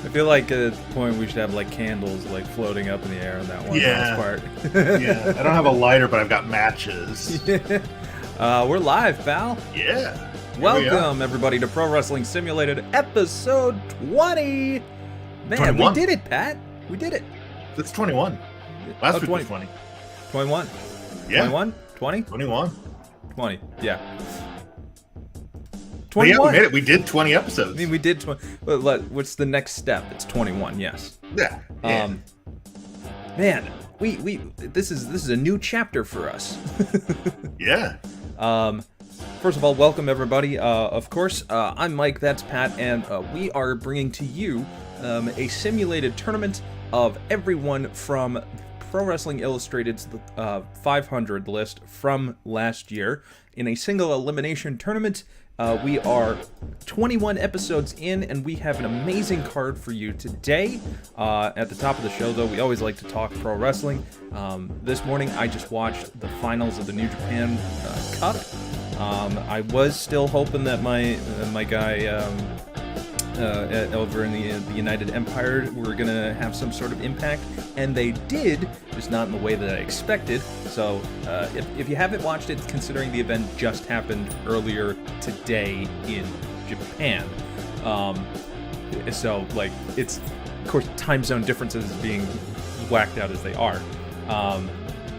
I feel like at the point we should have like candles like floating up in the air on that one last part. Yeah, I don't have a lighter, but I've got matches. We're live, pal. Yeah. Welcome, everybody, to Pro Wrestling Simulated episode 20. Man, 21. We did it, Pat. We did it. That's 21. Last week was 20. 21? Yeah. 21? 20? 21. 20, yeah. But 21. yeah, we made it. We did 20 episodes. I mean, we did 20. What's the next step? It's 21, yes. Yeah. Man, this is a new chapter for us. Yeah. First of all, welcome everybody. Of course, I'm Mike, that's Pat, and we are bringing to you a simulated tournament of everyone from Pro Wrestling Illustrated's 500 list from last year in a single elimination tournament. We are 21 episodes in, and we have an amazing card for you today. At the top of the show, though, we always like to talk pro wrestling. This morning, I just watched the finals of the New Japan Cup. I was still hoping that my guy over in the United Empire were going to have some sort of impact, and they did, just not in the way that I expected. So if you haven't watched it, considering the event just happened earlier today in Japan, so like it's, of course, time zone differences being whacked out as they are.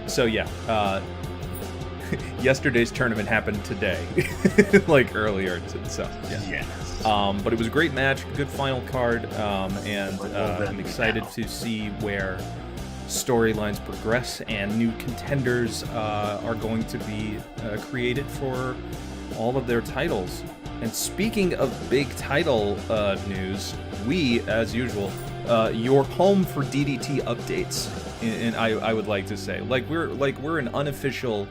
So yeah, yesterday's tournament happened today, like earlier. So yeah. Yes. But it was a great match, good final card, and I'm excited to see where storylines progress and new contenders are going to be created for all of their titles. And speaking of big title news, we, as usual, your home for DDT updates. And I would like to say, we're an unofficial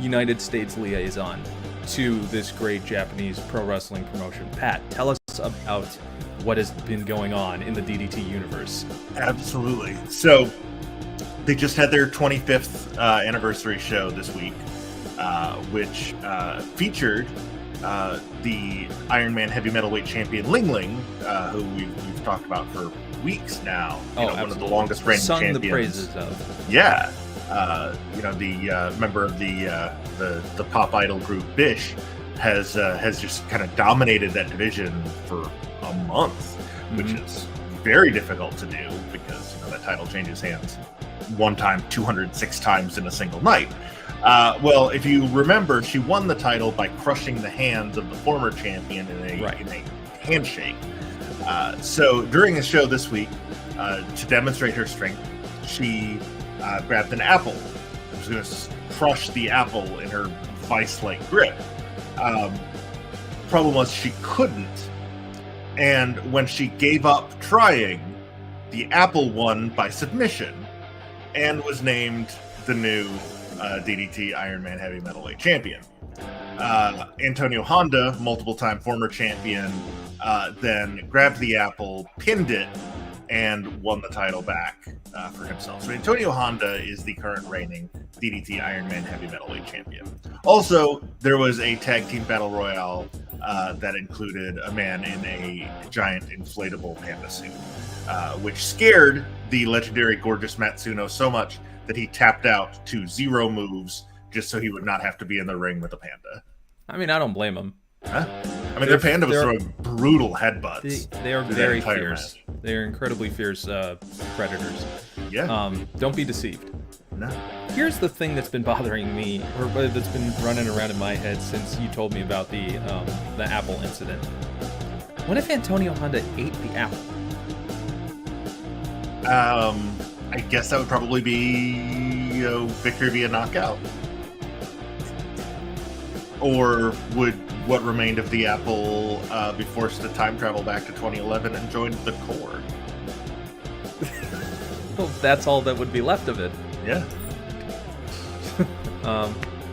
United States liaison to this great Japanese pro wrestling promotion. Pat, tell us about what has been going on in the DDT universe. Absolutely. So they just had their 25th anniversary show this week, which featured the Iron Man heavy metalweight champion Ling Ling, who we've talked about for weeks now. One of the longest reigning champions. Sung the praises of. Yeah. The member of the pop idol group Bish has just kind of dominated that division for a month, which is very difficult to do because that title changes hands one time 206 times in a single night. Well, if you remember, she won the title by crushing the hands of the former champion in a handshake. So during the show this week, to demonstrate her strength, she grabbed an apple. She was going to crush the apple in her vice-like grip. Problem was she couldn't. And when she gave up trying, the apple won by submission and was named the new DDT Iron Man Heavy Metalweight Champion. Antonio Honda, multiple-time former champion, then grabbed the apple, pinned it, and won the title back for himself. So Antonio Honda is the current reigning DDT Iron Man Heavy Metalweight Champion. Also, there was a tag team battle royale that included a man in a giant inflatable panda suit, which scared the legendary Gorgeous Matsuno so much that he tapped out to 0 moves just so he would not have to be in the ring with a panda. I mean, I don't blame him. Huh? I mean, their panda was throwing brutal headbutts. They are very fierce. Match. They are incredibly fierce predators. Yeah. Don't be deceived. No. Here's the thing that's been bothering me, or that's been running around in my head since you told me about the apple incident. What if Antonio Honda ate the apple? I guess that would probably be victory via knockout. Or would what remained of the apple be forced to time travel back to 2011 and join the core? Well, that's all that would be left of it. Yeah.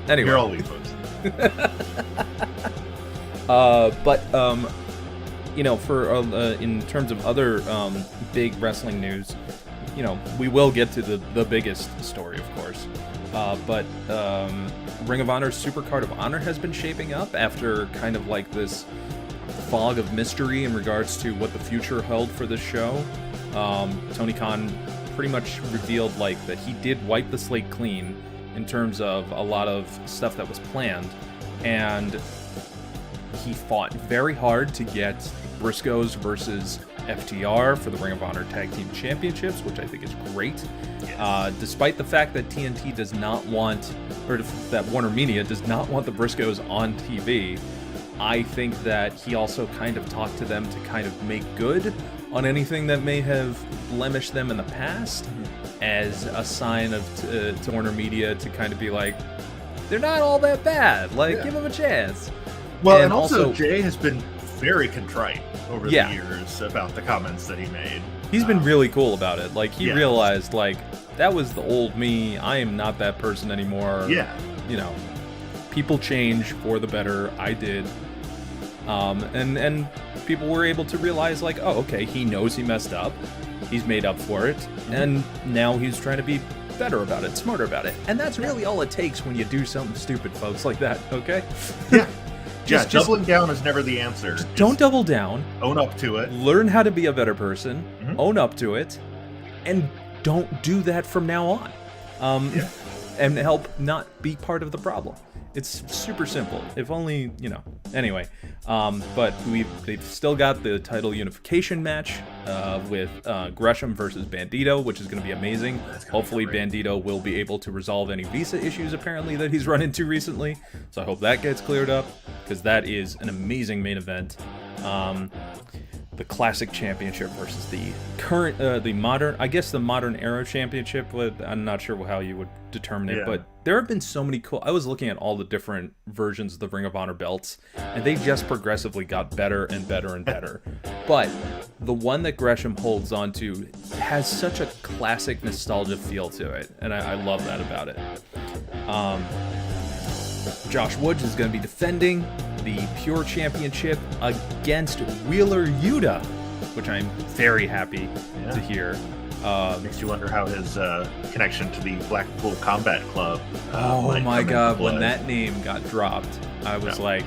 Anyway. You're all we folks. For in terms of other big wrestling news, we will get to the biggest story, of course. But Ring of Honor's Supercard of Honor has been shaping up after kind of like this fog of mystery in regards to what the future held for this show. Tony Khan pretty much revealed like that he did wipe the slate clean in terms of a lot of stuff that was planned, and he fought very hard to get Briscoes versus FTR for the Ring of Honor Tag Team Championships, which I think is great. Yes. Despite the fact that TNT does not want, or that Warner Media does not want the Briscoes on TV, I think that he also kind of talked to them to kind of make good on anything that may have blemished them in the past, as a sign of to Warner Media to kind of be like, they're not all that bad. Like, give them a chance. Well, and also Jay has been very contrite over the Yeah. years about the comments that he made. He's been really cool about it. Like, he realized, like, that was the old me. I am not that person anymore. Yeah. You know, people change for the better. I did. And people were able to realize, like, oh, okay, he knows he messed up. He's made up for it. And now he's trying to be better about it, smarter about it. And that's really all it takes when you do something stupid, folks, like that, okay? Yeah. Just doubling down is never the answer. Just don't double down. Own up to it. Learn how to be a better person. Own up to it. And don't do that from now on. And help not be part of the problem. It's super simple. If only, you know. Anyway, but they've still got the title unification match with Gresham versus Bandito, which is going to be amazing. Hopefully Bandito will be able to resolve any visa issues apparently that he's run into recently. So I hope that gets cleared up, because that is an amazing main event. The classic championship versus the current, the modern era championship. I'm not sure how you would determine it, but there have been so many cool. I was looking at all the different versions of the Ring of Honor belts, and they just progressively got better and better and better. But the one that Gresham holds onto has such a classic nostalgia feel to it, and I love that about it. Josh Woods is going to be defending the Pure Championship against Wheeler Yuta, which I'm very happy to hear. Makes you wonder how his connection to the Blackpool Combat Club. Oh my God! When that name got dropped, I was like,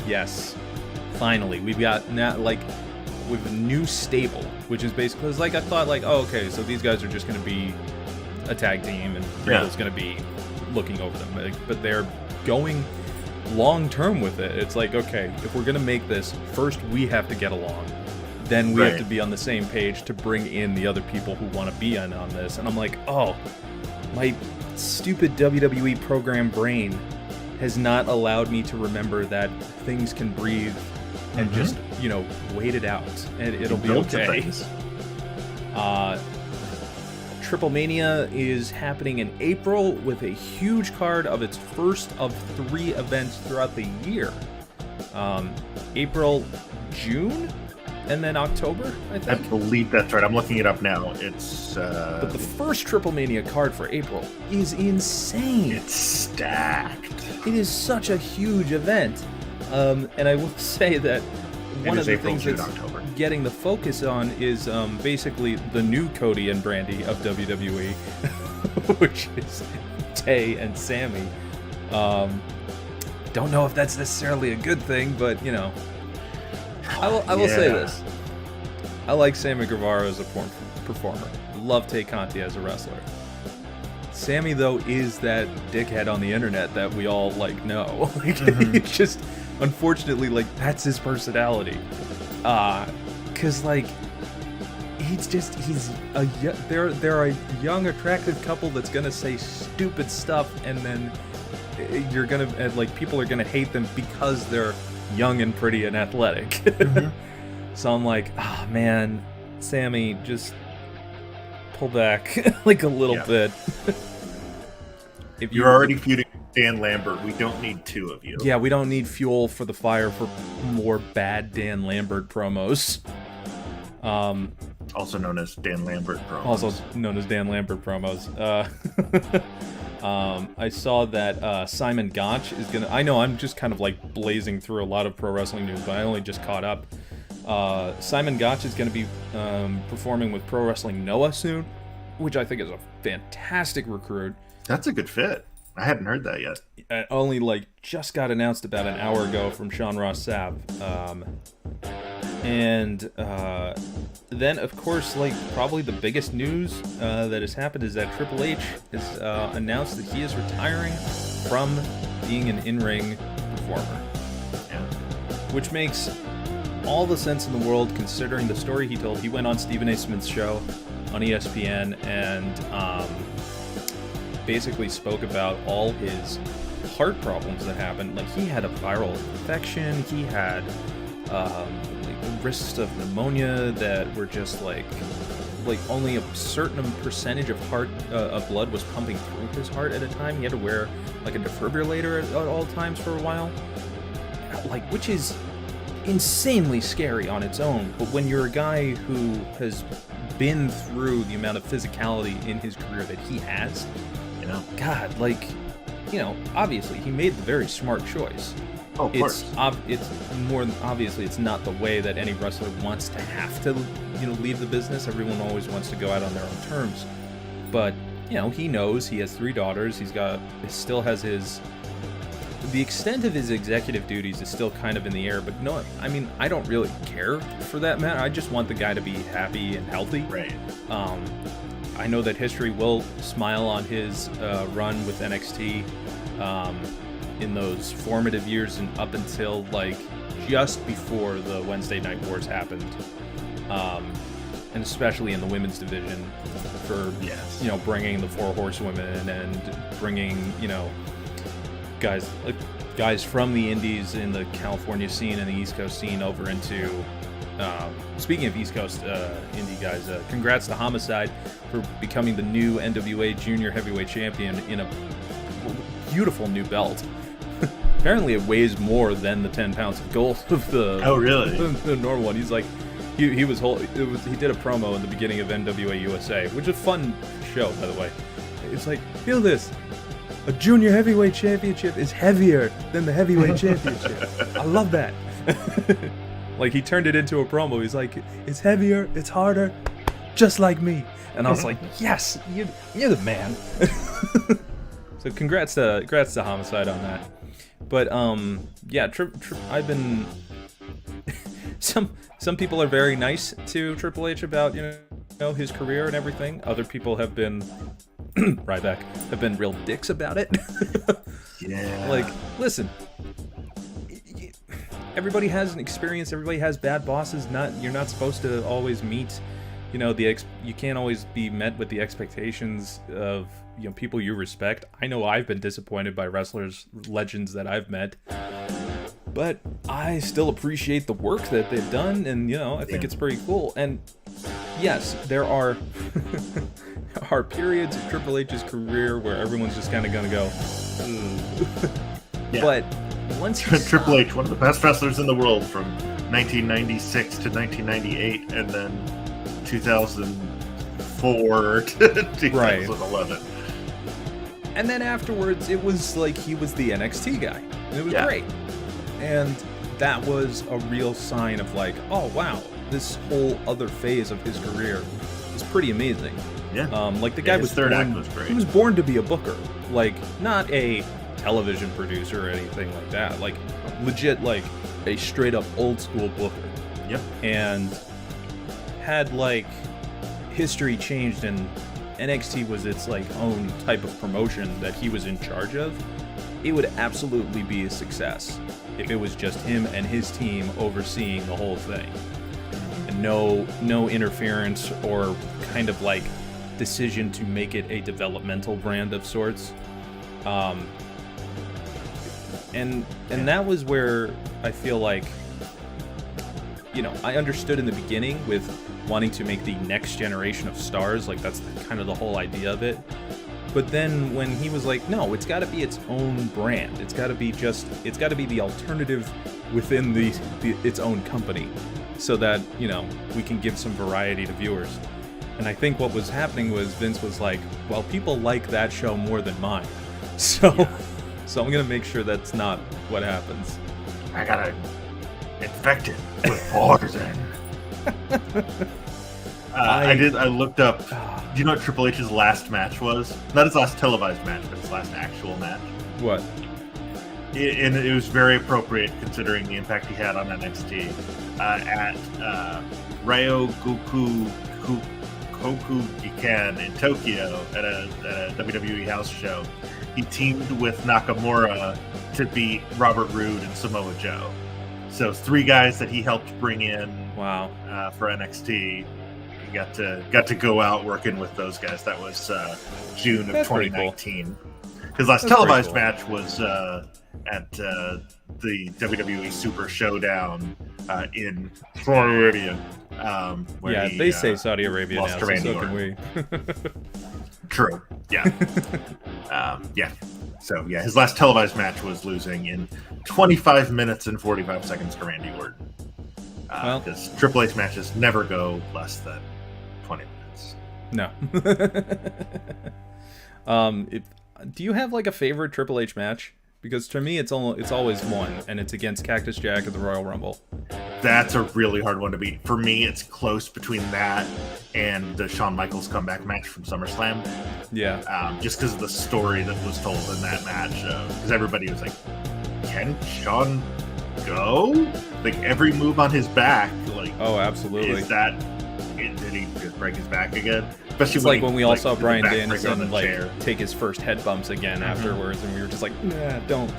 "Yes, finally, we've got now with a new stable," which is basically I thought oh, okay, so these guys are just going to be a tag team, and Wheeler's going to be looking over them, but they're going long term with it. It's like, okay, if we're gonna make this, first we have to get along, then we have to be on the same page to bring in the other people who want to be on this. And I'm like, oh, my stupid WWE program brain has not allowed me to remember that things can breathe and just wait it out, and it'll be okay. Triple Mania is happening in April with a huge card of its first of 3 events throughout the year. April, June, and then October, I think. I believe that's right. I'm looking it up now. It's but the first Triple Mania card for April is insane. It's stacked. It is such a huge event. And I will say that one of the things that's getting the focus on is basically the new Cody and Brandy of WWE, which is Tay and Sammy. Don't know if that's necessarily a good thing, but I will say this: I like Sammy Guevara as a performer. Love Tay Conti as a wrestler. Sammy, though, is that dickhead on the internet that we all know. It's just, unfortunately, that's his personality. Cause they're a young, attractive couple that's gonna say stupid stuff, and then you're gonna people are gonna hate them because they're young and pretty and athletic. So I'm like, oh man, Sammy, just pull back a little bit. If you're already feuding Dan Lambert, we don't need 2 of you. Yeah, we don't need fuel for the fire for more bad Dan Lambert promos. Also known as Dan Lambert promos. I saw that Simon Gotch is gonna. I know I'm just kind of blazing through a lot of pro wrestling news, but I only just caught up. Simon Gotch is gonna be performing with Pro Wrestling Noah soon, which I think is a fantastic recruit. That's a good fit. I hadn't heard that yet. Only like just got announced about an hour ago from Sean Ross Sapp. And then, of course, like probably the biggest news that has happened is that Triple H has announced that he is retiring from being an in-ring performer. Yeah. Which makes all the sense in the world considering the story he told. He went on Stephen A. Smith's show on ESPN and basically spoke about all his heart problems that happened. Like, he had a viral infection, he had risks of pneumonia that were just like only a certain percentage of blood was pumping through his heart at a time. He had to wear like a defibrillator at all times for a while, like, which is insanely scary on its own. But when you're a guy who has been through the amount of physicality in his career that he has, you know, God, like, you know, obviously he made the very smart choice. Oh, of course. It's more than obviously it's not the way that any wrestler wants to have to, you know, leave the business. Everyone always wants to go out on their own terms. But, you know, he knows he has 3 daughters. He still has the extent of his executive duties is still kind of in the air, but no, I mean, I don't really care for that matter. I just want the guy to be happy and healthy. Right. I know that history will smile on his run with NXT in those formative years and up until like just before the Wednesday Night Wars happened, and especially in the women's division for you know, bringing the 4 horsewomen and bringing, you know, guys from the indies in the California scene and the East Coast scene over into speaking of East Coast indie guys, congrats to Homicide for becoming the new NWA Junior Heavyweight Champion in a beautiful new belt. Apparently it weighs more than the 10 pounds of gold of the the normal one. He's like, he did a promo in the beginning of NWA USA, which is a fun show, by the way. It's like, feel this. A junior heavyweight championship is heavier than the heavyweight championship. I love that. Like, he turned it into a promo. He's like, it's heavier, it's harder, just like me. And I was like, yes, you're the man. So congrats to Homicide on that. But yeah, I've been some people are very nice to Triple H about, you know, his career and everything. Other people have been have been real dicks about it. Yeah. Like, listen, everybody has an experience. Everybody has bad bosses. You're not supposed to always meet, you know, you can't always be met with the expectations of, you know, people you respect. I know I've been disappointed by wrestlers, legends that I've met, but I still appreciate the work that they've done, and, you know, I think it's pretty cool. And yes, there are are periods of Triple H's career where everyone's just kind of gonna go, but once Triple H, one of the best wrestlers in the world from 1996 to 1998, and then 2004 to 2011. And then afterwards, it was like he was the NXT guy. And it was great. And that was a real sign of like, oh wow, this whole other phase of his career is pretty amazing. Yeah. Like the guy was third act was great. He was born to be a booker. Like, not a television producer or anything like that. Like, legit, like a straight up old school booker. Yep. And had like history changed and NXT was its like own type of promotion that he was in charge of, it would absolutely be a success if it was just him and his team overseeing the whole thing, and no interference or kind of like decision to make it a developmental brand of sorts. And that was where I feel like, you know, I understood in the beginning with wanting to make the next generation of stars, like that's kind of the whole idea of it. But then when he was like, no, it's got to be its own brand. It's got to be the alternative within its own company, so that, you know, we can give some variety to viewers. And I think what was happening was Vince was like, well, people like that show more than mine, so I'm gonna make sure that's not what happens. I gotta infect it with poison. I looked up. Do you know what Triple H's last match was? Not his last televised match, but his last actual match. What? And it was very appropriate considering the impact he had on NXT. At Ryogoku Kokugikan in Tokyo at a WWE house show, he teamed with Nakamura to beat Robert Roode and Samoa Joe. So 3 guys that he helped bring in. Wow. For NXT. He got to go out working with those guys. That was June of 2019. His last televised match was at the WWE Super Showdown in Saudi Arabia. Yeah, they say Saudi Arabia now, so can we. True. Yeah. Yeah. So, yeah, his last televised match was losing in 25 minutes and 45 seconds to Randy Orton. Because Triple H matches never go less than 20 minutes. No. Do you have like a favorite Triple H match? Because to me, it's always one, and it's against Cactus Jack at the Royal Rumble. That's a really hard one to beat. For me, it's close between that and the Shawn Michaels comeback match from SummerSlam. Yeah. Just because of the story that was told in that match. Because everybody was like, can Shawn go? Like, every move on his back, like... Oh, absolutely. Did he just break his back again? Especially it's like when we all saw Bryan Danielson chair. Take his first head bumps again afterwards, and we were just like, nah, don't.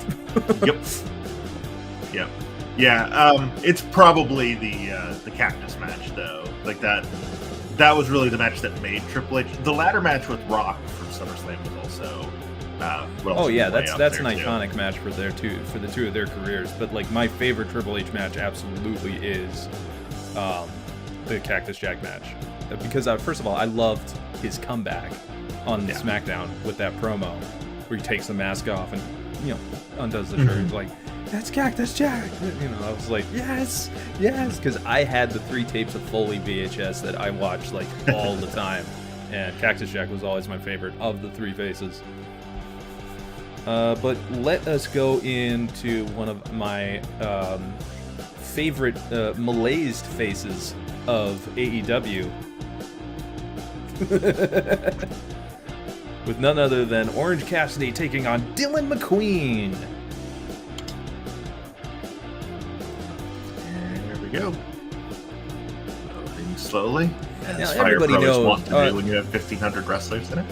Yep. Yeah, it's probably the Cactus match, though. Like, that was really the match that made Triple H. The ladder match with Rock from SummerSlam was also... oh yeah, that's an iconic match for the two of their careers. But like my favorite Triple H match absolutely is the Cactus Jack match, because first of all, I loved his comeback on SmackDown with that promo where he takes the mask off and undoes the shirt. Like, that's Cactus Jack. I was like, yes, because I had the 3 tapes of Foley VHS that I watched like all the time, and Cactus Jack was always my favorite of the 3 faces. But let us go into one of my favorite malaised faces of AEW. With none other than Orange Cassidy taking on Dylan McQueen. And there we go. Moving slowly. Now, everybody knows want to do when you have 1,500 wrestlers in it.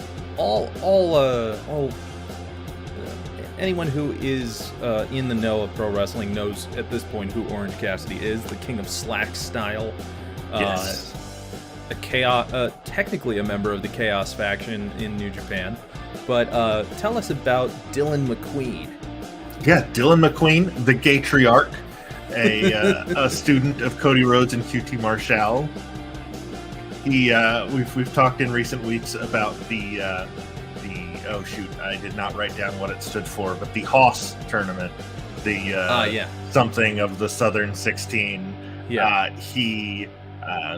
Anyone who is in the know of pro wrestling knows at this point who Orange Cassidy is, the king of slack style. Yes. Technically a member of the Chaos faction in New Japan. But tell us about Dylan McQueen. Yeah, Dylan McQueen, the Gaytriarch, a student of Cody Rhodes and QT Marshall. We've talked in recent weeks about the oh shoot, I did not write down what it stood for, but the Hoss tournament, something of the Southern 16. Yeah. He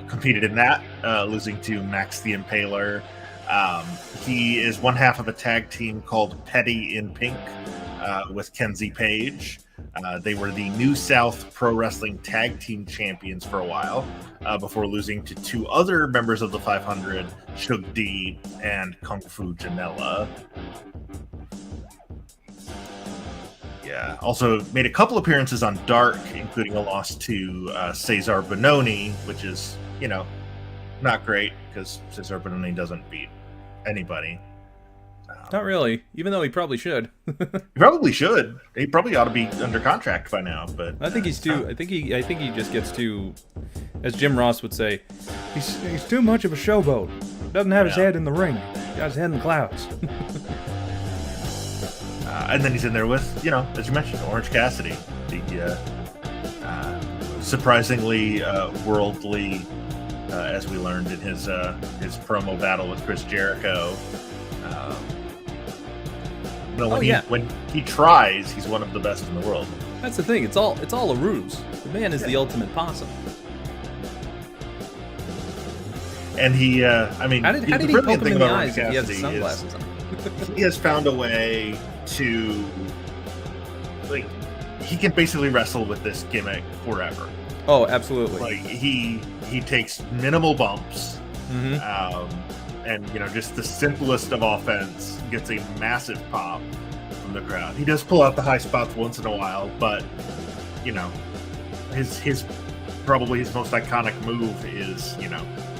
competed in that, losing to Max the Impaler. He is one half of a tag team called Petty in Pink with Kenzie Page. They were the New South Pro Wrestling Tag Team Champions for a while, before losing to 2 other members of the 500, Shug D and Kung Fu Janela. Yeah, also made a couple appearances on Dark, including a loss to Cesar Bononi, which is, not great, because Cesar Bononi doesn't beat anybody. Not really, even though he probably should. He probably should. He probably ought to be under contract by now, but I think he's too. I think he just gets too, as Jim Ross would say, he's too much of a showboat. Doesn't have his head in the ring. He's got his head in the clouds. And then he's in there with, as you mentioned, Orange Cassidy, the surprisingly worldly, as we learned in his promo battle with Chris Jericho. When he tries, he's one of the best in the world. That's the thing. It's all a ruse. The man is the ultimate possum. And he, how did he poke him in the eyes if he has sunglasses on? He has found a way to, he can basically wrestle with this gimmick forever. Oh, absolutely. He takes minimal bumps, And just the simplest of offense gets a massive pop from the crowd. He does pull out the high spots once in a while, but his probably his most iconic move is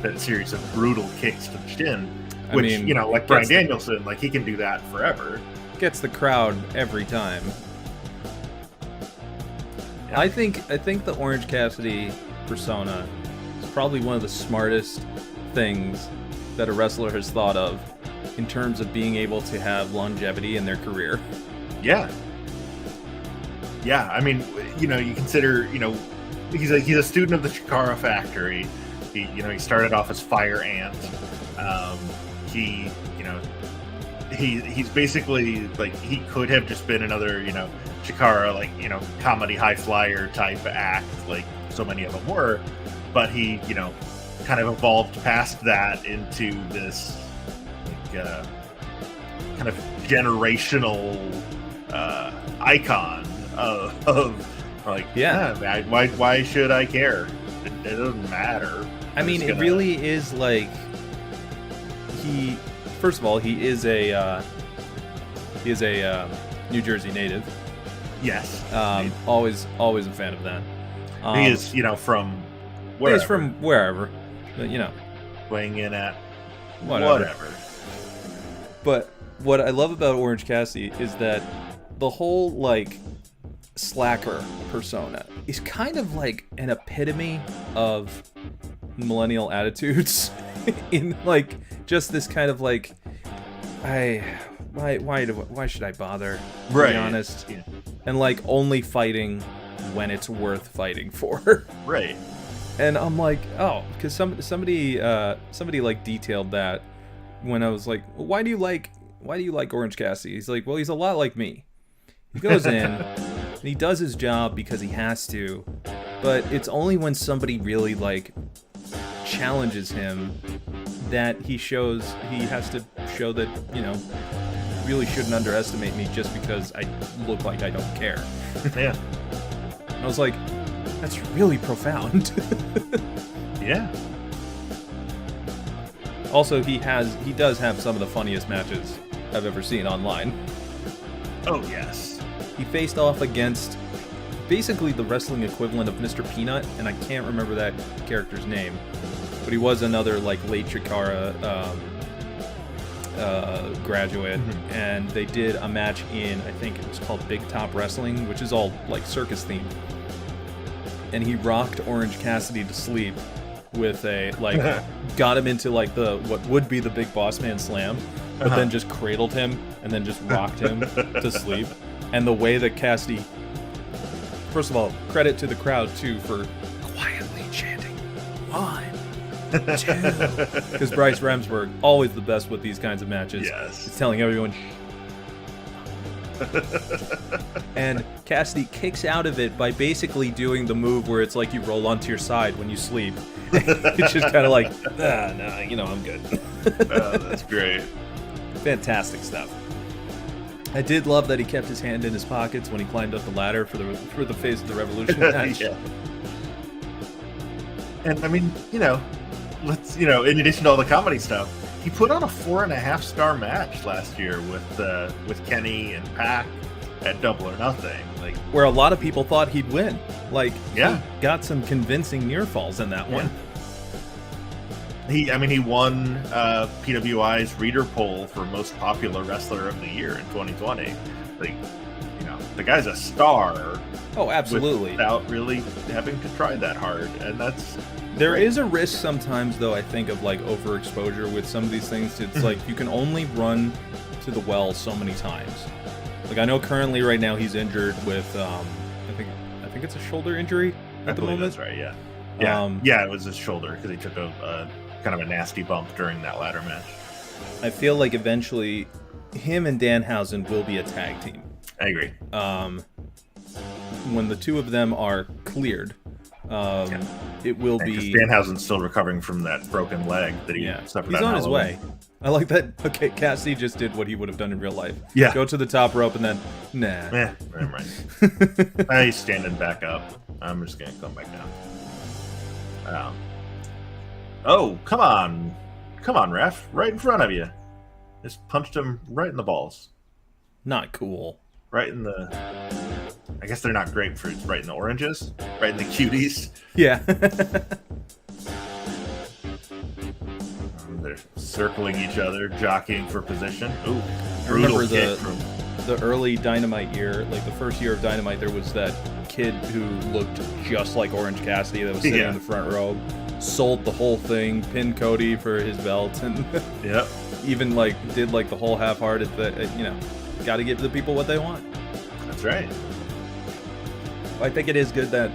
that series of brutal kicks to the shin, which like Bryan Danielson, like he can do that forever. Gets the crowd every time. Yeah. I think the Orange Cassidy persona is probably one of the smartest things that a wrestler has thought of in terms of being able to have longevity in their career. Yeah. I mean, you consider, he's a student of the Chikara factory. He started off as Fire Ant. He's basically like, he could have just been another, Chikara, comedy high flyer type act, like so many of them were, but he, kind of evolved past that into this kind of generational icon of like, why should I care? It doesn't matter. I mean, it really is like first of all, he is a New Jersey native. Yes. Always a fan of that. He is, from wherever. He's from wherever. But, weighing in at whatever. But what I love about Orange Cassidy is that the whole, like, slacker persona is kind of like an epitome of millennial attitudes in, like, just this kind of, like, why should I bother, to be honest? Yeah. And, like, only fighting when it's worth fighting for. Right. And I'm like, oh, because somebody like detailed that when I was like, well, why do you like Orange Cassidy? He's like, well, he's a lot like me. He goes in and he does his job because he has to, but it's only when somebody really like challenges him that he has to show that, really shouldn't underestimate me just because I look like I don't care. Yeah. And I was like, that's really profound. Yeah. Also, he does have some of the funniest matches I've ever seen online. Oh, yes. He faced off against basically the wrestling equivalent of Mr. Peanut, and I can't remember that character's name, but he was another like late Chikara graduate, and they did a match in, I think it was called Big Top Wrestling, which is all like circus themed. And he rocked Orange Cassidy to sleep with a, like, got him into, like, what would be the Big Boss Man Slam, but then just cradled him and then just rocked him to sleep. And the way that Cassidy, first of all, credit to the crowd, too, for quietly chanting, 1, 2. Because Bryce Remsburg, always the best with these kinds of matches. Yes. He's telling everyone, and Cassidy kicks out of it by basically doing the move where it's like you roll onto your side when you sleep. It's just kind of like, no, I'm good. That's great. Fantastic stuff. I did love that he kept his hand in his pockets when he climbed up the ladder for the Face of the Revolution match. Yeah. And I mean, in addition to all the comedy stuff, he put on a 4.5-star match last year with Kenny and Pac at Double or Nothing, like where a lot of people thought he'd win. Like, yeah, he got some convincing near falls in that one. He won PWI's reader poll for most popular wrestler of the year in 2020. Like, the guy's a star. Oh, absolutely. Without really having to try that hard, and that's. There is a risk sometimes, though, I think, of, like, overexposure with some of these things. It's like, you can only run to the well so many times. Like, I know currently right now he's injured with, I think it's a shoulder injury at the moment. That's right, yeah. Yeah, it was his shoulder, because he took a kind of a nasty bump during that ladder match. I feel like eventually him and Danhausen will be a tag team. I agree. When the two of them are cleared, it will be. Danhausen's still recovering from that broken leg that he suffered. He's on his way. I like that. Okay, Cassidy just did what he would have done in real life. Yeah. Go to the top rope and then, nah. Right. He's standing back up. I'm just gonna come back down. Oh, come on. Come on, ref. Right in front of you. Just punched him right in the balls. Not cool. Right in the... I guess they're not grapefruits. Right in the oranges? Right in the cuties? Yeah. They're circling each other, jockeying for position. Ooh, I brutal remember kick from... the early Dynamite year, like the first year of Dynamite, there was that kid who looked just like Orange Cassidy that was sitting in the front row, sold the whole thing, pinned Cody for his belt, and Yep. even like did like the whole half-hearted thing. You know, got to give the people what they want. That's right. I think it is good that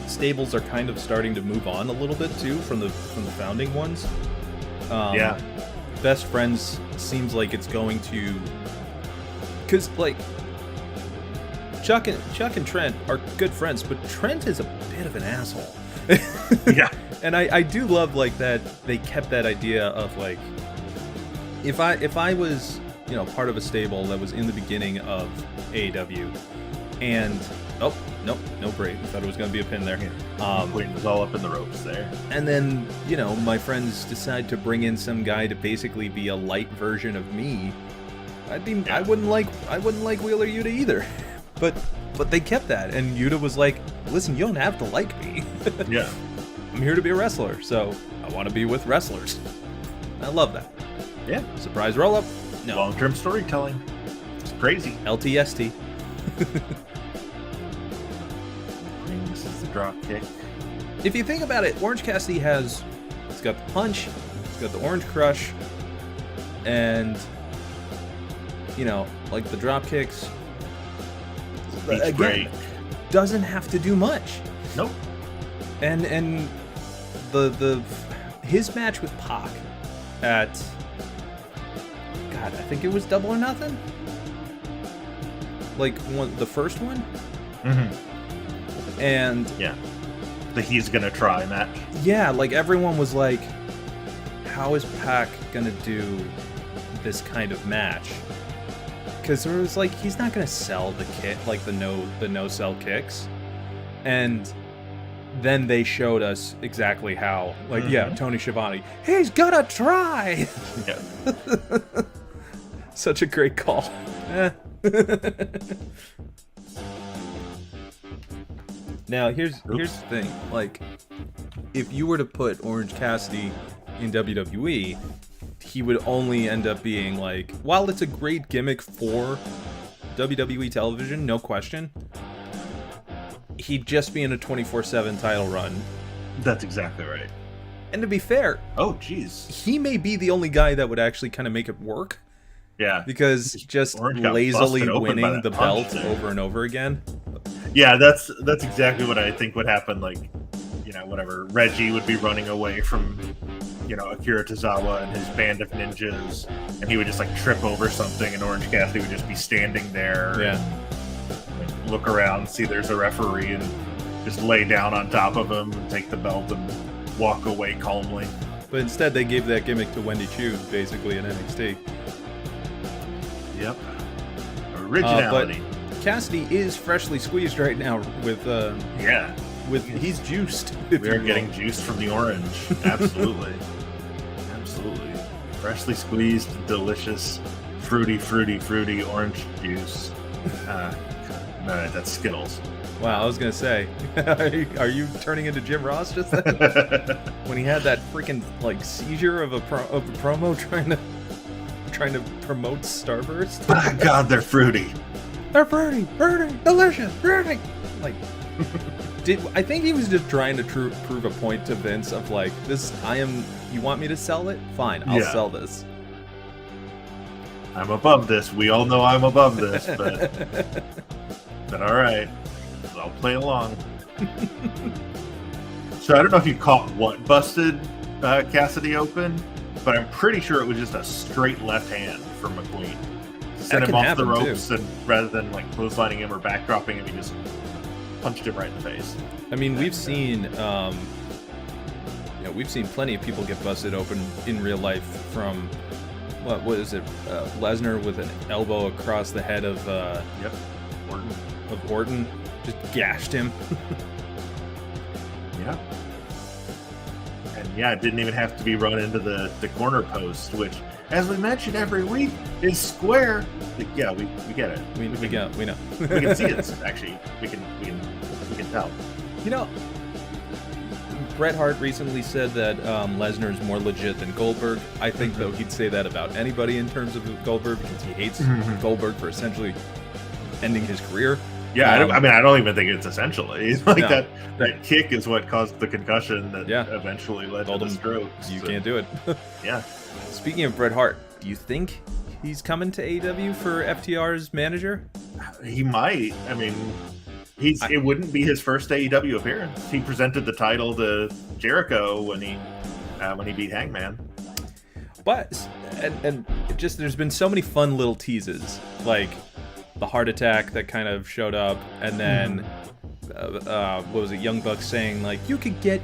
stables are kind of starting to move on a little bit too from the founding ones. Yeah. Best Friends seems like it's going to, because like Chuck and Trent are good friends, but Trent is a bit of an asshole. Yeah. And I do love like that they kept that idea of like, if I was, you know, part of a stable that was in the beginning of AEW, and oh no break, I thought it was going to be a pin there. Queen was all up in the ropes there. And then, you know, my friends decide to bring in some guy to basically be a light version of me. I wouldn't like Wheeler Yuta either. But they kept that, and Yuta was like, listen, you don't have to like me. Yeah. I'm here to be a wrestler, so I want to be with wrestlers. I love that. Yeah. Surprise roll up. No. Long-term storytelling. It's crazy. LTST. This is the drop kick. If you think about it, Orange Cassidy it's got the punch, it's got the orange crush, and, you know, like the drop kicks. Beach break. Doesn't have to do much. Nope. And the his match with Pac at, God, I think it was Double or Nothing. Like the first one. Mm-hmm. And yeah, the he's gonna try match. Yeah, like everyone was like, how is Pac gonna do this kind of match? Because it was like, he's not gonna sell the kit, like the no sell kicks. And then they showed us exactly how, like, yeah, Tony Schiavone, he's gonna try. Yeah. Such a great call. Now, here's the thing. Like, if you were to put Orange Cassidy in WWE, he would only end up being like, while it's a great gimmick for WWE television, no question, he'd just be in a 24/7 title run. That's exactly right. And to be fair, oh jeez, he may be the only guy that would actually kind of make it work. Yeah, because just lazily winning the belt over and over again. Yeah, that's exactly what I think would happen. Like, you know, whatever, Reggie would be running away from, you know, Akira Tozawa and his band of ninjas, and he would just like trip over something, and Orange Cassidy would just be standing there. Yeah. And, like, look around, see there's a referee, and just lay down on top of him and take the belt and walk away calmly. But instead, they gave that gimmick to Wendy Chu, basically, in NXT. Yep. Originality. But Cassidy is freshly squeezed right now with he's juiced. We are getting juiced from the orange. Absolutely. Absolutely. Freshly squeezed, delicious, fruity orange juice. No, that's Skittles. Wow, I was gonna say, are you turning into Jim Ross just then? When he had that freaking like seizure of a promo trying to promote Starburst. My God, they're fruity. They're fruity, delicious, fruity. Like, I think he was just trying to prove a point to Vince of like, you want me to sell it? Fine, I'll sell this. I'm above this. We all know I'm above this, but all right, I'll play along. So I don't know if you caught what busted Cassidy open, but I'm pretty sure it was just a straight left hand from McQueen. Sent him off the ropes, and rather than like clotheslining him or backdropping him, he just punched him right in the face. I mean, we've seen plenty of people get busted open in real life from what is it? Lesnar with an elbow across the head of Orton, just gashed him. Yeah. And Yeah, it didn't even have to be run into the corner post, which, as we mention every week, is square. Yeah, we get it. We know. We can see it. Actually, we can tell. You know, Bret Hart recently said that Lesnar is more legit than Goldberg. I think, though, he'd say that about anybody in terms of Goldberg because he hates Goldberg for essentially ending his career. Yeah, I don't even think it's essentially that kick is what caused the concussion that eventually led to the stroke. You can't do it. Yeah. Speaking of Bret Hart, do you think he's coming to AEW for FTR's manager? He might. I mean, it wouldn't be his first AEW appearance. He presented the title to Jericho when he beat Hangman. But and just there's been so many fun little teases, like the heart attack that kind of showed up, and then what was it, Young Bucks saying like, you could get,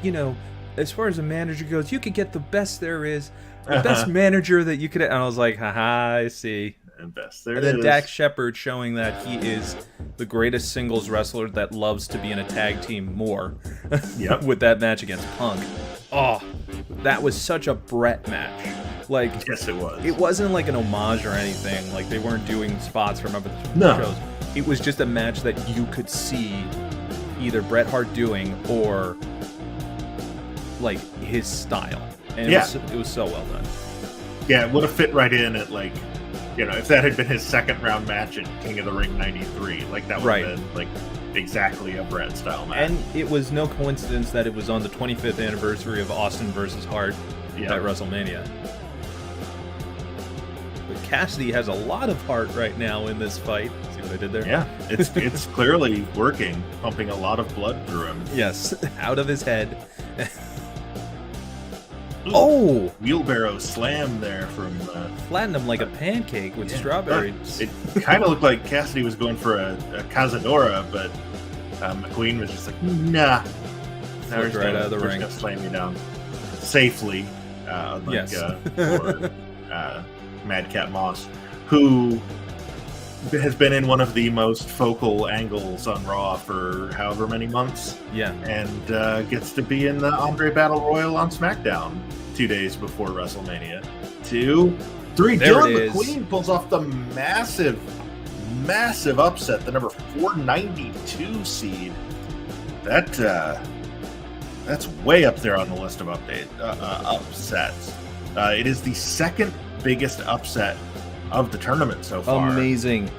as far as a manager goes, you could get the best there is, the best manager that you could. And I was like, haha, I see. And best there and then Dax Shepard showing that he is the greatest singles wrestler that loves to be in a tag team more. Yep. With that match against Punk. Oh, that was such a Bret match. Like, yes, it was. It wasn't like an homage or anything. Like, they weren't doing spots from other shows. It was just a match that you could see either Bret Hart doing or like his style. And it was so well done. Yeah, it would have fit right in at like, if that had been his second round match at King of the Ring 93, like that would have been like exactly a Bret style match. And it was no coincidence that it was on the 25th anniversary of Austin versus Hart at WrestleMania. But Cassidy has a lot of heart right now in this fight. See what I did there? Yeah, it's clearly working, pumping a lot of blood through him. Yes, out of his head. Ooh, wheelbarrow slam there from flattened him like a pancake with strawberries. It kind of looked like Cassidy was going for a Cazadora, but McQueen was just like, nah. Right out of the ring. Gonna slam you down safely, unlike Madcap Moss, who has been in one of the most focal angles on Raw for however many months. Yeah. And gets to be in the Andre Battle Royal on SmackDown 2 days before WrestleMania. 2, 3. There Dylan McQueen pulls off the massive upset, the number 492 seed. That's way up there on the list of upsets. It is the second biggest upset of the tournament so far. Amazing.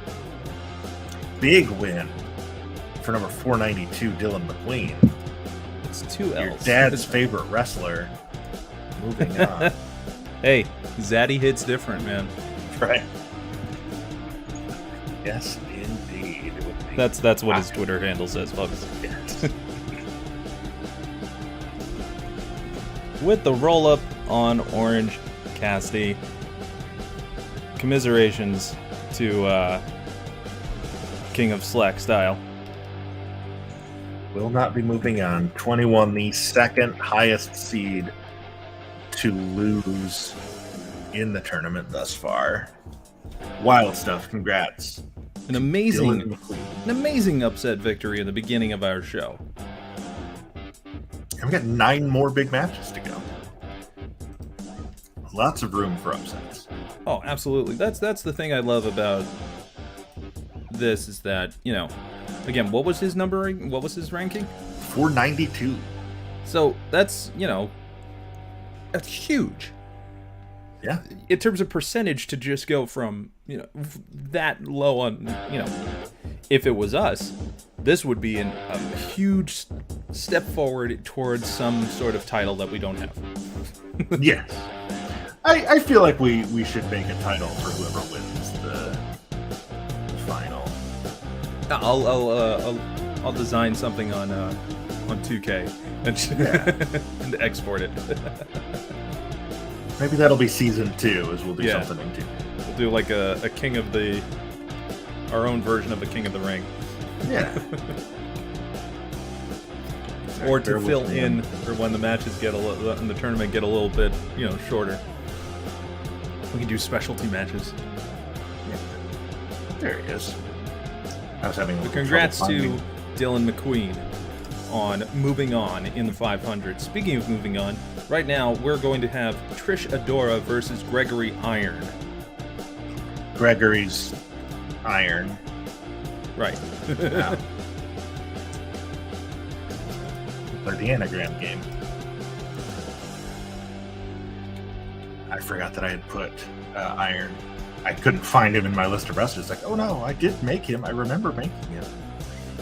Big win for number 492, Dylan McQueen. It's 2 L's. Your dad's favorite wrestler. Moving on. Hey, Zaddy hits different, man. Right. Yes, indeed. That's what his Twitter handle says, folks. Yes. With the roll-up on Orange Cassidy, commiserations to King of Slack style. Will not be moving on. 21, the second highest seed to lose in the tournament thus far. Wild stuff. Congrats. An amazing upset victory in the beginning of our show. And we got 9 more big matches to go. Lots of room for upsets. Oh, absolutely. That's the thing I love about this is that, again, what was his numbering? What was his ranking? 492. So that's, that's huge. Yeah. In terms of percentage to just go from, that low on, if it was us, this would be a huge step forward towards some sort of title that we don't have. Yes. I feel like we should make a title for whoever wins the final. I'll design something on 2K and export it. Maybe that'll be season 2, as we'll do something in 2. We'll do like a King of our own version of a King of the Ring. Yeah. Or to fill in for when the matches in the tournament get a little bit, shorter. We can do specialty matches. Yeah. There he is. I was having congrats to Dylan McQueen on moving on in the 500. Speaking of moving on, right now we're going to have Trish Adora versus Gregory Iron. Gregory's Iron. Right. Wow. Or the anagram game. I forgot that I had put Iron. I couldn't find him in my list of wrestlers. Like, oh no, I did make him. I remember making him.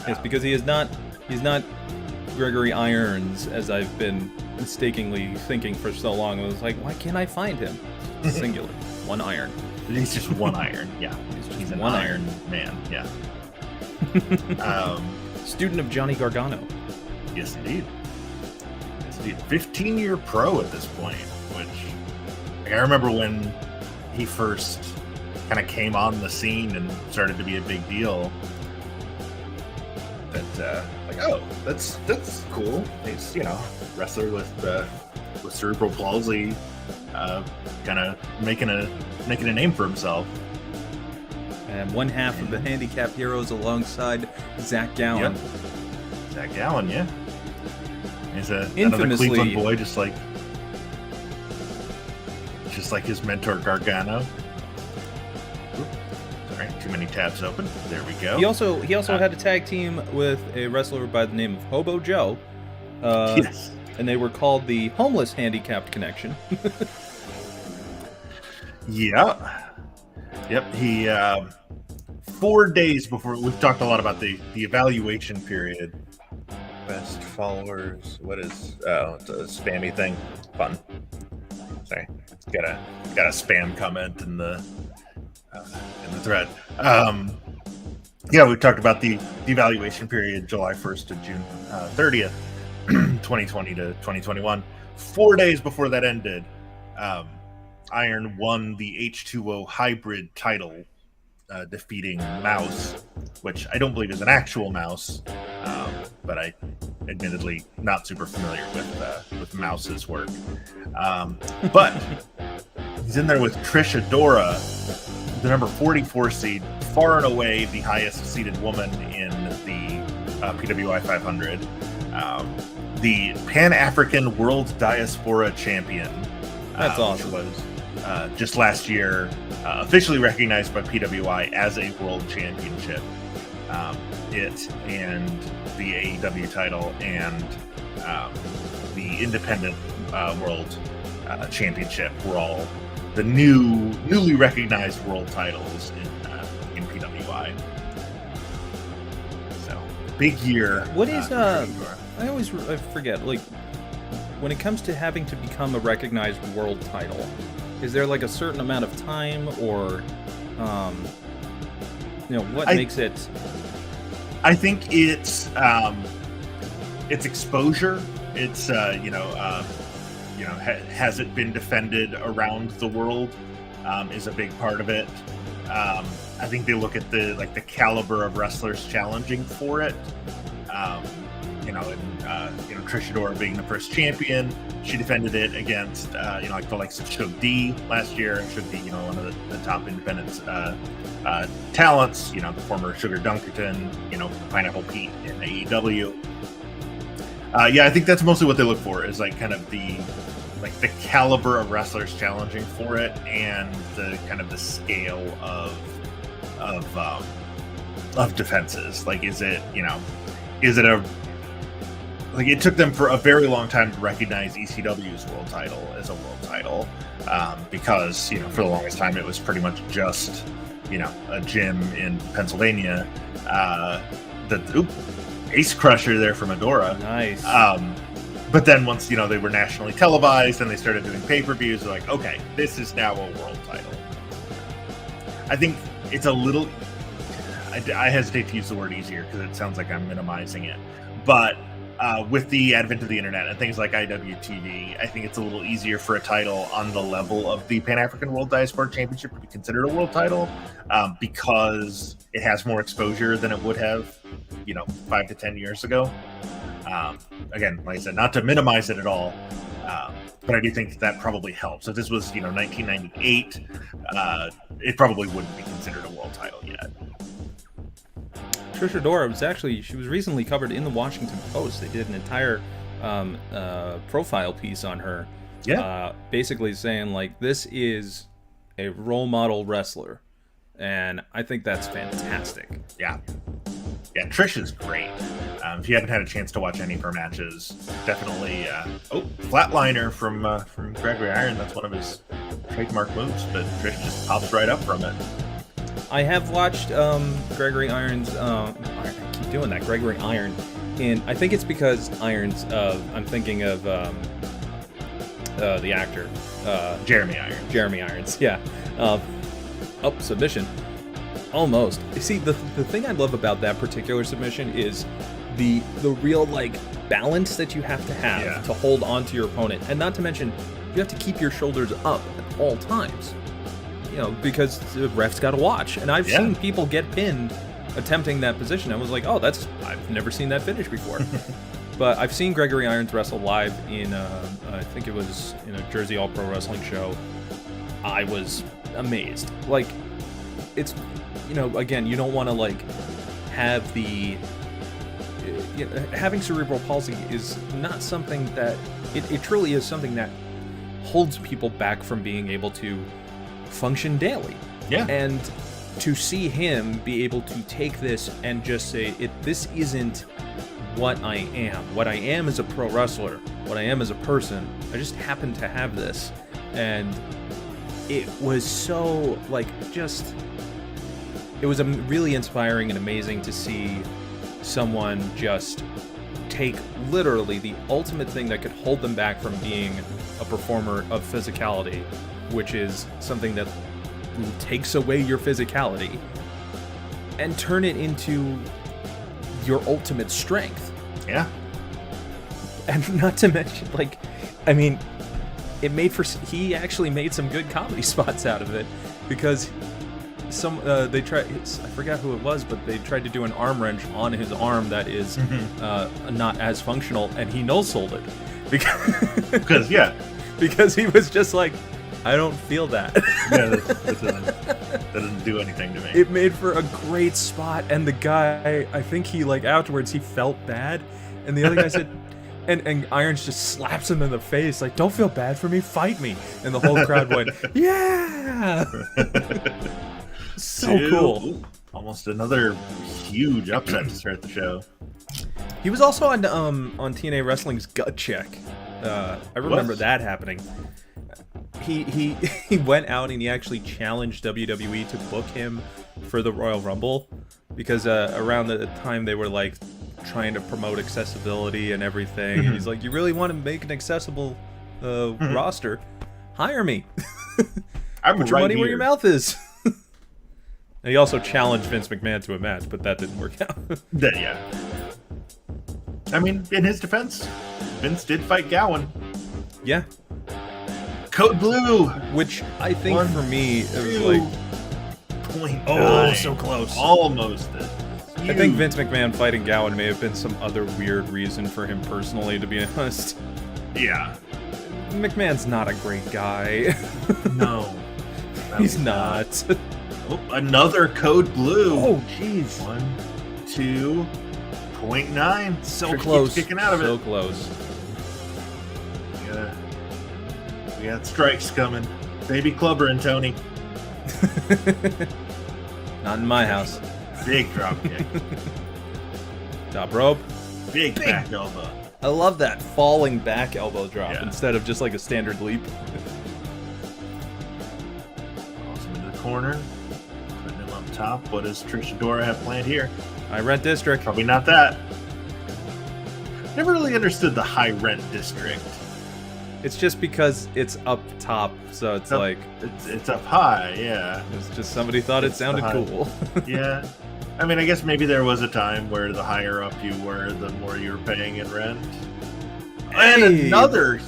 Yes, because he's not Gregory Irons, as I've been mistakenly thinking for so long. I was like, why can't I find him? Singular. One iron. He's just one iron. Yeah. He's an one iron man. Yeah. Student of Johnny Gargano. Yes, indeed. Yes, indeed. 15-year pro at this point, which I remember when he first kind of came on the scene and started to be a big deal. That that's cool. He's wrestler with cerebral palsy, kind of making a name for himself. And one half of the Handicap Heroes alongside Zach Gallen. Yep. Zach Gallen, yeah. He's another Infamously, Cleveland boy, just like his mentor Gargano. Oop, sorry, too many tabs open. There we go. He also had a tag team with a wrestler by the name of Hobo Joe. Yes. And they were called the Homeless Handicapped Connection. Yeah. Yep. He 4 days before, we've talked a lot about the evaluation period. Best followers. What is it's a spammy thing. Fun. Sorry. Got a spam comment in the thread. We talked about the evaluation period, July 1st to June 30th, 2020 to 2021. 4 days before that ended, Iron won the H2O hybrid title, defeating Mouse, which I don't believe is an actual mouse, but I admittedly not super familiar with Mouse's work. But he's in there with Trish Adora, the number 44 seed, far and away the highest seeded woman in the PWI 500, the Pan-African World Diaspora Champion. That's awesome. Which was just last year officially recognized by PWI as a world championship. It and the AEW title and the independent world championship were all the newly recognized world titles in PWI. So big year. What is I always forget, like, when it comes to having to become a recognized world title, is there like a certain amount of time, or what makes it? I think it's exposure. It's has it been defended around the world is a big part of it. I think they look at the caliber of wrestlers challenging for it. Trish Adora being the first champion, she defended it against the likes of Shug D last year. Shug D, one of the top independent talents. The former Sugar Dunkerton, Pineapple Pete in AEW. I think that's mostly what they look for, is like kind of the caliber of wrestlers challenging for it, and the kind of the scale of defenses. Like, is it it took them for a very long time to recognize ECW's world title as a world title, because for the longest time it was pretty much just a gym in Pennsylvania. Ace Crusher there from Adora. Nice. But then once they were nationally televised and they started doing pay-per-views, they're like, okay, this is now a world title. I think it's a little. I hesitate to use the word easier because it sounds like I'm minimizing it, but with the advent of the internet and things like IWTV, I think it's a little easier for a title on the level of the Pan-African World Diaspora Championship to be considered a world title, because it has more exposure than it would have 5 to 10 years ago. Again, like I said, not to minimize it at all, but I do think that probably helps. If this was 1998, it probably wouldn't be considered a world title yet. Trish Adora she was recently covered in the Washington Post. They did an entire profile piece on her. Yeah. Basically saying like this is a role model wrestler, and I think that's fantastic. Yeah. Yeah, Trish is great. If you haven't had a chance to watch any of her matches, definitely. Flatliner from Gregory Iron. That's one of his trademark moves, but Trish just pops right up from it. I have watched Gregory Iron's. I keep doing that, Gregory Iron, and I think it's because Iron's. I'm thinking of the actor, Jeremy Irons. Jeremy Irons. Yeah. Submission. Almost. See, the thing I love about that particular submission is the real like balance that you have to hold on to your opponent, and not to mention you have to keep your shoulders up at all times. You know, because the ref's got to watch, and I've seen people get pinned attempting that position. I was like, oh, I've never seen that finish before. But I've seen Gregory Irons wrestle live in I think it was in a Jersey All Pro Wrestling show. I was amazed. Like, it's, you know, again, you don't want to like have the having cerebral palsy is not something that it truly is something that holds people back from being able to function daily. Yeah. And to see him be able to take this and just say, this isn't what I am. What I am is a pro wrestler. What I am as a person. I just happen to have this. And it was so, like, just... It was really inspiring and amazing to see someone just take literally the ultimate thing that could hold them back from being a performer of physicality, which is something that takes away your physicality, and turn it into your ultimate strength. Yeah. And not to mention, like, I mean, he actually made some good comedy spots out of it, because they tried, I forgot who it was, but they tried to do an arm wrench on his arm that is not as functional, and he no-sold it. Because he was just like, I don't feel that. Yeah, that doesn't do anything to me. It made for a great spot, and the guy, I think he, like, afterwards, he felt bad, and the other guy said, and Irons just slaps him in the face, like, don't feel bad for me, fight me. And the whole crowd went, yeah! So cool. Ooh, almost another huge upset to start the show. He was also on TNA Wrestling's Gut Check. I remember that happening. He went out and he actually challenged WWE to book him for the Royal Rumble, because around the time they were like trying to promote accessibility and everything, and he's like, you really want to make an accessible roster? Hire me. Put your money where your mouth is. And he also challenged Vince McMahon to a match, but that didn't work out. Yeah. I mean, in his defense, Vince did fight Gowan. Yeah. Code Blue! Which I think for me, it was like... Oh, so close. Almost. I think Vince McMahon fighting Gowan may have been some other weird reason for him personally, to be honest. Yeah. McMahon's not a great guy. No. He's not. Oh, another Code Blue. Oh, jeez. 1.2.9. So close. Kicking out of so it. Close. We got strikes coming. Baby clubbering, Tony. Not in my house. Big drop kick. Top rope. Big back elbow. I love that falling back elbow drop instead of just like a standard leap. Awesome into the corner. Putting him up top. What does Trish Adora have planned here? High rent district. Probably not that. Never really understood the high rent district. It's just because it's up top, so it's like... It's up high, yeah. It's just somebody thought it sounded cool. Yeah. I mean, I guess maybe there was a time where the higher up you were, the more you were paying in rent. And another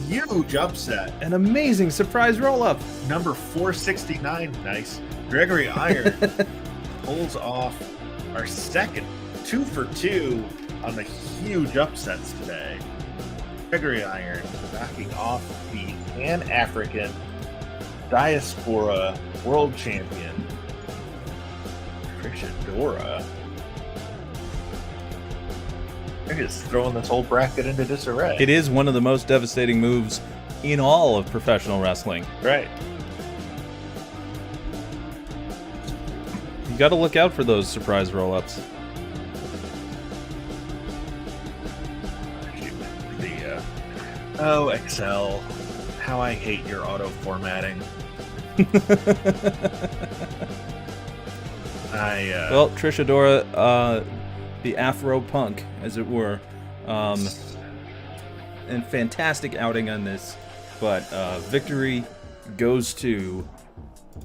huge upset. An amazing surprise roll-up. Number 469, nice. Gregory Iron pulls off our second 2 for 2 on the huge upsets today. Gregory Iron knocking off the Pan-African Diaspora World Champion, Trish Adora. They're just throwing this whole bracket into disarray. It is one of the most devastating moves in all of professional wrestling. Right. You got to look out for those surprise roll-ups. Oh, Excel. How I hate your auto formatting. Well, Trish Adora, the Afro Punk, as it were, and fantastic outing on this, but victory goes to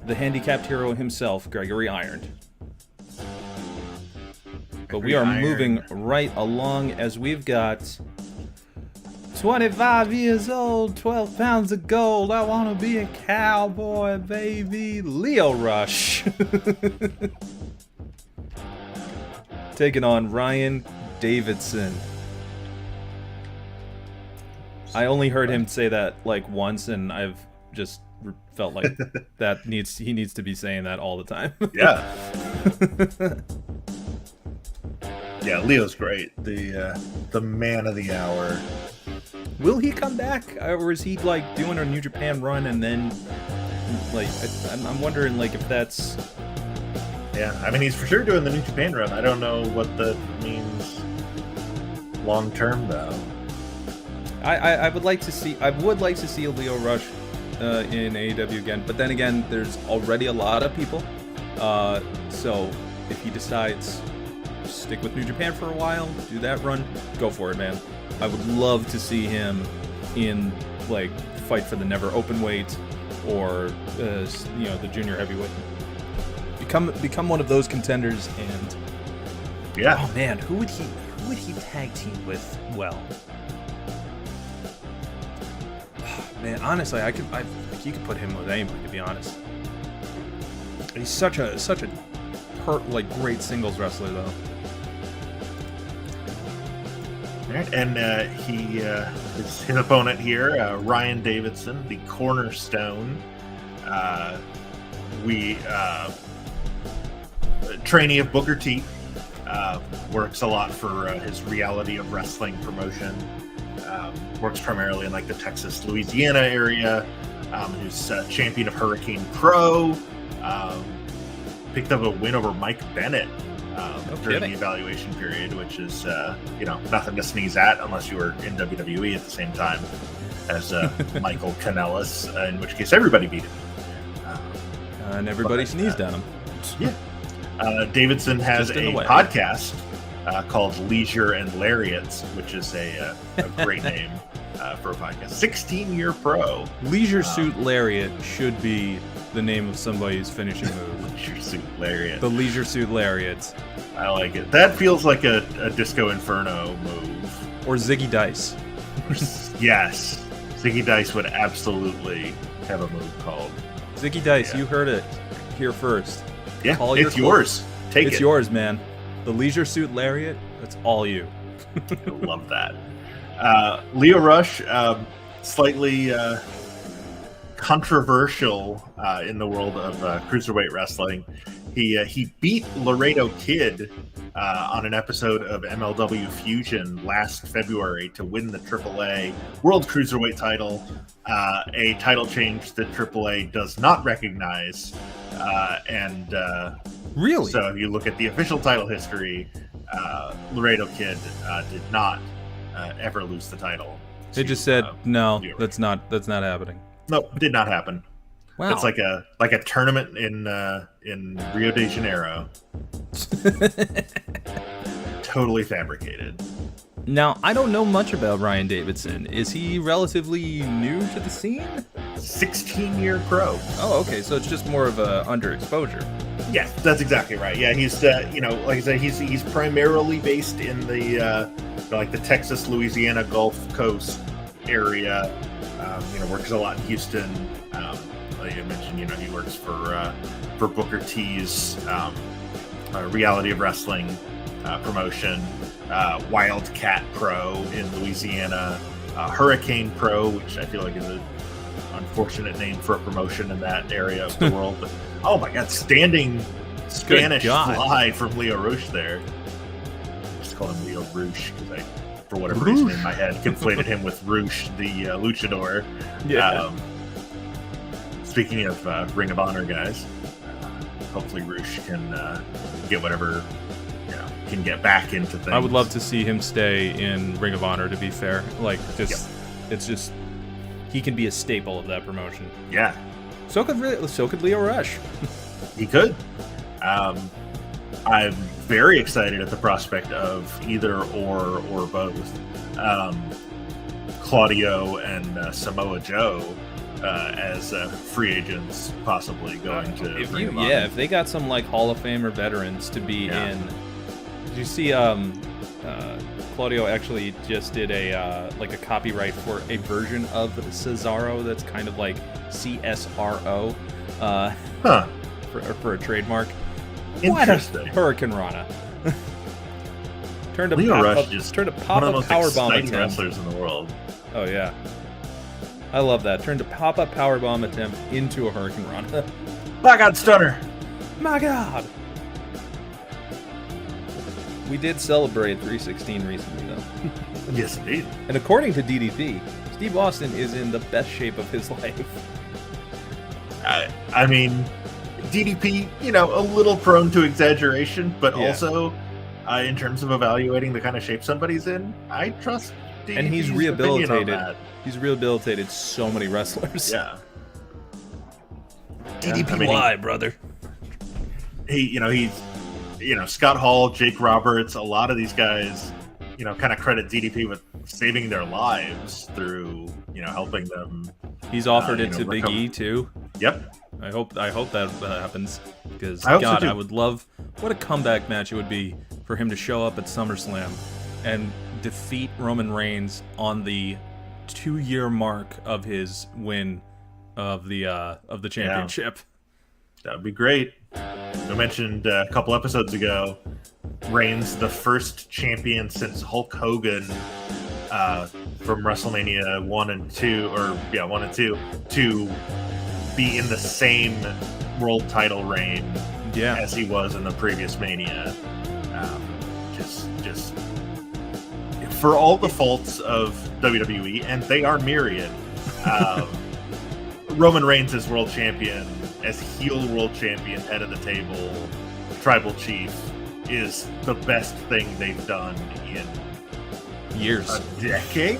the handicapped hero himself, Gregory Iron. But we are moving right along as we've got 25 years old, 12 pounds of gold, I want to be a cowboy, baby, Lio Rush. Taking on Ryan Davidson. I only heard him say that like once, and I've just felt like he needs to be saying that all the time. Yeah. Yeah, Leo's great. The man of the hour. Will he come back, or is he like doing a New Japan run and then like I'm wondering like if that's. Yeah, I mean he's for sure doing the New Japan run. I don't know what that means long term though. I would like to see a Lio Rush in AEW again, but then again, there's already a lot of people. So if he decides to stick with New Japan for a while, do that run, go for it, man. I would love to see him in like fight for the never open weight or the junior heavyweight. Become one of those contenders, and yeah. Oh man, who would he tag team with? Well, man, honestly, you could put him with anybody, to be honest. He's such a great singles wrestler though. Right, and his opponent here, Ryan Davidson, the Cornerstone, trainee of Booker T, works a lot for his Reality of Wrestling promotion. Works primarily in like the Texas, Louisiana area. Who's champion of Hurricane Pro. Picked up a win over Mike Bennett during the evaluation period, which is nothing to sneeze at unless you were in WWE at the same time as Michael Kanellis, in which case everybody beat him. And everybody sneezed at him. Yeah. Davidson has a podcast called Leisure and Lariats, which is a great name for a podcast. 16-year pro. Leisure Suit Lariat should be the name of somebody's finishing move. Leisure Suit Lariat. The Leisure Suit Lariat. I like it. That feels like a Disco Inferno move. Or Ziggy Dice. Yes. Ziggy Dice would absolutely have a move called Ziggy Dice. Yeah. You heard it here first. Yeah, it's yours. Take it. It's yours, man. The Leisure Suit Lariat, that's all you. I love that. Lio Rush, slightly controversial in the world of cruiserweight wrestling. He beat Laredo Kid on an episode of MLW Fusion last February to win the AAA World Cruiserweight title, a title change that AAA does not recognize. Really? So if you look at the official title history, Laredo Kid did not ever lose the title. They just said no. That's not happening. No, did not happen. Wow. It's like a tournament in Rio de Janeiro. Totally fabricated. Now, I don't know much about Ryan Davidson. Is he relatively new to the scene? 16-year pro. Oh, okay. So it's just more of a underexposure. Yeah, that's exactly right. Yeah, he's like I said, he's primarily based in the the Texas, Louisiana Gulf Coast area. Works a lot in Houston. Like I mentioned, he works for Booker T's Reality of Wrestling promotion, Wildcat Pro in Louisiana, Hurricane Pro, which I feel like is an unfortunate name for a promotion in that area of the world. But oh my God, standing Spanish fly from Lio Rush there. Just call him Leo Rush because I, for whatever reason in my head, conflated him with Rush, the luchador. Yeah. Speaking of Ring of Honor guys, hopefully Rush can get whatever, can get back into things. I would love to see him stay in Ring of Honor, to be fair. Like, it's just, he can be a staple of that promotion. Yeah. So could Leo Rush. He could. I'm very excited at the prospect of either or both. Claudio and Samoa Joe as free agents, possibly going to Ring of Honor. If they got some like Hall of Famer veterans to be in. Did you see? Claudio actually just did a copyright for a version of Cesaro that's kind of like CSRO. For a trademark. Interesting. Hurricane Rana. Turned a Leo Rush is turned a one of the pop-up most powerbomb exciting attempt. wrestlers in the world. Oh yeah, I love that. Turned a pop-up powerbomb attempt into a Hurricane Rana. My God, Stunner! My God. We did celebrate 316 recently, though. Yes, indeed. And according to DDP, Steve Austin is in the best shape of his life. I mean, DDP, a little prone to exaggeration, but also in terms of evaluating the kind of shape somebody's in, I trust DDP's and he's opinion on rehabilitated. that. He's rehabilitated so many wrestlers. Yeah. DDPY, brother. He's Scott Hall, Jake Roberts, a lot of these guys, kind of credit DDP with saving their lives through, helping them. He's offered it to recover. Big E too. Yep. I hope that happens because I hope so, God, too. I would love what a comeback match it would be for him to show up at SummerSlam and defeat Roman Reigns on the 2-year mark of his win of the championship. Yeah. That would be great. I mentioned a couple episodes ago, Reigns, the first champion since Hulk Hogan from WrestleMania 1 and 2, to be in the same world title reign as he was in the previous Mania. Just for all the faults of WWE, and they are myriad, Roman Reigns as world champion, as heel world champion, head of the table, tribal chief, is the best thing they've done in years. A decade?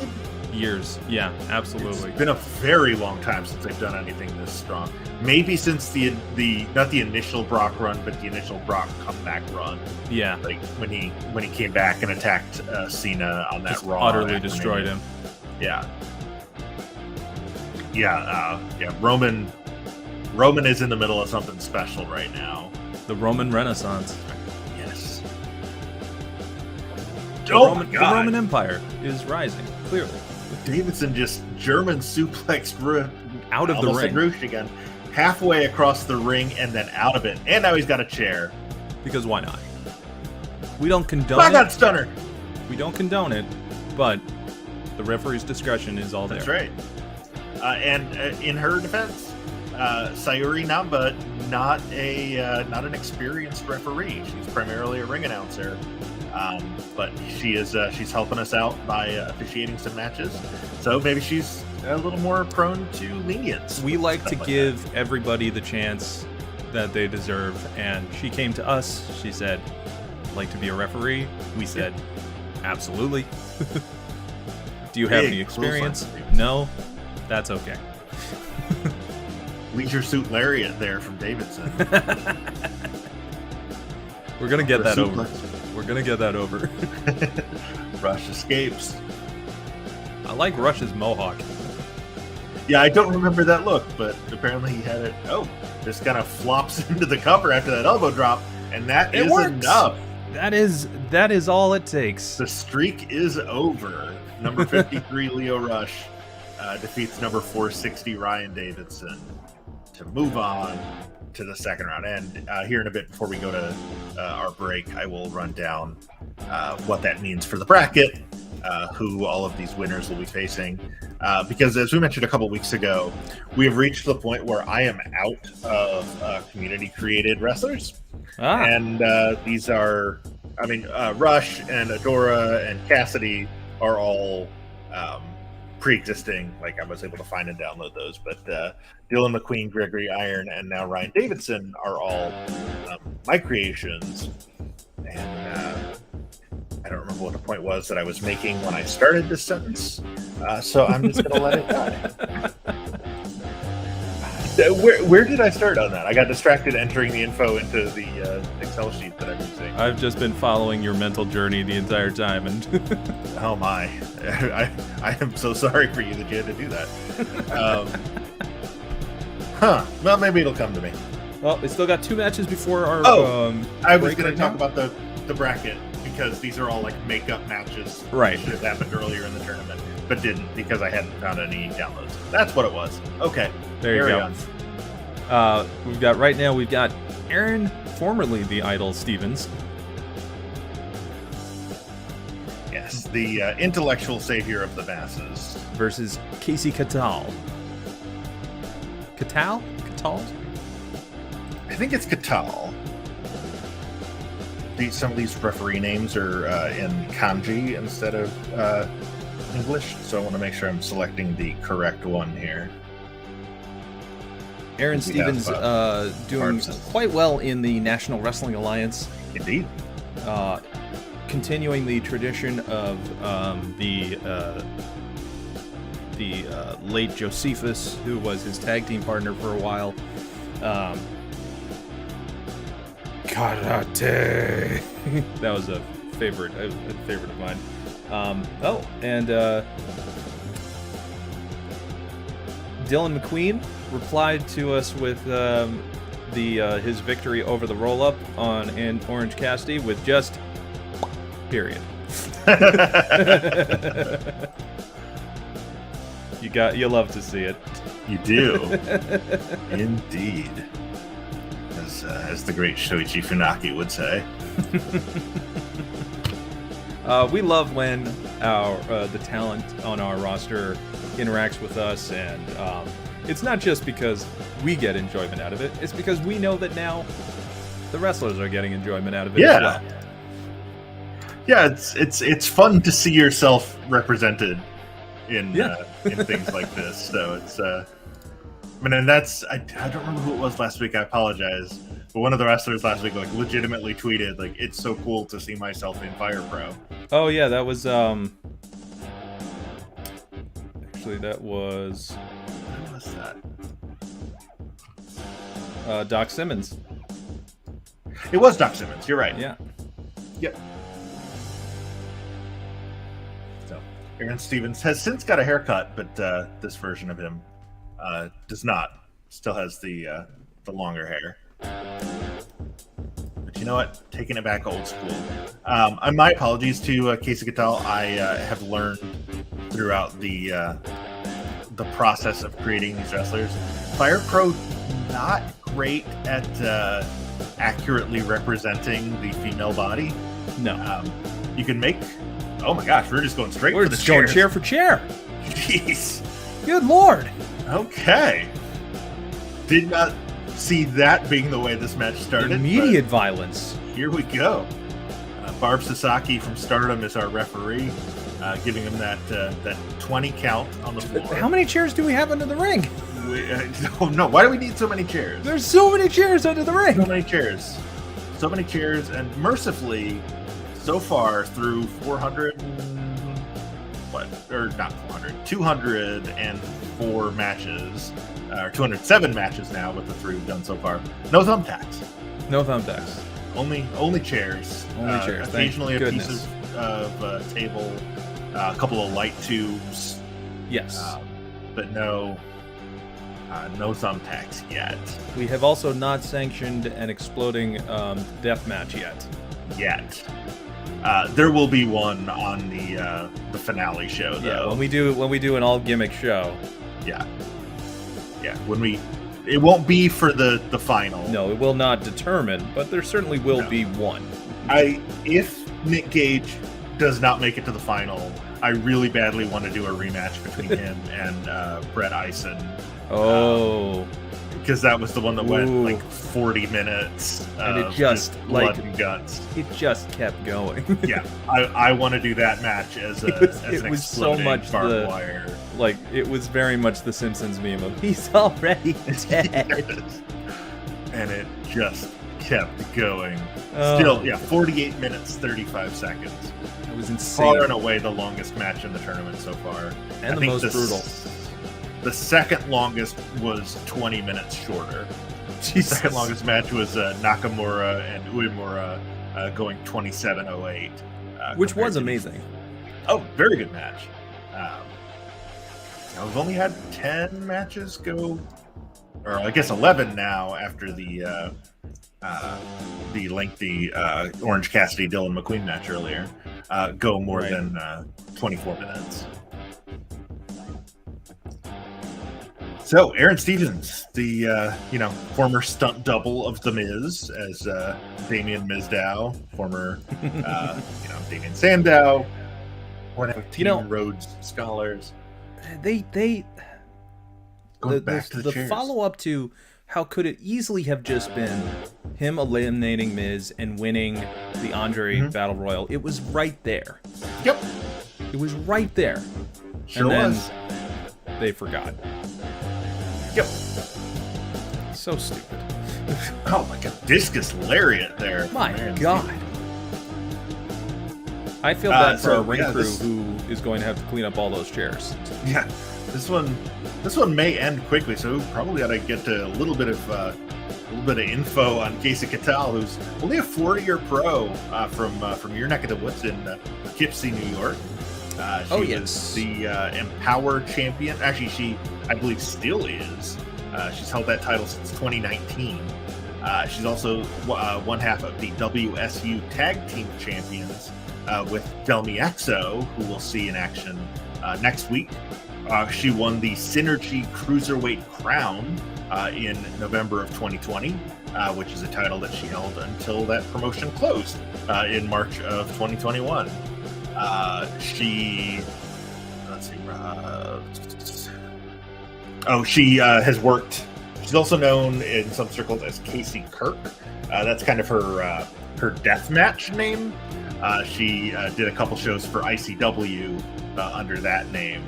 Years. Yeah, absolutely. It's been a very long time since they've done anything this strong. Maybe since the not the initial Brock run, but the initial Brock comeback run. Yeah. Like when he came back and attacked Cena on that Just Raw. utterly destroyed him. Yeah. Roman is in the middle of something special right now. The Roman Renaissance. Yes. The Roman Empire is rising, clearly. Davidson just German suplexed out of the ring. Roosh again, halfway across the ring and then out of it. And now he's got a chair. Because why not? We don't condone My God, Stunner! We don't condone it, but the referee's discretion is all there. That's right. And in her defense, Sayuri Namba, not an experienced referee. She's primarily a ring announcer, but she's helping us out by officiating some matches. So maybe she's a little more prone to lenience. We like to give everybody the chance that they deserve, and she came to us. She said, "I'd like to be a referee." We said, "Absolutely." Do you have any experience? No. That's okay. Leisure Suit Lariat there from Davidson. We're gonna get that over. We're gonna get that over. Rush escapes. I like Rush's mohawk. Yeah, I don't remember that look, but apparently he had it. Oh, just kind of flops into the cover after that elbow drop, and that is enough. That is all it takes. The streak is over. Number 53, Leo Rush, defeats number 460, Ryan Davidson, to move on to the second round. And here in a bit, before we go to our break, I will run down what that means for the bracket, who all of these winners will be facing. Because as we mentioned a couple weeks ago, we have reached the point where I am out of community-created wrestlers. And these are I mean, Rush and Adora and Cassidy are all pre-existing. Like I was able to find and download those, but Dylan McQueen, Gregory Iron, and now Ryan Davidson are all my creations. And I don't remember what the point was that I was making when I started this sentence, so I'm just going to let it die. Where did I start on that? I got distracted entering the info into the Excel sheet that I'm using. I've just been following your mental journey the entire time, and oh my, I am so sorry for you that you had to do that. Well, maybe it'll come to me. Well, they still got 2 matches before our. I was going to talk about the bracket because these are all like makeup matches. Right. Should have happened earlier in the tournament, but didn't because I hadn't found any downloads. That's what it was. Okay. There you go. We've got Aaron, formerly the Idol Stevens. Yes, the intellectual savior of the masses. Versus Casey Catal. Catal? I think it's Catal. Some of these referee names are in kanji instead of English, so I want to make sure I'm selecting the correct one here. Aaron Stevens doing quite well in the National Wrestling Alliance. Indeed. Continuing the tradition of the late Josephus, who was his tag team partner for a while. Karate. That was a favorite of mine. Dylan McQueen replied to us with his victory over the roll-up on Orange Cassidy with just period. You love to see it. You do. Indeed. As the great Shoichi Funaki would say. We love when the talent on our roster interacts with us, and it's not just because we get enjoyment out of it, it's because we know that now the wrestlers are getting enjoyment out of it as well. Yeah, it's fun to see yourself represented in things like this. So it's and that's I don't remember who it was last week. I apologize, but one of the wrestlers last week like legitimately tweeted like, "It's so cool to see myself in Fire Pro." Oh yeah, that was actually that was. When was that? Doc Simmons. It was Doc Simmons. You're right. Yeah. Yep. So Aaron Stevens has since got a haircut, but this version of him does not. Still has the longer hair. But you know what? Taking it back old school. My apologies to Casey Catal. I have learned throughout the process of creating these wrestlers. Fire Pro not great at accurately representing the female body. No. You can make. Oh my gosh, we're just going straight for the chair. Chair for chair. Jeez. Good Lord. Okay. Did not see that being the way this match started. Immediate violence. Here we go. Barb Sasaki from Stardom is our referee, giving him that 20 count on the floor. How many chairs do we have under the ring? No, why do we need so many chairs? There's so many chairs under the ring. So many chairs. So many chairs, and mercifully, so far through 204 matches, or 207 matches now with the 3 we've done so far. No thumbtacks. No thumbtacks. Only chairs. Only chairs. Occasionally a piece of table, a couple of light tubes. Yes. But no thumbtacks yet. We have also not sanctioned an exploding death match yet. There will be one on the finale show, though. Yeah, when we do an all gimmick show. Yeah. It won't be for the final. No, it will not determine, but there certainly will be one. If Nick Gage does not make it to the final, I really badly want to do a rematch between him and Brett Eisen. because that was the one that went Ooh. like 40 minutes. And it of just, blood like- and guts. It just kept going. Yeah, I want to do that match as It a was- as it an was so exploding much barbed the- wire. Like, it was very much the Simpsons meme of, he's already dead. Yes. And it just kept going. Oh. Still, yeah, 48 minutes, 35 seconds. It was insane. Far and away the longest match in the tournament so far. And I the think most brutal. The second longest was 20 minutes shorter. The Jesus. second longest match was Nakamura and Uemura going 27:08. Which compared was to- amazing. Oh, very good match. We've only had 10 matches go, or I guess 11 now after the lengthy Orange Cassidy Dylan McQueen match earlier. Go more Right. than 24 minutes. So Aaron Stevens, the former stunt double of The Miz, as Damien Mizdow, former Damien Sandow, one of Team Rhodes scholars. They Going back to the chairs. follow up to how could it easily have just been him eliminating Miz and winning the Andre Battle Royal. It was right there. Yep, It was right there. sure and then was. they forgot. Yep. So stupid. Oh my god, discus lariat there. from My Aaron God. Stevens. I feel bad for so, our ring yeah, crew this- who is going to have to clean up all those chairs. Yeah, this one may end quickly, so we probably ought to get to a little bit of info on Casey Catal, who's only a 4-year pro from your neck of the woods in Poughkeepsie, New York. She Oh, was yes. the Empower champion. Actually, she, I believe, still is. She's held that title since 2019. She's also one half of the WSU Tag Team Champions with Delmi Exo, who we'll see in action next week. She won the Synergy Cruiserweight Crown in November of 2020, which is a title that she held until that promotion closed in March of 2021. She has worked. She's also known in some circles as Casey Kirk. That's kind of her deathmatch name. She did a couple shows for ICW under that name.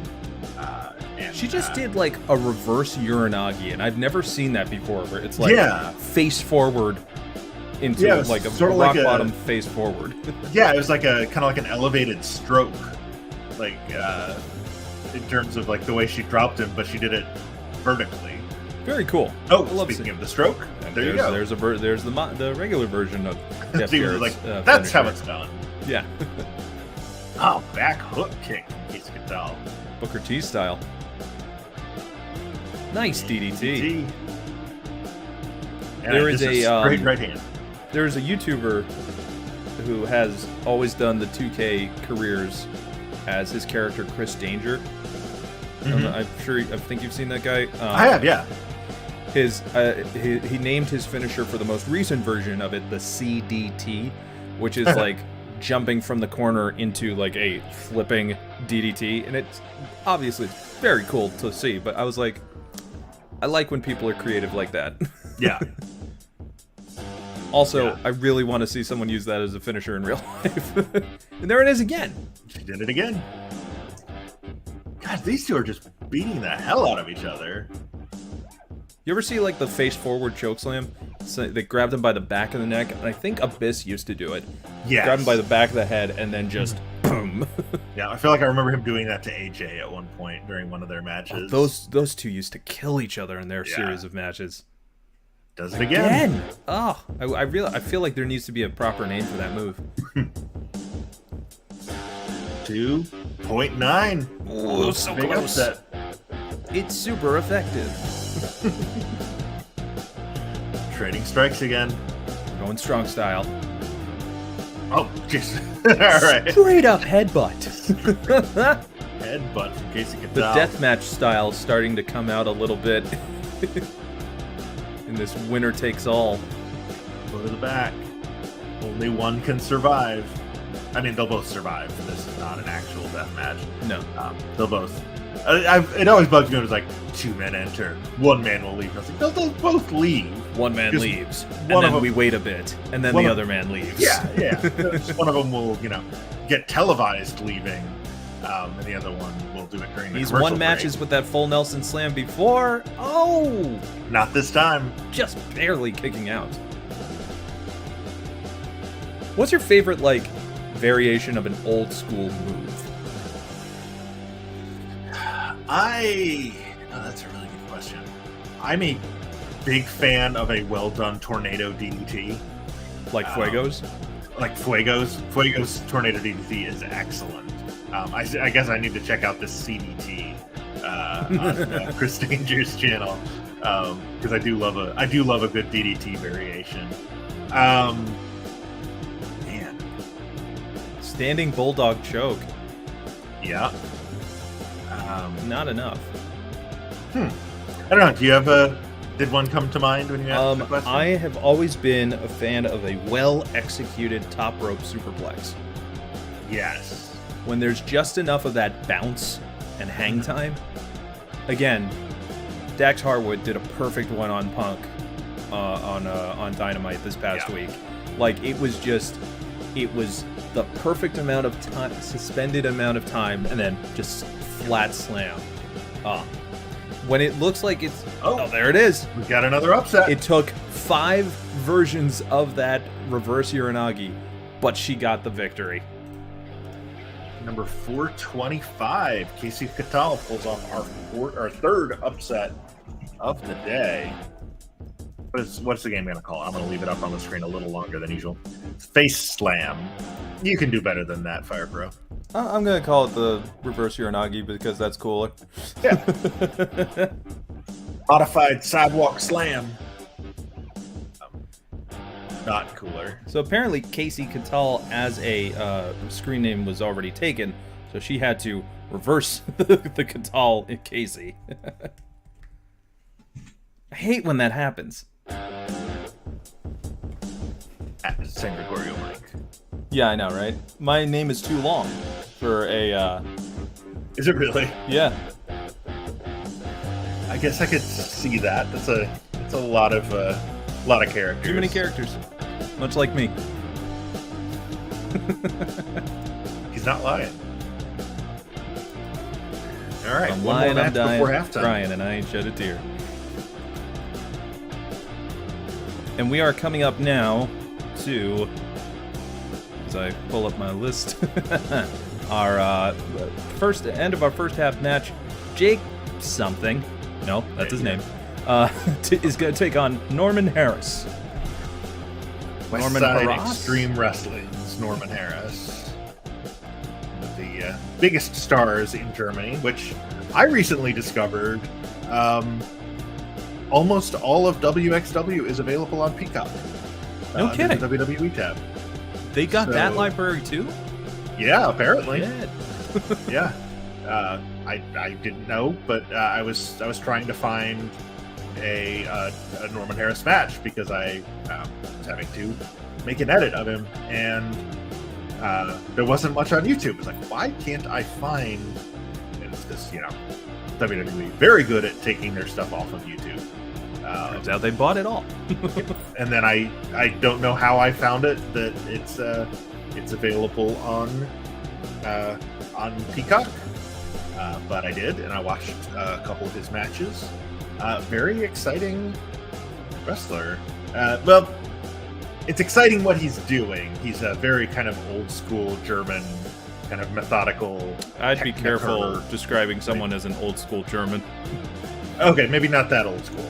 And, She just did like a reverse Uranagi, and I've never seen that before, where it's like face forward into Yeah, it was like a sort of rock like bottom face forward. Yeah, it was like a kind of like an elevated stroke, like in terms of like the way she dropped him, but she did it vertically. Very cool. Oh, I love speaking seeing- of the stroke, And there you go. There's the regular version of Jeff She was Jarrett's, like, that's how finisher. it's done. Yeah, Oh, back hook kick from Casey Catal. Booker T style. Nice DDT. And There is just a, straight right hand. There's a YouTuber who has always done the 2K careers as his character Chris Danger. I think you've seen that guy. I have, yeah. He named his finisher for the most recent version of it the CDT, which is like jumping from the corner into like a flipping DDT, and it's obviously very cool to see. But I was like, I like when people are creative like that. Yeah. Also, Yeah. I really want to see someone use that as a finisher in real life. And there it is again. She did it again. God, these two are just beating the hell out of each other. You ever see like the face forward chokeslam? So they grabbed him by the back of the neck, and I think Abyss used to do it. Yes. Grab him by the back of the head and then just boom. Yeah, I feel like I remember him doing that to AJ at one point during one of their matches. Those two used to kill each other in their Yeah. series of matches. Does it again. Oh, I feel like there needs to be a proper name for that move. 2.9. Ooh, so Big close. upset. It's super effective. Trading strikes again. Going strong style. Oh, jeez. All right. Straight up headbutt. Headbutt from Casey Catal. The deathmatch style starting to come out a little bit in this winner takes all. Go to the back. Only one can survive. I mean, they'll both survive. This is not an actual death match. No. They'll both It always bugs me when it's like 2 men enter, 1 man will leave. And I was like, they'll both leave. One man leaves, and one then of them- we wait a bit, and then the other man leaves. Yeah. One of them will, get televised leaving, and the other one will do it during the He's commercial won matches break. with that full Nelson Slam before. Oh, Not this time. just barely kicking out. What's your favorite, variation of an old school move? That's a really good question. I'm a big fan of a well-done tornado DDT. Like Fuegos? Like Fuegos tornado DDT is excellent. I guess I need to check out this CDT on Chris Danger's channel because I do love a good DDT variation. Man, Standing Bulldog Choke. yeah. Not enough. I don't know. Do you have did one come to mind when you asked the question? I have always been a fan of a well-executed top rope superplex. Yes. When there's just enough of that bounce and hang time. Again, Dax Harwood did a perfect one on Punk on Dynamite this past week. It was the perfect amount of time, suspended amount of time, and then just flat slam. When it looks like it's... Oh, there it is. We got another upset. It took 5 versions of that reverse Uranagi, but she got the victory. Number 425, Casey Catal pulls off our third upset of the day. What's the game going to call it? I'm going to leave it up on the screen a little longer than usual. Face Slam. You can do better than that, Fire Pro. I'm going to call it the reverse Uranagi because that's cooler. Yeah. Modified Sidewalk Slam. Not cooler. So apparently Casey Catal as a screen name was already taken, so she had to reverse the Catal in Casey. I hate when that happens. At San Gregorio Mike. Yeah, I know, right? My name is too long for a... Is it really? Yeah. I guess I could see that. That's a lot of characters. Too many characters. Much like me. He's not lying. All right, I'm one lying, more I'm match dying, before halftime. crying, and I ain't shed a tear. And we are coming up now to, as I pull up my list, our end of our first half match. Jake something, no, that's his name, is going to take on Norman Harris. West Norman Side Harras? Extreme Wrestling's Norman Harris. One of the biggest stars in Germany, which I recently discovered. Almost all of WXW is available on Peacock. No kidding. The WWE tab. They got that library too? Yeah, apparently. Shit. Yeah. I didn't know, but I was trying to find a Norman Harris match because I was having to make an edit of him, and there wasn't much on YouTube. It's like, why can't I find? And it's because WWE very good at taking their stuff off of YouTube. Turns out they bought it all. And then I don't know how I found it that it's available on Peacock, but I did, and I watched a couple of his matches. Very exciting wrestler. Well, it's exciting what he's doing. He's a very kind of old school German, kind of methodical. I'd be careful technical- describing someone as an old school German. Okay, maybe not that old school.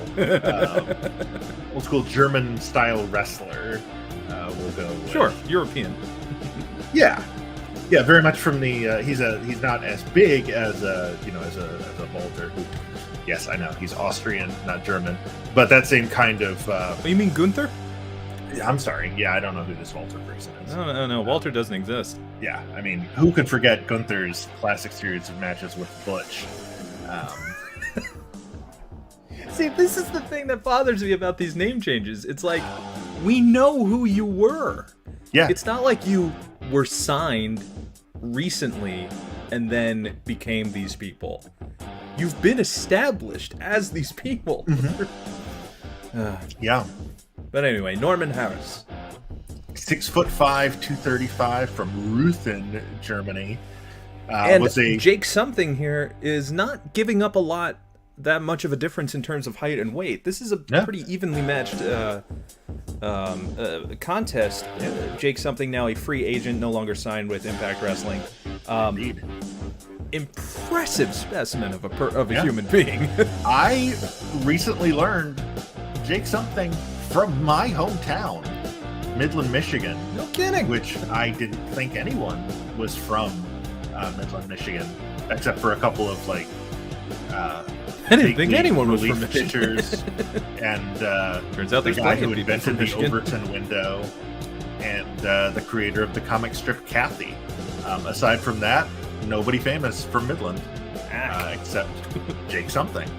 Old school German style wrestler. We'll go with. Sure, European. Yeah, very much from the. He's not as big as a Walter. Who, yes, I know he's Austrian, not German, but that same kind of. Oh, you mean Gunther? I'm sorry. Yeah, I don't know who this Walter person is. No. Walter doesn't exist. Yeah, I mean, who could forget Gunther's classic series of matches with Butch? See, this is the thing that bothers me about these name changes. It's like, we know who you were. Yeah, It's not like you were signed recently and then became these people. You've been established as these people. Yeah. But anyway, Norman Harris. 6'5", 235 from Ruthen, Germany. And Jake Something here is not giving up that much of a difference in terms of height and weight. This is a pretty evenly matched contest. Jake Something, now a free agent, no longer signed with Impact Wrestling. Impressive specimen of a human being. I recently learned Jake Something from my hometown, Midland, Michigan. No kidding. Which I didn't think anyone was from Midland, Michigan, except for a couple of like. I didn't think anyone was from pitchers, and turns out the there's guy plenty who of people invented from the Michigan. Overton window, and the creator of the comic strip Kathy. Aside from that, nobody famous from Midland, except Jake Something.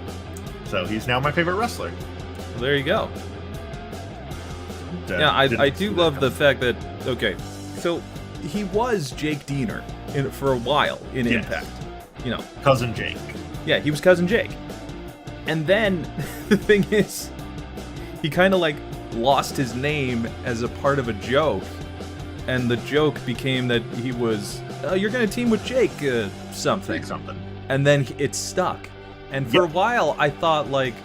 So he's now my favorite wrestler. Well, there you go. And, I do love the fact that, okay, so he was Jake Diener for a while in Impact. You know, Cousin Jake. Yeah, he was Cousin Jake. And then the thing is, he kind of like lost his name as a part of a joke, and the joke became that he was, oh, you're gonna team with Jake something. Jake something. And then it stuck. And for a while, I thought like,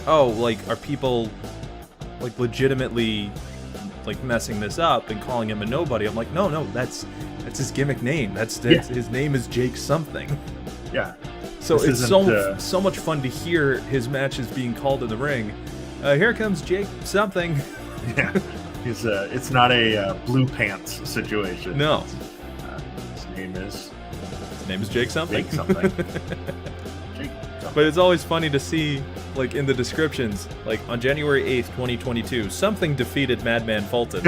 oh, like are people like legitimately like messing this up and calling him a nobody? I'm like, no, that's his gimmick name. That's his name is Jake Something. Yeah. So it's so much fun to hear his matches being called in the ring. Here comes Jake Something. Yeah, it's not a blue pants situation. No. His name is Jake Something. Jake Something. But it's always funny to see, like in the descriptions, like on January 8th, 2022, Something defeated Madman Fulton.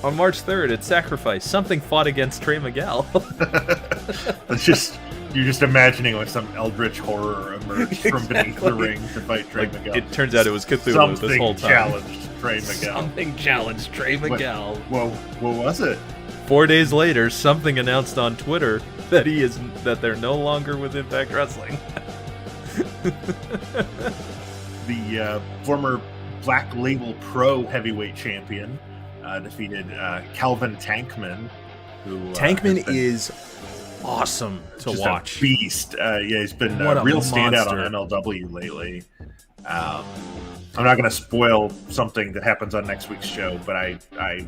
On March 3rd at Sacrifice, Something fought against Trey Miguel. You're just imagining like some eldritch horror emerged from beneath the ring to fight Trey Miguel. It turns out it was Cthulhu this whole time. Challenged Trey Miguel. Something challenged Trey Miguel. What was it? 4 days later, Something announced on Twitter that they're no longer with Impact Wrestling. The former Black Label Pro Heavyweight Champion defeated Calvin Tankman, who Tankman is awesome to just watch. A beast. He's been a real standout on MLW lately. I'm not going to spoil something that happens on next week's show, but I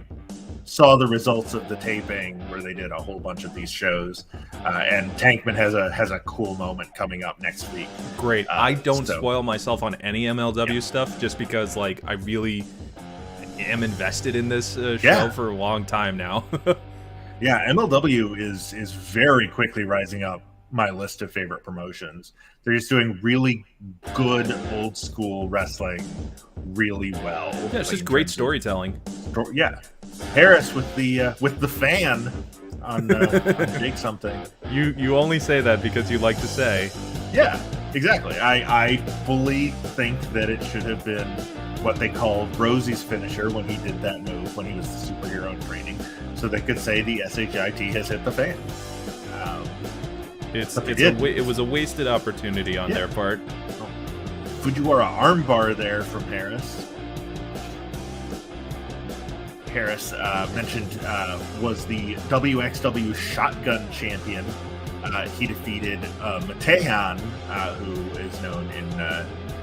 saw the results of the taping where they did a whole bunch of these shows, and Tankman has a cool moment coming up next week. Great. I don't spoil myself on any MLW stuff just because like I really am invested in this show for a long time now. Yeah, MLW is very quickly rising up my list of favorite promotions. They're just doing really good old school wrestling really well. Yeah, it's just great storytelling. Yeah, Harris with the fan on Jake Something. You only say that because you like to say. Yeah, exactly. I fully think that it should have been what they called Rosie's finisher when he did that move when he was the superhero in training, so they could say the SHIT has hit the fan. It was a wasted opportunity on their part. Fujiwara armbar there from Harris. Harris mentioned was the WXW Shotgun Champion. He defeated Matehan, who is known in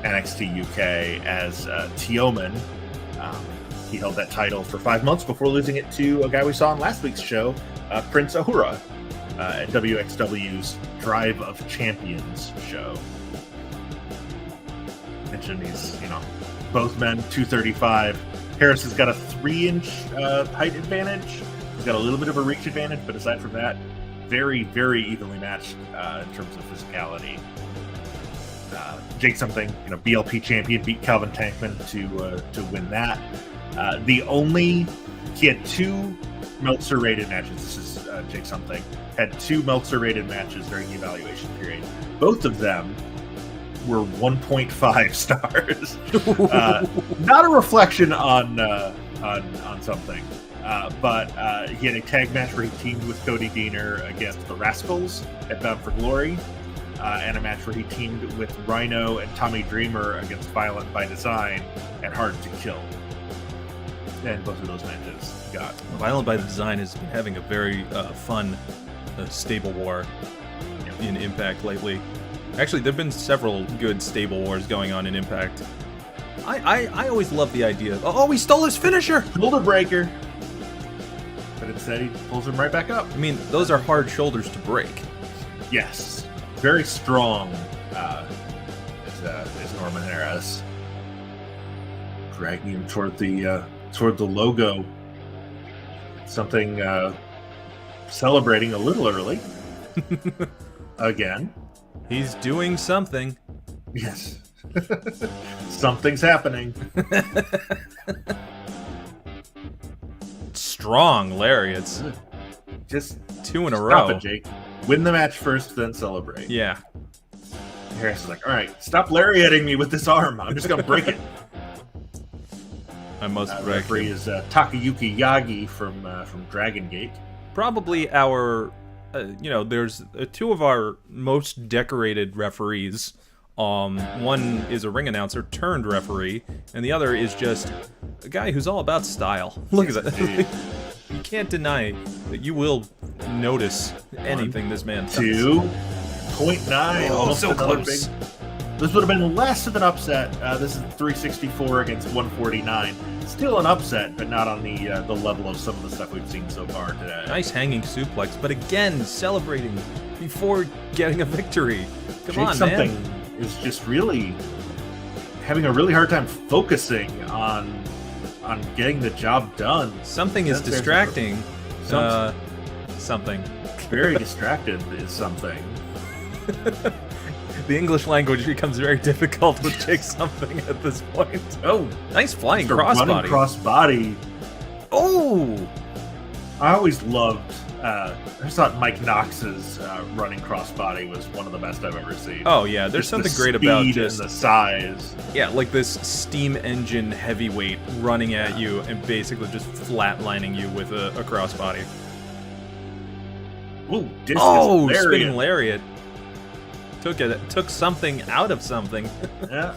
NXT UK as Tioman. He held that title for 5 months before losing it to a guy we saw on last week's show, Prince Ahura, at WXW's Drive of Champions show. Mentioned these, both men, 235. Harris has got a 3-inch height advantage. He's got a little bit of a reach advantage, but aside from that, very, very evenly matched in terms of physicality. Jake Something, BLP champion, beat Calvin Tankman to win that. He had 2 Meltzer-rated matches. This is Jake Something. Had 2 Meltzer-rated matches during the evaluation period. Both of them were 1.5 stars. Not a reflection on Something. But he had a tag match where he teamed with Cody Deaner against the Rascals at Bound for Glory, and a match where he teamed with Rhino and Tommy Dreamer against Violent by Design at Hard to Kill. And both of those matches got. Violent by Design has been having a very fun stable war in Impact lately. Actually, there have been several good stable wars going on in Impact. I always love the idea of, oh, he stole his finisher! Shoulder breaker. But instead, he pulls him right back up. I mean, those are hard shoulders to break. Yes. Very strong is Norman Harris. Dragging him toward the logo. Something celebrating a little early. Again. He's doing something. Yes. Something's happening. Strong lariats. Just 2 in a stop row. it, Jake. Win the match first, then celebrate. Yeah. Harris is like, all right, stop lariating me with this arm. I'm just going to break it. I must break referee it. is Takayuki Yagi from Dragon Gate. Probably our, there's 2 of our most decorated referees. One is a ring announcer turned referee, and the other is just a guy who's all about style. Look at that. You can't deny that you will notice anything this man does. 2.9. Almost so another close. This would have been less of an upset. This is 364 against 149. Still an upset, but not on the level of some of the stuff we've seen so far today. Nice hanging suplex, but again, celebrating before getting a victory. Come on, something man. Is just really having a really hard time focusing on getting the job done. Something is distracting. Something. Very distracted is something. The English language becomes very difficult with Jake something at this point. Oh, nice flying running crossbody. Crossbody. Oh, I always loved. I just thought Mike Knox's running crossbody was one of the best I've ever seen. Oh yeah, there's just something the great about speed just and the size. Yeah, like this steam engine heavyweight running at you and basically just flatlining you with a crossbody. Ooh, discus lariat. Spinning lariat. Took something out of something. Yeah.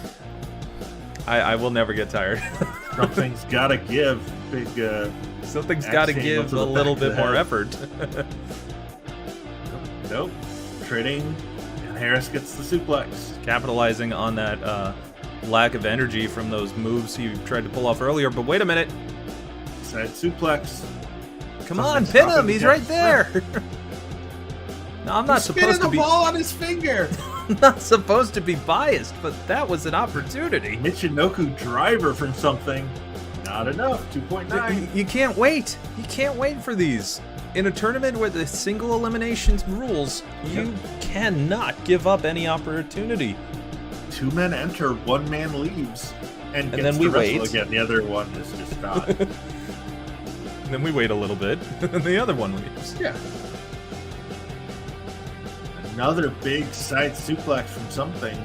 I will never get tired. Something's gotta give. Big. Something's got to give a little bit more effort. Nope. Trading, and Harris gets the suplex. Capitalizing on that lack of energy from those moves he tried to pull off earlier. But wait a minute. Side suplex. Come on, pin him. He's right there. No, I'm not supposed to be. The ball on his finger. I'm not supposed to be biased, but that was an opportunity. Michinoku driver from something. Not enough. 2.9. You can't wait. You can't wait for these. In a tournament where the single eliminations rules, you cannot give up any opportunity. 2 men enter, 1 man leaves, and gets then we to wrestle wait. again. The other one is just not. And then we wait a little bit, and the other one leaves. Yeah. Another big side suplex from something.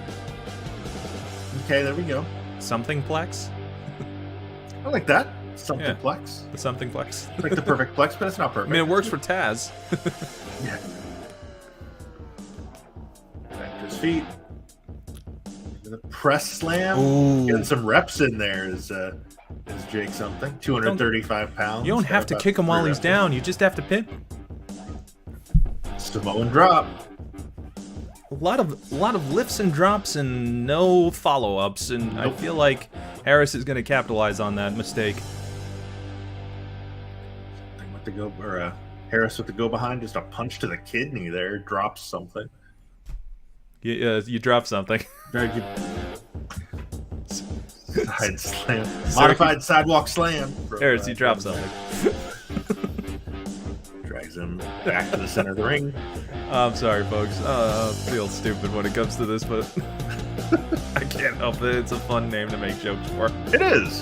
Okay, there we go. Something plex? I like that. Something plex. The something plex. It's like the perfect plex, but it's not I perfect. mean, it works for Taz. Yeah. Back to his feet. The press slam. Ooh. Getting some reps in there is Jake something. 235 pounds. You don't have to kick him while he's down. You just have to pin. Samoan drop. A lot of lifts and drops and no follow-ups, and Nope. I feel like Harris is going to capitalize on that mistake. With the go, or Harris with the go behind, just a punch to the kidney there, drops something. You drop something. Side slam. Modified sidewalk slam. Harris, you drop something. Drags him back to the center of the ring. I'm sorry, folks. I feel stupid when it comes to this, but I can't help it. It's a fun name to make jokes for. It is.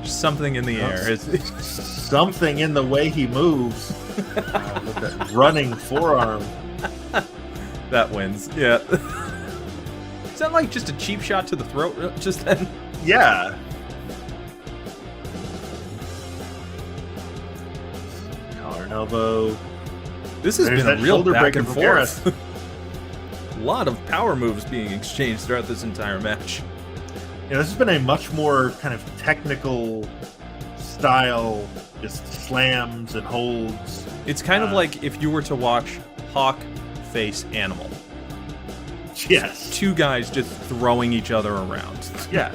Just something in the air. It's Something in the way he moves. With that running forearm. that wins. Yeah. Is that like just a cheap shot to the throat just then? Yeah. elbow. This has There's been a that real shoulder back breaker and from Gareth. forth. A lot of power moves being exchanged throughout this entire match. This has been a much more kind of technical style, just slams and holds. It's kind of like if you were to watch Hawk face Animal. Yes. Two guys just throwing each other around. Yeah.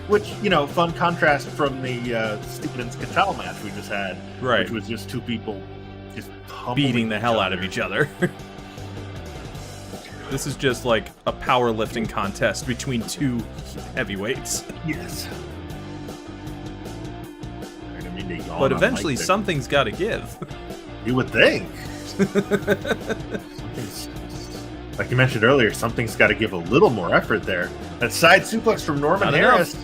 Which, fun contrast from the Stevens Catal match we just had. Right. Which was just two people just beating the hell out of each other. This is just like a powerlifting contest between two heavyweights. Yes. But eventually something's got to give. You would think. Like you mentioned earlier, something's got to give a little more effort there. That side suplex from Norman Harris,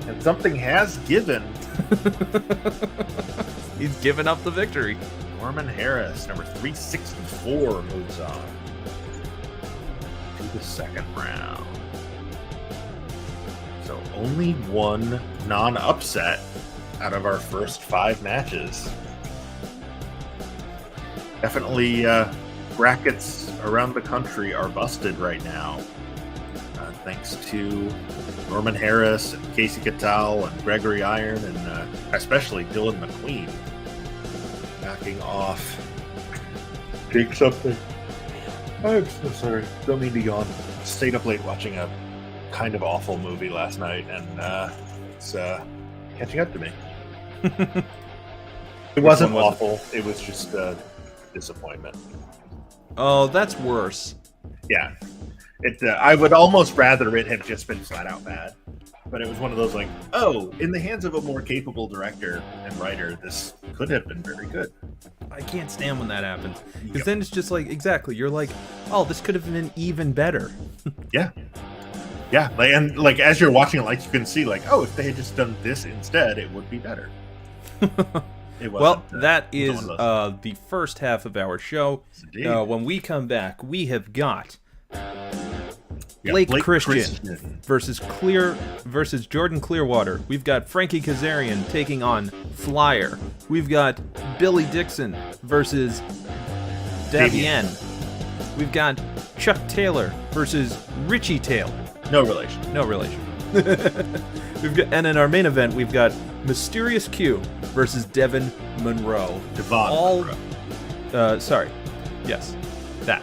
and something has given. He's given up the victory. Norman Harris, number 364, moves on to the second round. So only one non-upset out of our first 5 matches. Definitely brackets around the country are busted right now. Thanks to Norman Harris, and Casey Catal, and Gregory Iron, and especially Dylan McQueen knocking off Jake something. I'm so sorry. Don't mean to yawn. Stayed up late watching a kind of awful movie last night, and it's catching up to me. It wasn't awful. It was just disappointment. Oh, that's worse. Yeah. I would almost rather it had just been flat out bad. But it was one of those like, oh, in the hands of a more capable director and writer, this could have been very good. I can't stand when that happens. Because then it's just like, exactly, you're like, oh, this could have been even better. Yeah. Yeah, and as you're watching it, you can see, oh, if they had just done this instead, it would be better. Well, that is the first half of our show. When we come back, we have got Blake Christian versus Jordan Clearwater. We've got Frankie Kazarian taking on Flyer. We've got Billy Dixon versus Davien. We've got Chuck Taylor versus Richie Taylor. No relation. And in our main event, we've got Mysterious Q versus Devin Monroe. Monroe. Yes, that.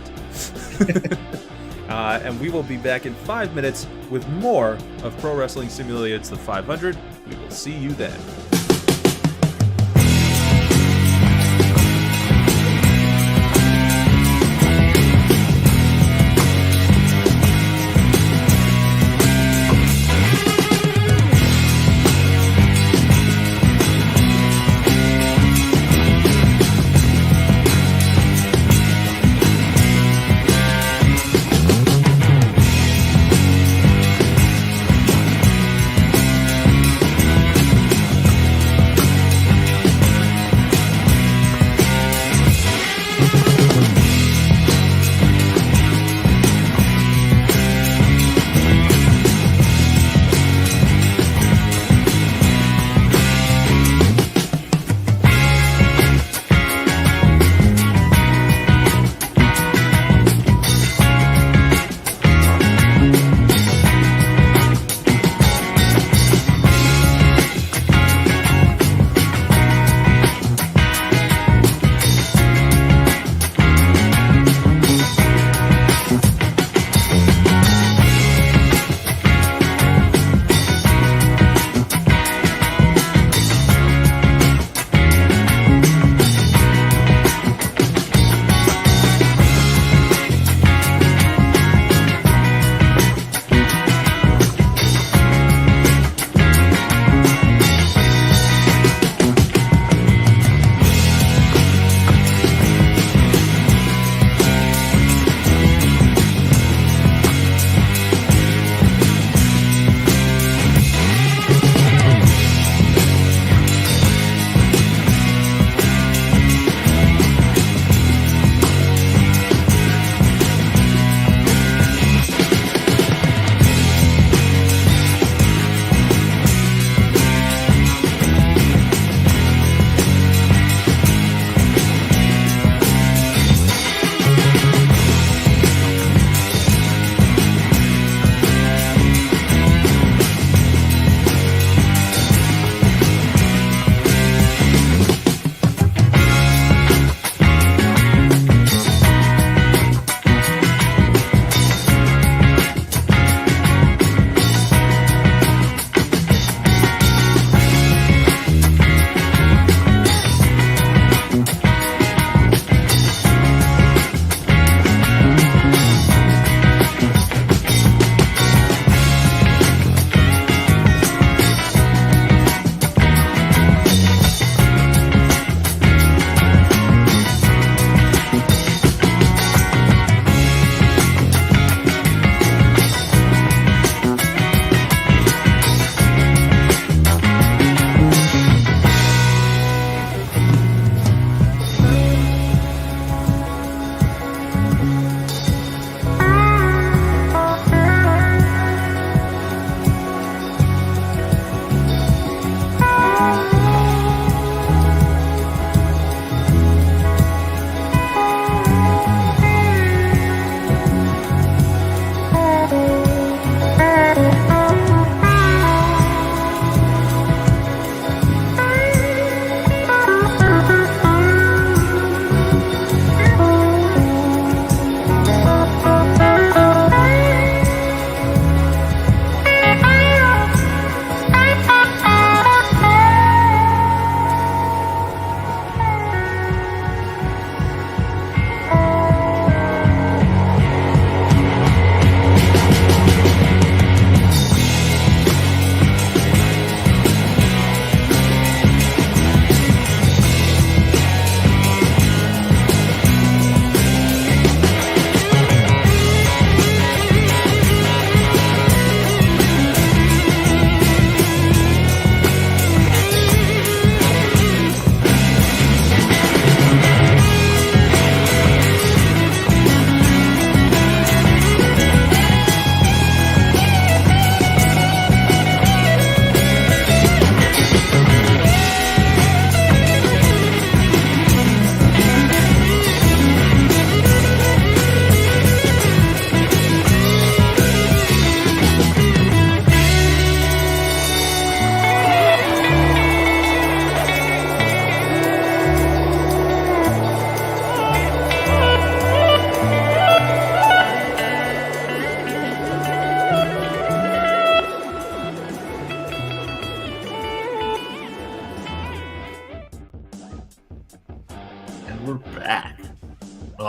And we will be back in 5 minutes with more of Pro Wrestling Simulated the 500. We will see you then.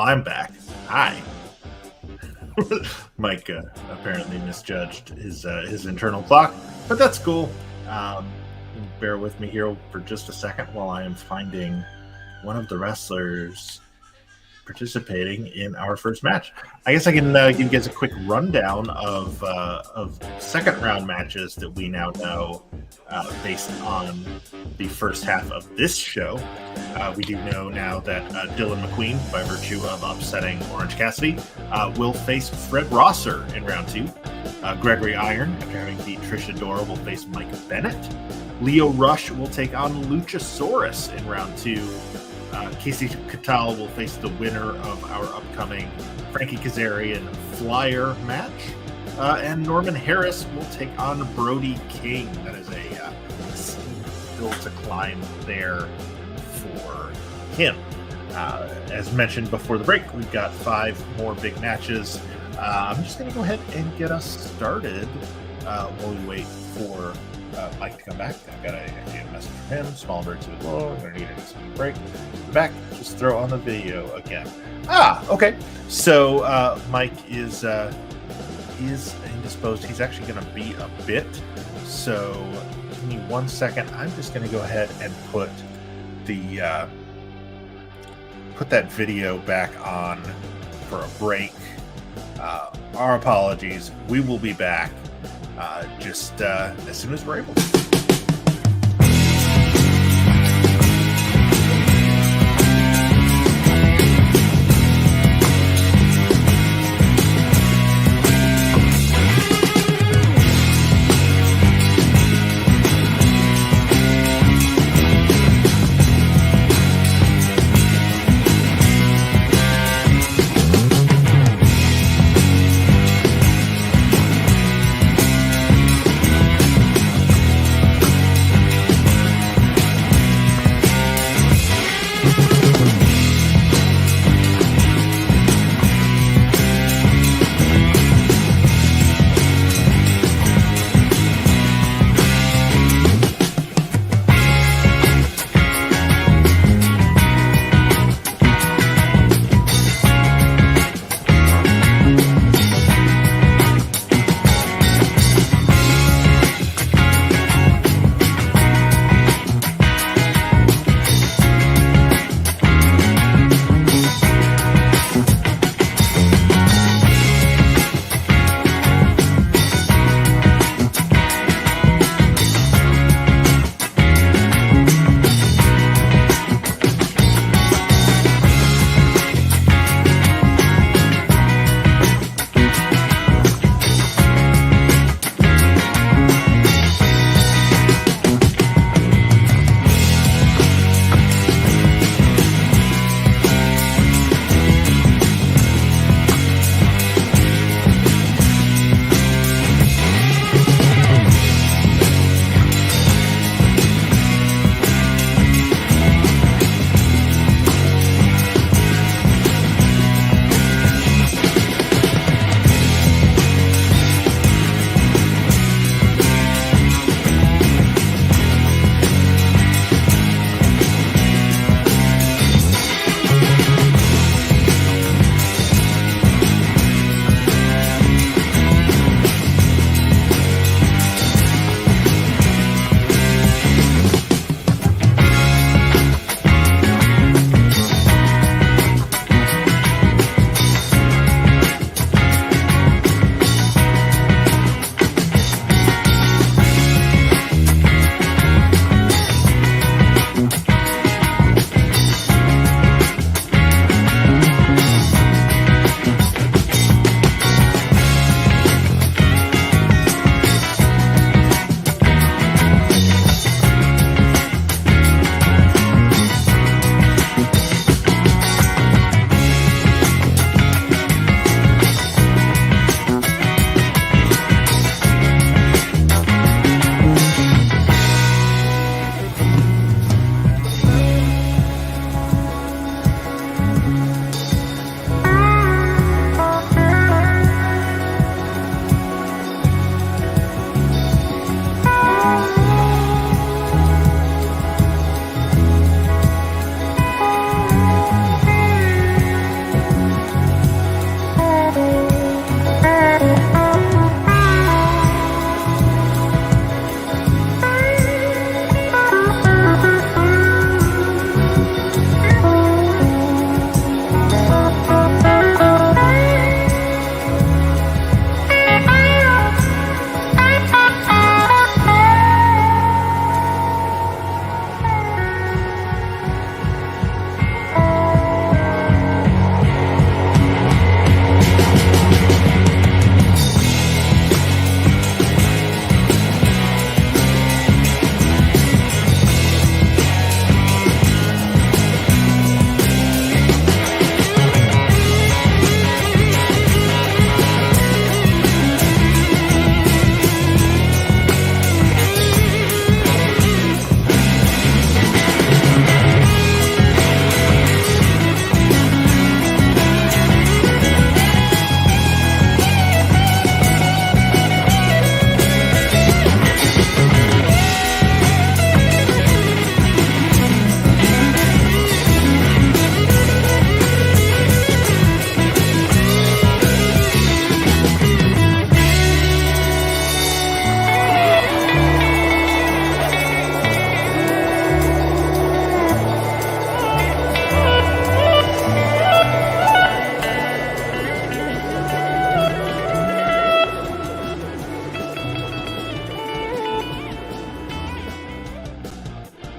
I'm back. Hi. Mike apparently misjudged his internal clock, but that's cool. Bear with me here for just a second while I am finding one of the wrestlers participating in our first match. I guess I can give you guys a quick rundown of second round matches that we now know based on the first half of this show. We do know now that Dylan McQueen, by virtue of upsetting Orange Cassidy, will face Fred Rosser in round 2. Gregory Iron, after having beat Trish Adora, will face Mike Bennett. Leo Rush will take on Luchasaurus in round 2. Casey Catal will face the winner of our upcoming Frankie Kazarian Flyer match. And Norman Harris will take on Brody King. That is a hill to climb there for him. As mentioned before the break, we've got 5 more big matches. I'm just going to go ahead and get us started while we wait for Mike to come back. I've got a message from him. Small bird too low. I'm going to need a speed break. Back. Just throw on the video again. Okay. So Mike is indisposed. He's actually going to be a bit. So give me 1 second. I'm just going to go ahead and put the put that video back on for a break. Our apologies. We will be back just as soon as we're able to.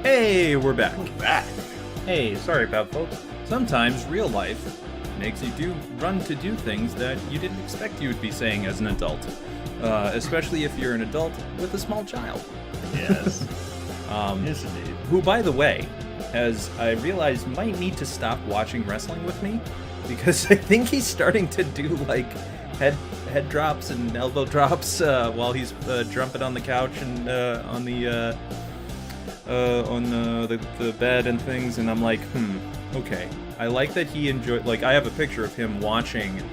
Hey, we're back. We're back. Hey, sorry about folks. Sometimes real life makes you run to do things that you didn't expect you would be saying as an adult. Especially if you're an adult with a small child. Yes. Yes, indeed. Who, by the way, as I realized, might need to stop watching wrestling with me, because I think he's starting to do like head drops and elbow drops while he's jumping on the couch and on the bed and things, and I'm like, okay. I like that he enjoyed. Like, I have a picture of him watching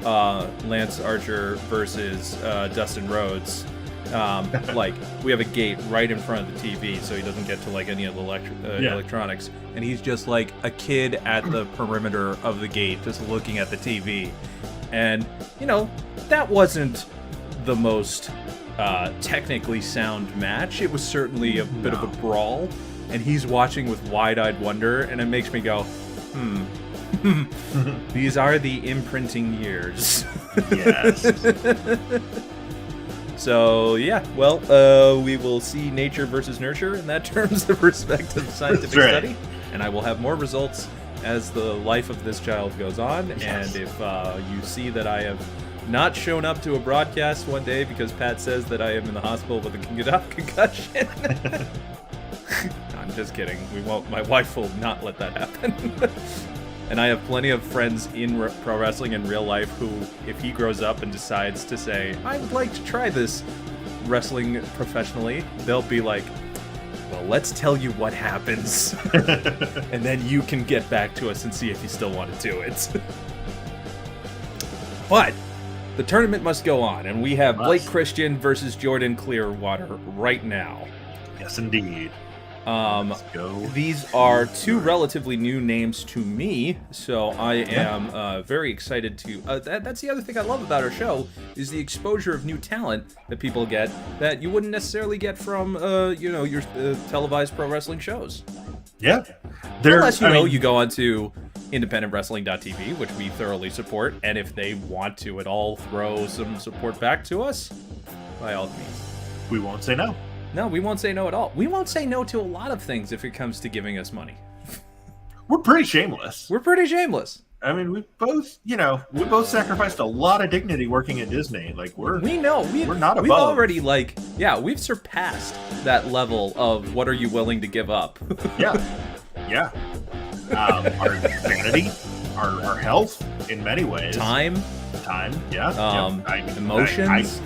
Lance Archer versus Dustin Rhodes. Like, we have a gate right in front of the TV, so he doesn't get to like any of the electronics, and he's just like a kid at the perimeter of the gate, just looking at the TV. And you know, that wasn't the most technically sound match. It was certainly a bit of a brawl, and he's watching with wide-eyed wonder, and it makes me go, these are the imprinting years. Yes. So yeah, well, we will see nature versus nurture in that terms of respective scientific study, and I will have more results as the life of this child goes on. Yes. And if you see that I have not shown up to a broadcast one day because Pat says that I am in the hospital with a concussion, I'm just kidding. We won't. My wife will not let that happen. And I have plenty of friends in pro wrestling in real life who, if he grows up and decides to say, I would like to try this wrestling professionally, they'll be like, well, let's tell you what happens. And then you can get back to us and see if you still want to do it. But the tournament must go on, and we have Blake Christian versus Jordan Clearwater right now. Yes, indeed. Let's go. These are two relatively new names to me, so I am very excited to... that's the other thing I love about our show, is the exposure of new talent that people get that you wouldn't necessarily get from, your televised pro wrestling shows. Yeah. Unless, you go onto independentwrestling.tv, which we thoroughly support, and if they want to at all throw some support back to us, by all means. We won't say no. No, we won't say no at all. We won't say no to a lot of things if it comes to giving us money. We're pretty shameless. We're pretty shameless. I mean, we both sacrificed a lot of dignity working at Disney. Like, we're not above. We've already, we've surpassed that level of what are you willing to give up? Yeah. Our vanity, our health, in many ways. Time, yeah. Emotions.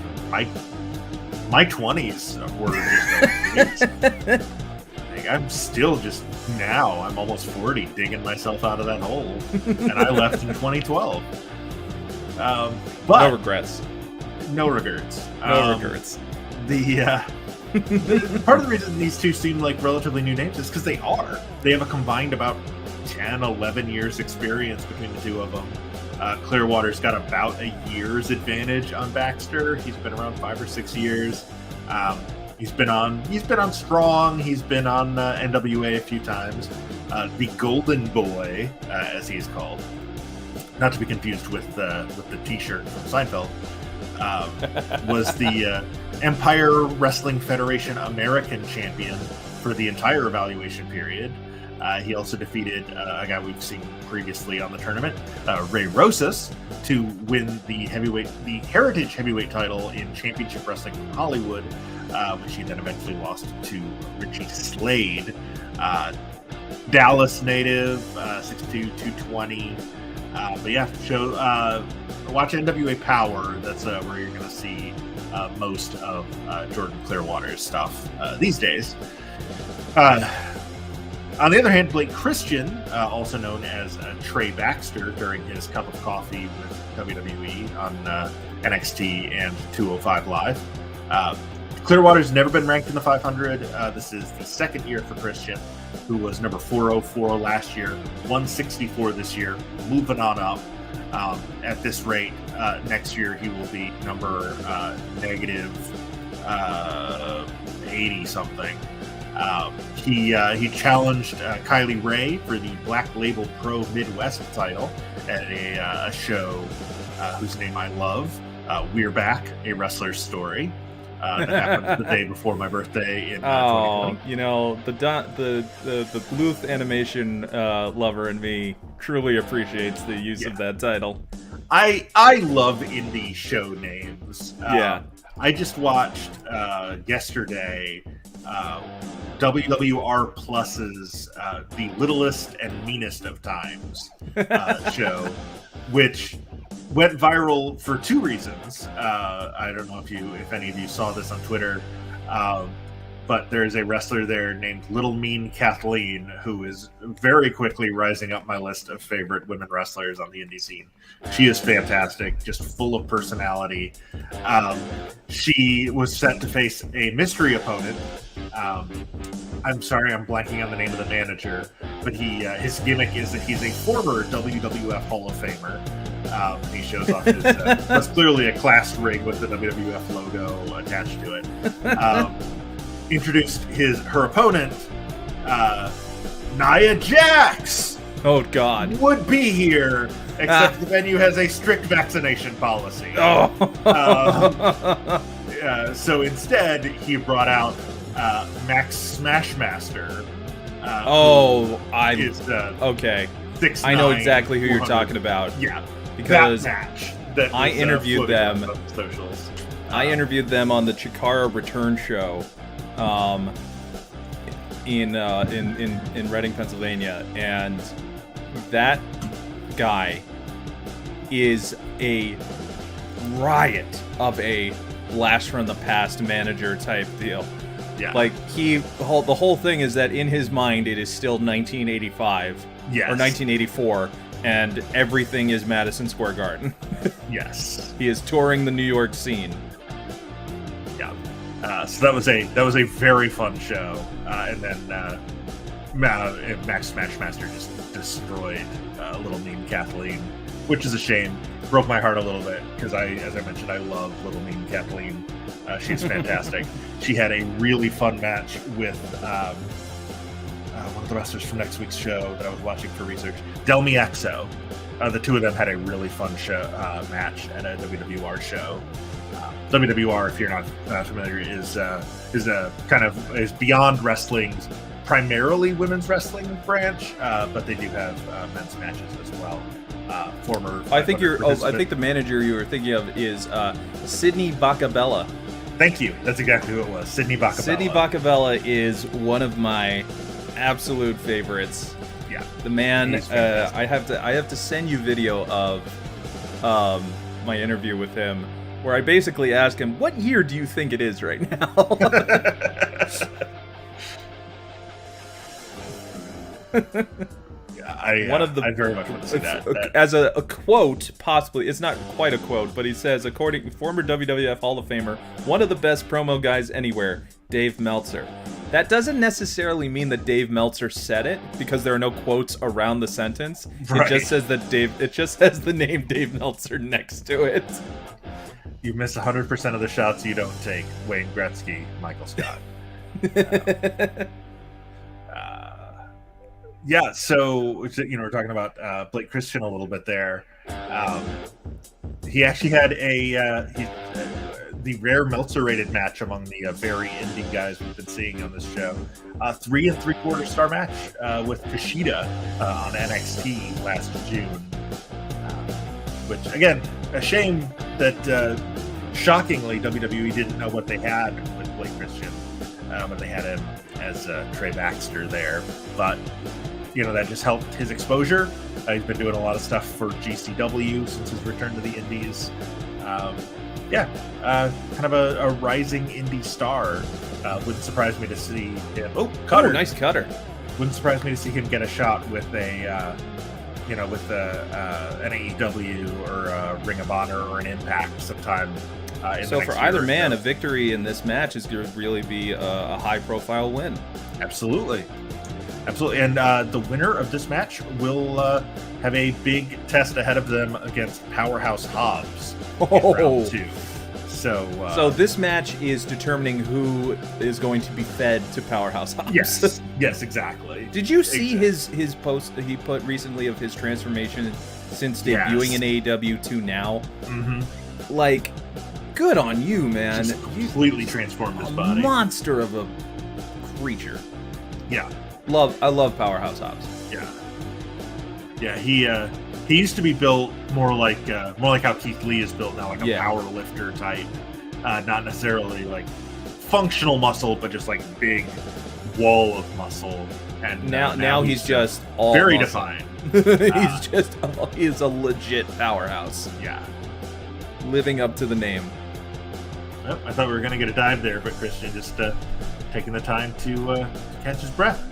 My 20s were just I'm still just now, I'm almost 40, digging myself out of that hole. And I left in 2012. But no regrets. No regrets. No regrets. Part of the reason these two seem like relatively new names is because they are. They have a combined about 10, 11 years experience between the two of them. Clearwater's got about a year's advantage on Baxter. He's been around 5 or 6 years. He's been on Strong. He's been on NWA a few times. The Golden Boy, as he's called, not to be confused with the T-shirt from Seinfeld, was the Empire Wrestling Federation American champion for the entire evaluation period. He also defeated a guy we've seen previously on the tournament, Ray Rosas, to win the Heritage Heavyweight title in Championship Wrestling from Hollywood, which he then eventually lost to Richie Slade. Dallas native, 6'2", 220. But yeah, watch NWA Power. That's where you're going to see most of Jordan Clearwater's stuff these days. On the other hand, Blake Christian, also known as Trey Baxter during his cup of coffee with WWE on NXT and 205 Live. Clearwater's never been ranked in the 500. This is the second year for Christian, who was number 404 last year, 164 this year, moving on up. At this rate, next year he will be number negative 80 something. He challenged Kylie Ray for the Black Label Pro Midwest title at a show whose name I love, We're Back, A Wrestler's Story. that happened the day before my birthday in 2020. You know, the Bluth animation lover in me truly appreciates the use of that title. I love indie show names. I just watched yesterday WWR Plus's The Littlest and Meanest of Times show, which went viral for two reasons. I don't know if any of you saw this on Twitter, but there's a wrestler there named Little Mean Kathleen who is very quickly rising up my list of favorite women wrestlers on the indie scene. She is fantastic, just full of personality. She was set to face a mystery opponent. I'm sorry, I'm blanking on the name of the manager, but his gimmick is that he's a former WWF Hall of Famer. He shows off his that's clearly a class ring with the WWF logo attached to it. Introduced her opponent, Nia Jax. Oh God, would be here, except the venue has a strict vaccination policy. So instead, he brought out Max Smashmaster. Okay. 6'9", I know exactly who you're talking about. Yeah, because that match. That I was, interviewed them. on socials. I interviewed them on the Chikara Return show, in Reading, Pennsylvania, and that guy is a riot of a blast from the past manager type deal. Yeah. Like the whole thing is that in his mind it is still 1985 Yes. or 1984, and everything is Madison Square Garden. Yes. He is touring the New York scene. Yeah. So that was a very fun show, and then Max Smashmaster just destroyed Little Mean Kathleen, which is a shame. Broke my heart a little bit because as I mentioned, I love Little Mean Kathleen. She's fantastic. She had a really fun match with one of the wrestlers from next week's show that I was watching for research, Del Miexo. The two of them had a really fun match at a WWR show. WWR, if you're not familiar, is beyond wrestling's primarily women's wrestling branch, but they do have men's matches as well. I think the manager you were thinking of is Sydney Bacabella. Thank you. That's exactly who it was. Sydney Bacabella. Sydney Bacabella is one of my absolute favorites. Yeah. The man. I have to send you video of my interview with him, where I basically ask him, "What year do you think it is right now?" I very much want to see that. As a quote, possibly, it's not quite a quote, but he says, according to former WWF Hall of Famer, one of the best promo guys anywhere, Dave Meltzer. That doesn't necessarily mean that Dave Meltzer said it, because there are no quotes around the sentence. Right. It just says it just has the name Dave Meltzer next to it. You miss 100% of the shots you don't take. Wayne Gretzky, Michael Scott. Yeah, so we're talking about Blake Christian a little bit there. He actually had the rare Meltzer-rated match among the very indie guys we've been seeing on this show. 3 3/4 star match with Kushida on NXT last June. Which, again, a shame that, shockingly, WWE didn't know what they had with Blake Christian when they had him as Trey Baxter there. But that just helped his exposure. He's been doing a lot of stuff for GCW since his return to the Indies. Kind of a rising indie star. Wouldn't surprise me to see him. Oh, cutter! Nice cutter. Wouldn't surprise me to see him get a shot with an AEW or a Ring of Honor or an Impact sometime. So for either man, a victory in this match is going to really be a high-profile win. Absolutely. And the winner of this match will have a big test ahead of them against Powerhouse Hobbs in round 2. So this match is determining who is going to be fed to Powerhouse Hobbs. Yes, exactly. Did you see his post that he put recently of his transformation since debuting in AEW to now? Mm-hmm. Like, Good on you, man. Just completely transformed his A body. monster of a creature. Yeah. I love Powerhouse Hobbs. Yeah. Yeah, he used to be built more like how Keith Lee is built now, like a power lifter type. Not necessarily like functional muscle, but just like big wall of muscle. And now he's just all very muscle. defined. He's a legit powerhouse. Yeah. Living up to the name. Well, I thought we were going to get a dive there, but Christian just taking the time to catch his breath.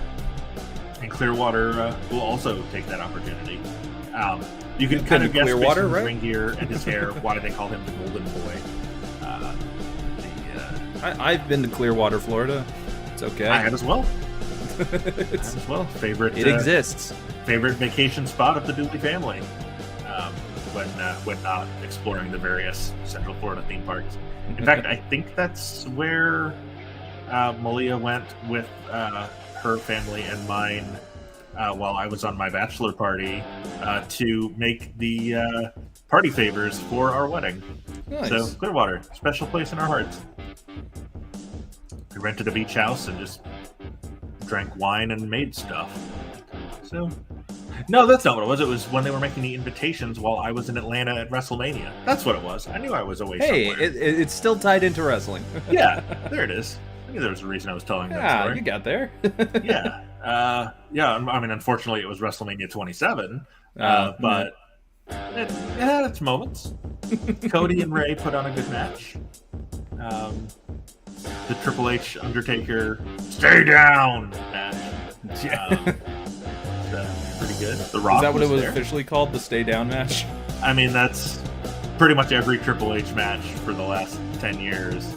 And Clearwater will also take that opportunity. You can kind of guess Clearwater, based on his right? ring gear and his hair why they call him the Golden Boy. I've been to Clearwater, Florida. It's okay. I had as well. It's, As well, favorite. it exists. Favorite vacation spot of the Dooley family. When not exploring the various Central Florida theme parks. In fact, I think that's where Malia went with her family and mine while I was on my bachelor party to make the party favors for our wedding. Nice. So Clearwater, special place in our hearts. We rented a beach house and just drank wine and made stuff. So, no, that's not what it was. It was when they were making the invitations while I was in Atlanta at WrestleMania. That's what it was. I knew I was away Hey, somewhere. it's still tied into wrestling. Yeah, there it is. I knew there was a reason I was telling that Yeah, story. you got there. Yeah. I mean, unfortunately, it was WrestleMania 27, but it had its moments. Cody and Ray put on a good match. The Triple H Undertaker stay down match. Pretty good. The Rock. Is that what it was there. officially called? The Stay Down match? I mean, that's pretty much every Triple H match for the last 10 years.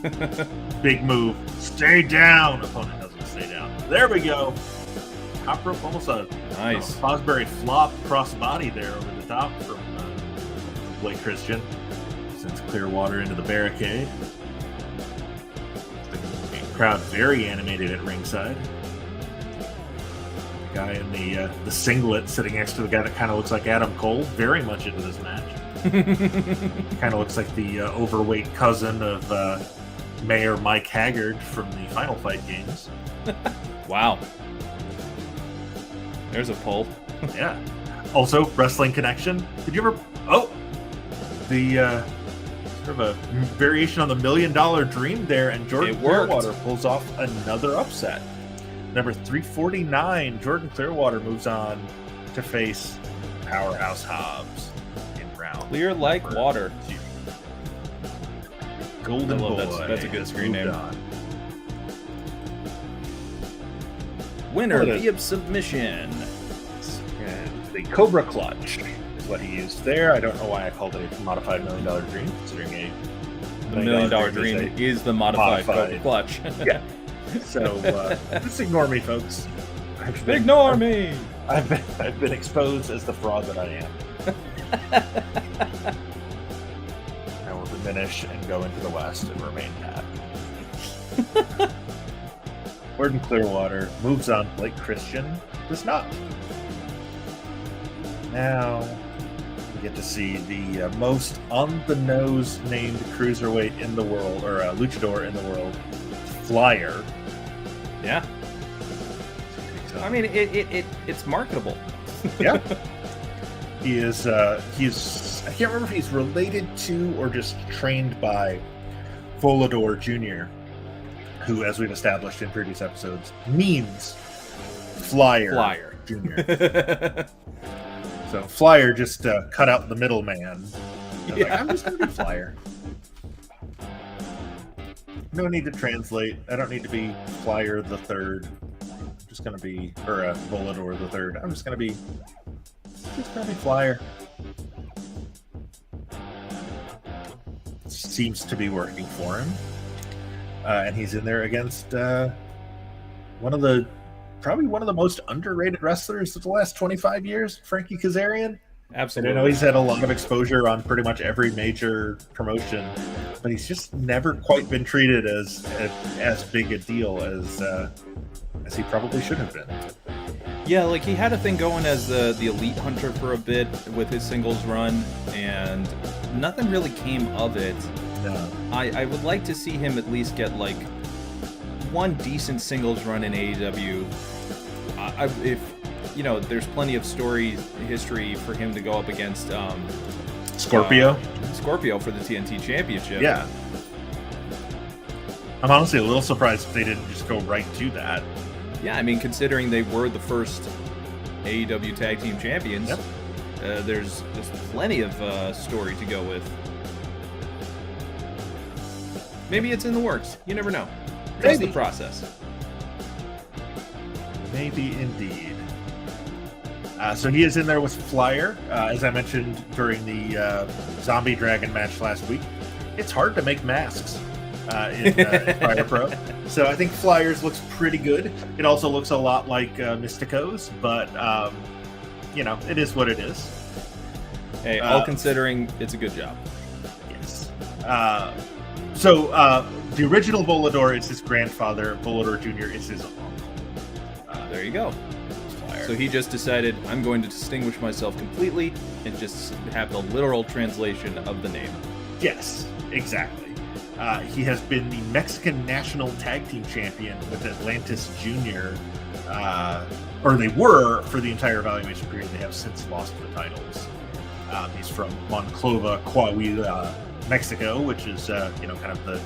Big move. Stay down. Opponent doesn't stay down. There we go. Top rope, almost a Nice. Fosbury flop cross body there over the top from Blake Christian. Sends Clearwater into the barricade. The crowd very animated at ringside. The guy in the singlet sitting next to the guy that kind of looks like Adam Cole, very much into this match. Kind of looks like the overweight cousin of Mayor Mike Haggard from the Final Fight games. Wow. There's a pull. Yeah. Also, Wrestling Connection. Did you ever... Oh! The sort of a variation on the $1 Million Dream there, and Jordan It worked. Clearwater pulls off another upset. Number 349, Jordan Clearwater moves on to face Powerhouse Hobbs in round. Clear like number water. 2. Golden I love Boy. that's a good screen moved name. on. Winner What a- via submission. And the Cobra Clutch is what he used there. I don't know why I called it a modified $1 Million Dream, considering The $1 Million Dream is the modified Cobra Clutch. Yeah. So just ignore me, folks. Ignore me. I've been exposed as the fraud that I am. I will diminish and go into the West and remain Pat. Jordan Clearwater moves on. Blake Christian does not. Now we get to see the most on-the-nose named cruiserweight in the world, or luchador in the world, Flyer. Yeah. I mean, it's marketable. Yeah. He's I can't remember if he's related to or just trained by Volador Jr., who, as we've established in previous episodes, means Flyer. Jr. So Flyer just cut out the middleman. Like, I'm just going to be Flyer. No need to translate. I don't need to be Flyer the Third. I'm just going to be, or Volador the Third. I'm just going to be Flyer. Seems to be working for him. And he's in there against probably one of the most underrated wrestlers of the last 25 years, Frankie Kazarian. Absolutely. And I know he's had a lot of exposure on pretty much every major promotion, but he's just never quite been treated as big a deal as he probably should have been. Yeah, like he had a thing going as the elite hunter for a bit with his singles run, and nothing really came of it. No. I would like to see him at least get like one decent singles run in AEW. If you know, there's plenty of story history for him to go up against Scorpio for the TNT Championship. Yeah. I'm honestly a little surprised if they didn't just go right to that. Yeah, I mean, considering they were the first AEW Tag Team Champions, Yep. There's plenty of story to go with. Maybe it's in the works. You never know. Trust the process. Maybe indeed. So he is in there with Flyer. As I mentioned during the Zombie Dragon match last week, it's hard to make masks in Fire Pro. So I think Flyers looks pretty good. It also looks a lot like Mystico's, but you know, it is what it is. Hey, all considering, it's a good job. Yes. So the original Volador is his grandfather. Volador Jr. is his uncle. There you go. So he just decided, I'm going to distinguish myself completely and just have the literal translation of the name. Yes, exactly. He has been the Mexican National Tag Team Champion with Atlantis Jr., or they were for the entire evaluation period. They have since lost the titles. He's from Monclova, Coahuila, Mexico, which is you know, kind of the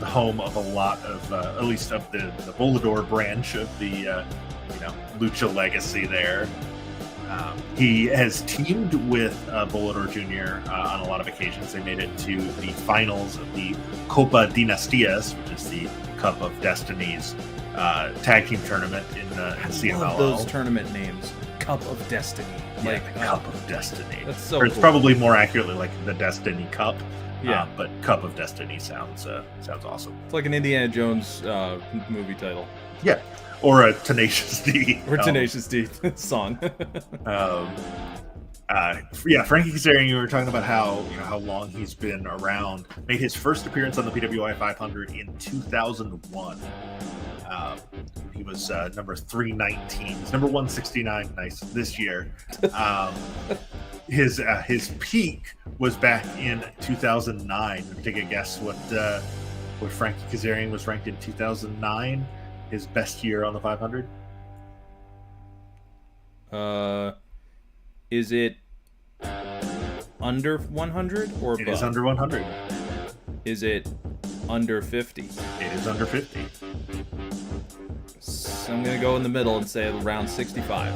home of a lot of at least of the Volador branch of the you know, Lucha legacy there. He has teamed with Volador Jr. On a lot of occasions. They made it to the finals of the Copa Dinastias, which is the Cup of Destinies tag team tournament in CMLL. I love those tournament names. Cup of Destiny. Yeah, the Cup of Destiny. That's so or it's cool. probably more accurately like the Destiny Cup. Yeah. But Cup of Destiny sounds awesome. It's like an Indiana Jones movie title. Yeah. Or a Tenacious D. Or Tenacious D song. Yeah, Frankie Kazarian, you were talking about how long he's been around. Made his first appearance on the PWI 500 in 2001. He was number 319. He's number 169. Nice this year. His peak was back in 2009. Take a guess what Frankie Kazarian was ranked in 2009. His best year on the 500. Is it under 100 or above? It is under 100. Is it under 50? It is under 50. So I'm gonna go in the middle and say around 65.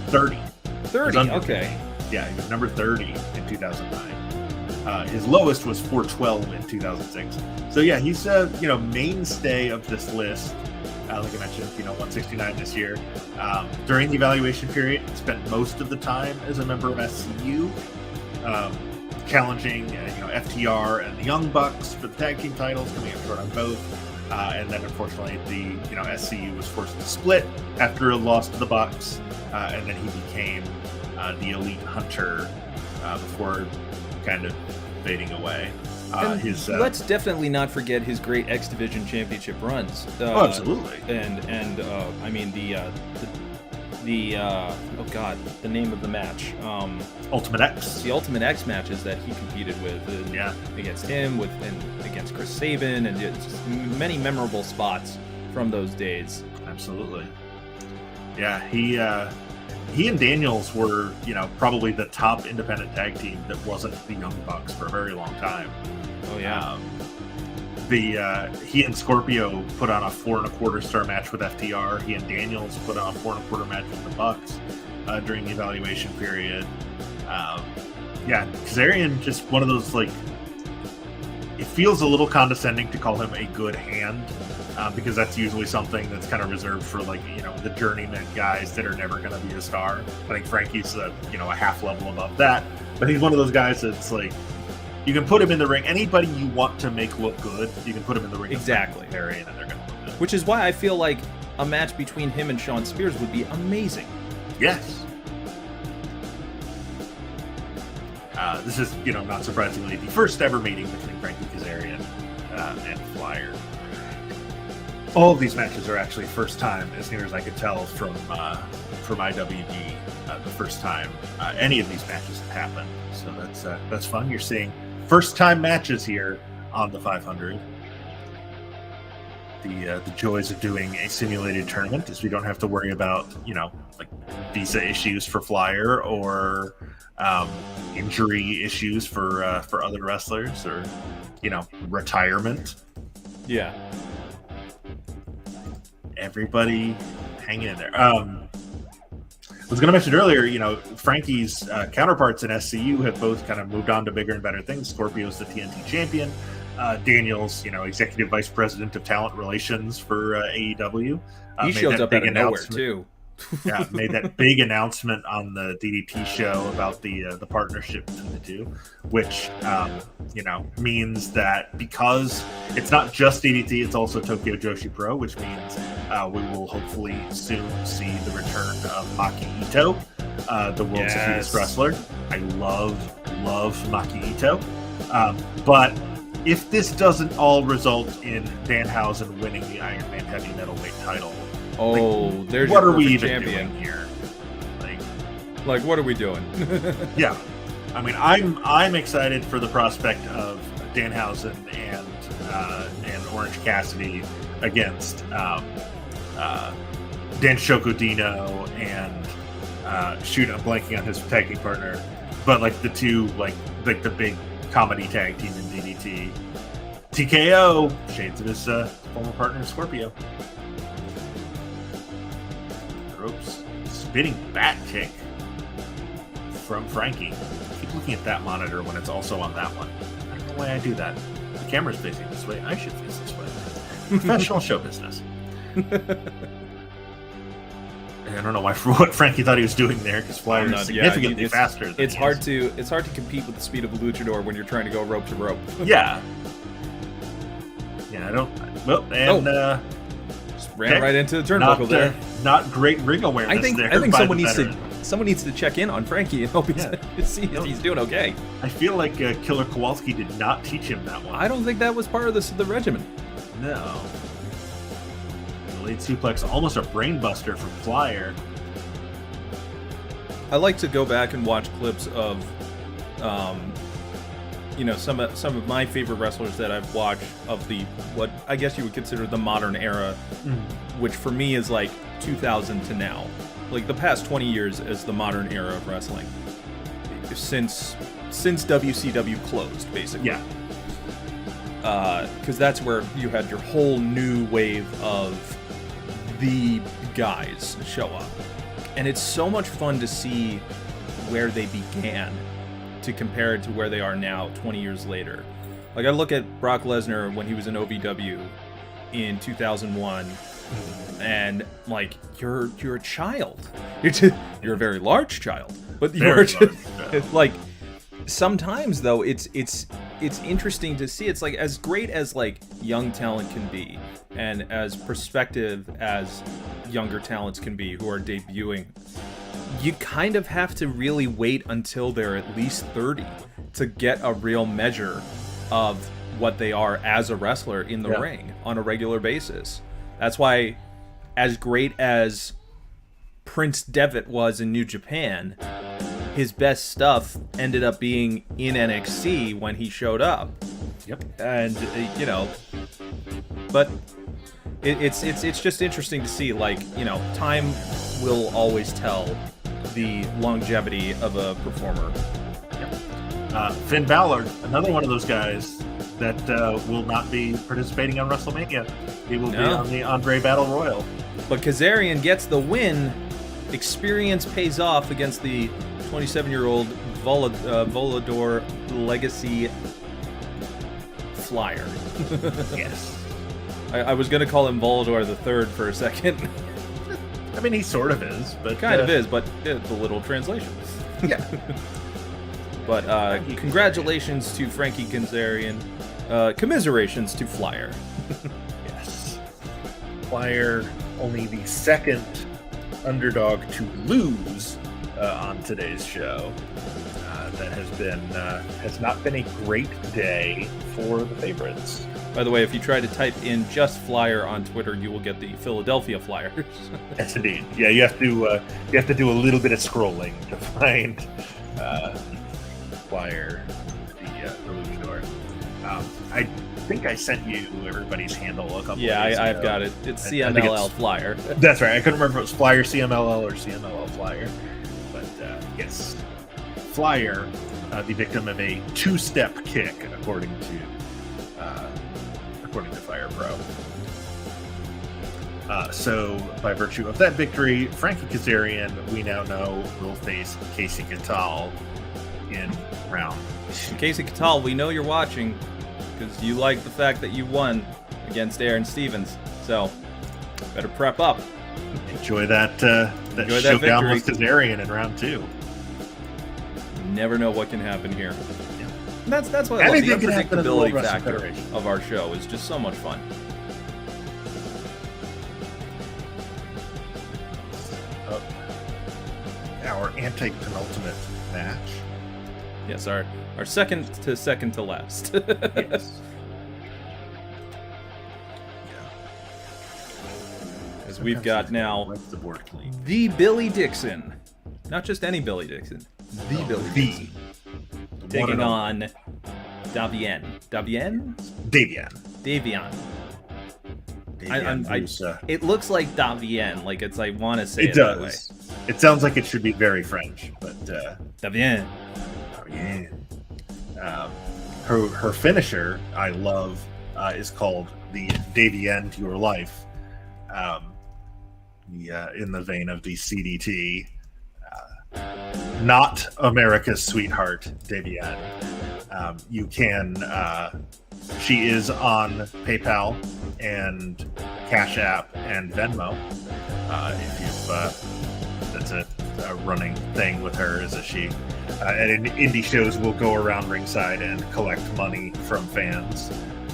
30. 30. Okay. 50. Yeah, he was number 30 in 2009. His lowest was 412 in 2006. So yeah, he's you know, mainstay of this list. Like I mentioned, you know, 169 this year. During the evaluation period, he spent most of the time as a member of SCU, challenging you know, FTR and the Young Bucks for the tag team titles, coming up short on both. And then unfortunately, the SCU was forced to split after a loss to the Bucks, and then he became the Elite Hunter before kind of fading away. Let's definitely not forget his great X Division Championship runs. Oh, absolutely. And I mean the oh god, the name of the match. Ultimate X. The Ultimate X matches that he competed with. Against him, and against Chris Sabin, and just many memorable spots from those days. Absolutely. Yeah, he and Daniels were, you know, probably the top independent tag team that wasn't the Young Bucks for a very long time. Oh yeah. He and Scorpio put on a 4.25 star match with FTR. He and Daniels put on a 4.25 match with the Bucks during the evaluation period. Yeah, Kazarian, just one of those, like, it feels a little condescending to call him a good hand, because that's usually something that's kind of reserved for, like, you know, the journeyman guys that are never going to be a star. I think Frankie's a half level above that, but he's one of those guys that's like, you can put him in the ring. Anybody you want to make look good, you can put him in the ring. Exactly. And they're going to look good. Which is why I feel like a match between him and Shawn Spears would be amazing. Yes. This is, you know, not surprisingly, the first ever meeting between Frankie Kazarian and Flyer. All of these matches are actually first time, as near as I could tell from IWD, the first time any of these matches have happened. So that's fun. You're seeing first time matches here on the 500. The joys of doing a simulated tournament is we don't have to worry about, like visa issues for Flyer or injury issues for other wrestlers or, retirement. Yeah. Everybody hanging in there. I was going to mention earlier, Frankie's counterparts in SCU have both kind of moved on to bigger and better things. Scorpio's the TNT champion. Daniel's, executive vice president of talent relations for AEW. He showed up out of nowhere too. Yeah, made that big announcement on the DDT show about the partnership between the two, which means that because it's not just DDT, it's also Tokyo Joshi Pro, which means we will hopefully soon see the return of Maki Ito, the world's sweetest wrestler. I love Maki Ito, but if this doesn't all result in Danhausen winning the Iron Man heavy metalweight title, there's what your are we perfect even champion doing here? Like, what are we doing? Yeah, I mean, I'm excited for the prospect of Danhausen and Orange Cassidy against Dan Shokodino and shoot, I'm blanking on his tag team partner, but like the two like the big comedy tag team in DDT. TKO, shades of his former partner Scorpio. Ropes, spinning back kick from Frankie. Keep looking at that monitor when it's also on that one. I don't know why I do that. The camera's facing this way. I should face this way. Professional show business. I don't know what Frankie thought he was doing there, because Flyer is significantly faster. It's hard to compete with the speed of a luchador when you're trying to go rope to rope. Yeah. I don't. Well, and just ran right into the turnbuckle there. Not great ring awareness. I think someone needs to check in on Frankie and hope see if he's doing okay. I feel like Killer Kowalski did not teach him that one. I don't think that was part of the regimen. No. Late suplex, almost a brainbuster from Flyer. I like to go back and watch clips of, some of my favorite wrestlers that I've watched of what I guess you would consider the modern era, which for me is like 2000 to now, like the past 20 years as the modern era of wrestling, since WCW closed, basically. Yeah. Because that's where you had your whole new wave of the guys show up, and it's so much fun to see where they began to compare it to where they are now 20 years later. Like, I look at Brock Lesnar when he was in OVW in 2001, and like, you're a child. You're a very large child, but you're like, sometimes though it's interesting to see. It's like, as great as like young talent can be, and as perspective as younger talents can be who are debuting, you kind of have to really wait until they're at least 30 to get a real measure of what they are as a wrestler in the ring on a regular basis. That's why, as great as Prince Devitt was in New Japan, his best stuff ended up being in NXT when he showed up. Yep. And but it's just interesting to see, like, time will always tell the longevity of a performer. Yep. Finn Balor, another one of those guys that will not be participating on WrestleMania. He will be on the Andre Battle Royal. But Kazarian gets the win. Experience pays off against the 27-year-old Volador Legacy Flyer. Yes. I was going to call him Volador the Third for a second. I mean, he sort of is, but kind of is, but the literal translation. Yeah. But congratulations to Frankie Kazarian. Commiserations to Flyer. Yes. Flyer, only the second underdog to lose on today's show. That has not been a great day for the favorites. By the way, if you try to type in just Flyer on Twitter, you will get the Philadelphia Flyers. Yes, indeed. Yeah, you have to do a little bit of scrolling to find Flyer, the losing I think I sent you everybody's handle a couple. Yeah, days I've ago. got it. It's I think CMLL it's- Flyer. That's right. I couldn't remember if it was Flyer CMLL or CMLL Flyer, but yes, Flyer, the victim of a two-step kick, according to Fire Pro. So, by virtue of that victory, Frankie Kazarian, we now know, will face Casey Catal in round. Casey Catal, we know you're watching because you like the fact that you won against Aaron Stevens. So, better prep up. Enjoy that Enjoy that showdown victory. with Kazarian in round 2. You never know what can happen here. Yeah. And that's what I love. The Anything can happen in the World unpredictability Wrestling factor Federation. of our show is just so much fun. Our anti-penultimate match. Yes, our second to last. Yes. As we've got now Wipe the board clean. the Billy Dixon. Not just any Billy Dixon. The No, Billy the Dixon. one Taking and on Davian. Davian? Davian. Davian. Davian, I- who's, It looks like Davian. Like I want to say it it that way. does. It sounds like it should be very French, but Davian. oh, yeah. Her finisher, I love, is called the Davian to Your Life. In the vein of the CDT. Not America's sweetheart, Davian. You can. She is on PayPal and Cash App and Venmo. If you've, that's a running thing with her, is that she at indie shows will go around ringside and collect money from fans.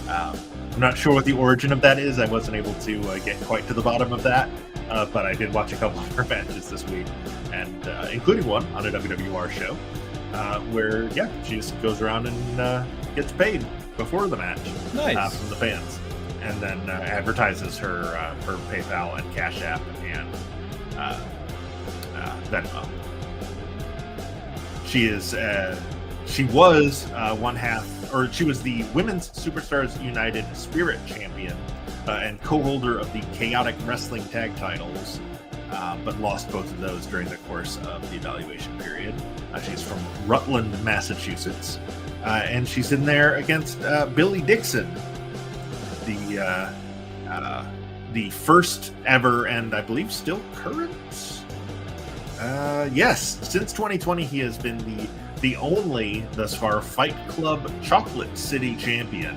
I'm not sure what the origin of that is. I wasn't able to get quite to the bottom of that, but I did watch a couple of her matches this week, and including one on a WWR show, where she just goes around and gets paid before the match Nice. from the fans, and then advertises her PayPal and Cash App and Venmo. She is. She was one half, or she was the Women's Superstars United Spirit Champion and co-holder of the Chaotic Wrestling Tag titles, but lost both of those during the course of the evaluation period. She's from Rutland, Massachusetts, and she's in there against Billy Dixon, the first ever and I believe still current. Yes, since 2020, he has been the only, thus far, Fight Club Chocolate City champion.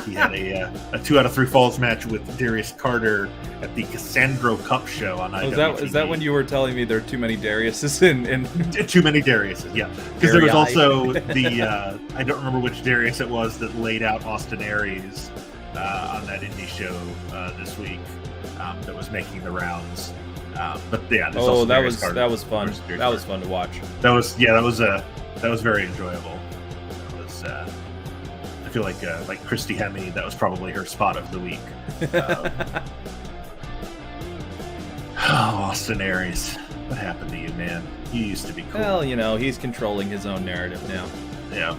He had a 2 out of 3 falls match with Darius Carter at the Cassandro Cup show on IWTV. Is that when you were telling me there are too many Dariuses in Too many Dariuses, yeah. Because there was Darii. also the, I don't remember which Darius it was that laid out Austin Aries on that indie show this week that was making the rounds. But yeah, there's also that Darius Carter was fun. versus Darius That was Carter. fun to watch. That was very enjoyable. That was, I feel like Christy Hemme, that was probably her spot of the week. Austin Aries, what happened to you, man? You used to be cool. Well, he's controlling his own narrative now. Yeah,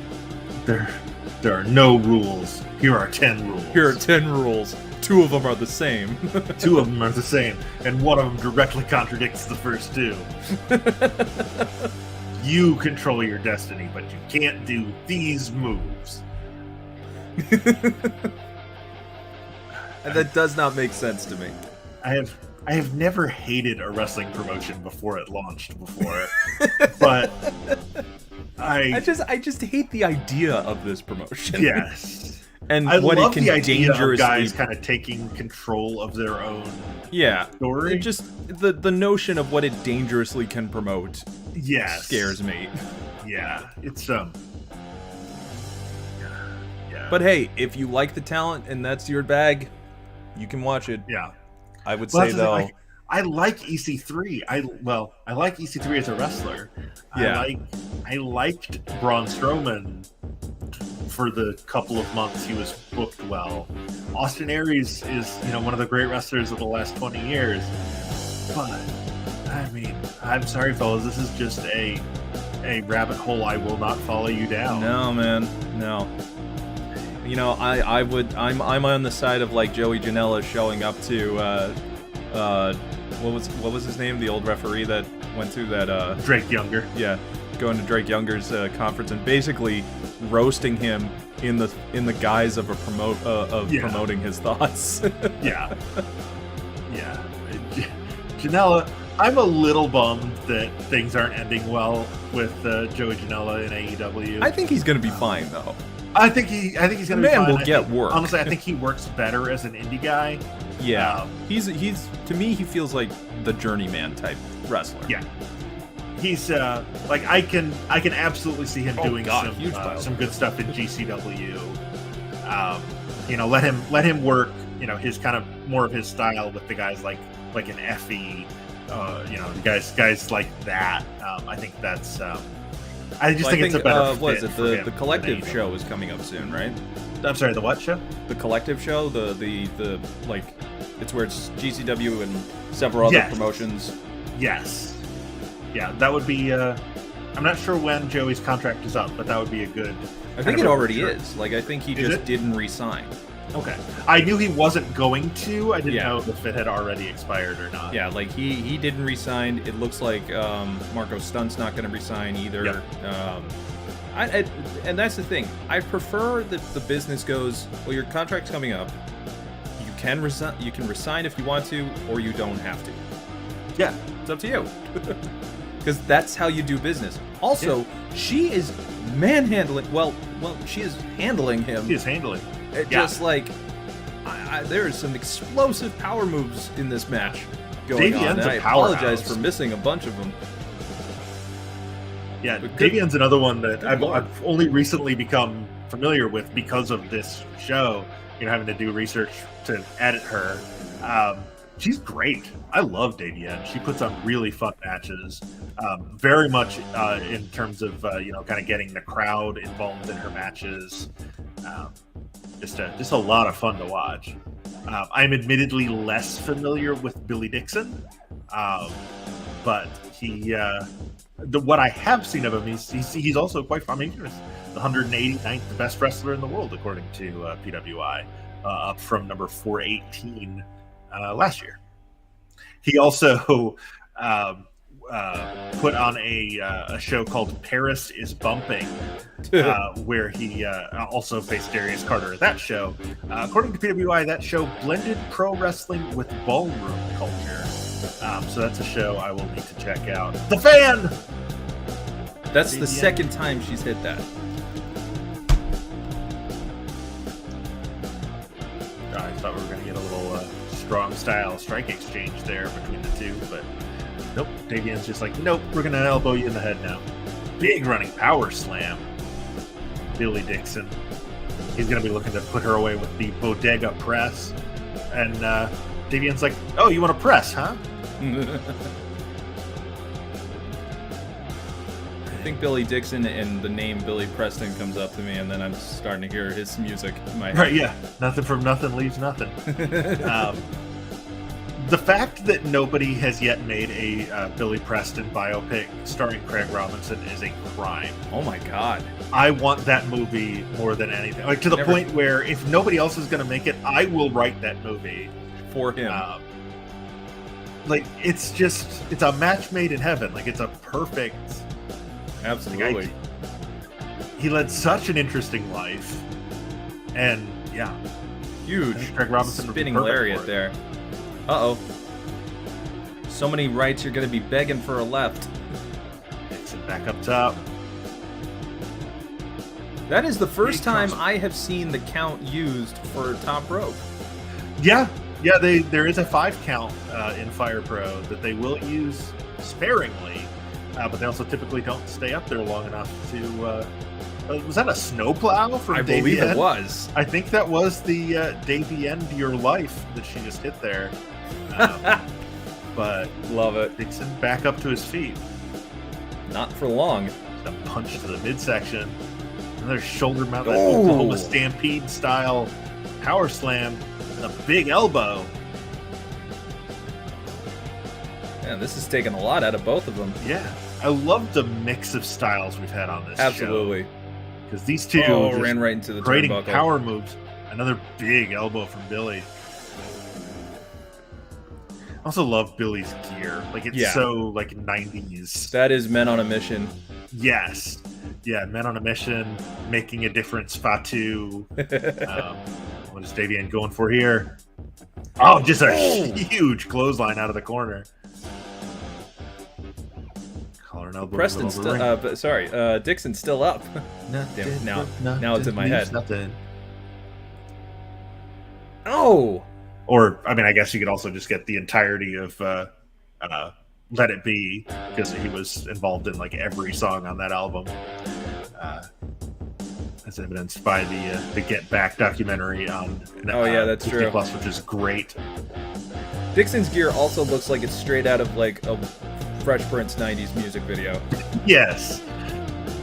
there are no rules. Here are 10 rules. Here are 10 rules. 2 of them are the same. 2 of them are the same, and one of them directly contradicts the first 2. You control your destiny, but you can't do these moves. And that does not make sense to me. I have never hated a wrestling promotion before it launched before, but I just hate the idea of this promotion. yes. And I what love it can the idea dangerously of guys kind of taking control of their own story. It just the notion of what it dangerously can promote Yes. scares me. Yeah, it's yeah. But hey, if you like the talent and that's your bag, you can watch it. Yeah. I would Well, say that's the thing, though. I like EC3. I like EC3 as a wrestler. Yeah. I liked Braun Strowman for the couple of months he was booked well. Austin Aries is, one of the great wrestlers of the last 20 years. But I mean, I'm sorry, fellas, this is just a rabbit hole I will not follow you down. No, man, no. I'm on the side of like Joey Janela showing up to what was his name? The old referee that went to that Drake Younger. Yeah, going to Drake Younger's conference and basically roasting him in the guise of promoting his thoughts. Yeah. Janela, I'm a little bummed that things aren't ending well with Joey Janela in AEW. I think he's going to be fine though. I think he's going to be fine. Man will get work. Honestly, I think he works better as an indie guy. Yeah, he's to me he feels like the journeyman type wrestler. Yeah, he's like I can absolutely see him doing some good stuff in GCW. Let him work. His kind of more of his style with the guys like an Effie. Guys like that. I think that's. I think it's a better fit. The Collective show is coming up soon, right? I'm sorry, the what show? The Collective show, the like, it's where it's GCW and several other promotions. Yes. Yeah, that would be. I'm not sure when Joey's contract is up, but that would be a good. I think it already is. Like, I think he just didn't re-sign. Okay. I knew he wasn't going to. I didn't know if it had already expired or not. Yeah, like he didn't resign. It looks like Marco Stunt's not going to resign either. Yep. And that's the thing. I prefer that the business goes, well, your contract's coming up. You can resign if you want to, or you don't have to. Yeah. It's up to you. Because that's how you do business. Also, she is manhandling. Well, she is handling him. She is handling. Just like there are some explosive power moves in this match going on. And I apologize for missing a bunch of them. Yeah, Davian's another one that I've only recently become familiar with because of this show. Having to do research to edit her. She's great. I love Davian. She puts on really fun matches. Very much in terms of kind of getting the crowd involved in her matches. Just a lot of fun to watch. I'm admittedly less familiar with Billy Dixon, but what I have seen of him, he's also quite fun. I mean, he was the 189th best wrestler in the world according to PWI, up from number 418 last year. He also put on a show called Paris is Bumping, where he also faced Darius Carter at that show. According to PWI, that show blended pro wrestling with ballroom culture. So that's a show I will need to check out. The Fan! That's the second time she's hit that. I thought we were going to get a little strong style strike exchange there between the two, but nope. Davian's just like, nope, we're going to elbow you in the head now. Big running power slam. Billy Dixon. He's going to be looking to put her away with the bodega press. And Davian's like, oh, you want to press, huh? I think Billy Dixon and the name Billy Preston comes up to me, and then I'm starting to hear his music in my head. Right, yeah. Nothing from nothing leaves nothing. The fact that nobody has yet made a Billy Preston biopic starring Craig Robinson is a crime. Oh my God. I want that movie more than anything. Like, to the point where if nobody else is going to make it, I will write that movie. For him. Like, it's a match made in heaven. Like, it's a perfect... Absolutely. Like, he led such an interesting life. And, yeah. Huge. Craig Robinson spinning lariat there. Uh-oh. So many rights, you're going to be begging for a left. Dixon back up top. That is the first time I have seen the count used for top rope. Yeah. Yeah, there is a 5 count in Fire Pro that they will use sparingly, but they also typically don't stay up there long enough to... was that a snowplow from I believe it was. I think that was the Davey End Your Life that she just hit there. But love it. Dixon back up to his feet. Not for long. A punch to the midsection. Another shoulder mount, that Oklahoma Stampede style power slam. And a big elbow. Man, this is taking a lot out of both of them. Yeah. I love the mix of styles we've had on this show. Absolutely. because these two just ran right into the creating turnbuckle. Power moves. Another big elbow from Billy. I also love Billy's gear. Like, it's so, like, 90s. That is Men on a Mission. Yes. Yeah, Men on a Mission, Making a Difference, Fatu. What is Davian going for here? Oh, just a huge clothesline out of the corner. Collar and elbow. Preston's Dixon's still up. Damn, now it's in my head. Nothing. Oh! Or, I mean, I guess you could also just get the entirety of Let It Be, because he was involved in, like, every song on that album. As evidenced by the Get Back documentary on that's Disney true. Plus, which is great. Dixon's gear also looks like it's straight out of, like, a Fresh Prince 90s music video. Yes.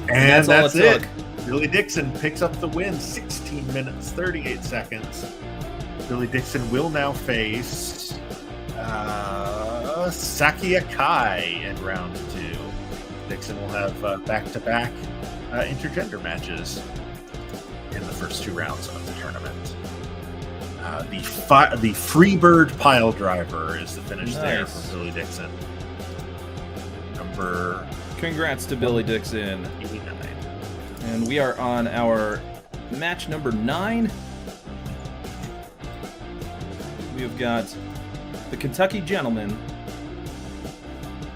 And that's all it it. took. Billy Dixon picks up the win, 16 minutes, 38 seconds. Billy Dixon will now face Saki Akai in round 2. Dixon will have back-to-back intergender matches in the first 2 rounds of the tournament. The Freebird Pile Driver is the finish there from Billy Dixon. Congrats to Billy Dixon. 89. And we are on our match number 9. We have got the Kentucky Gentleman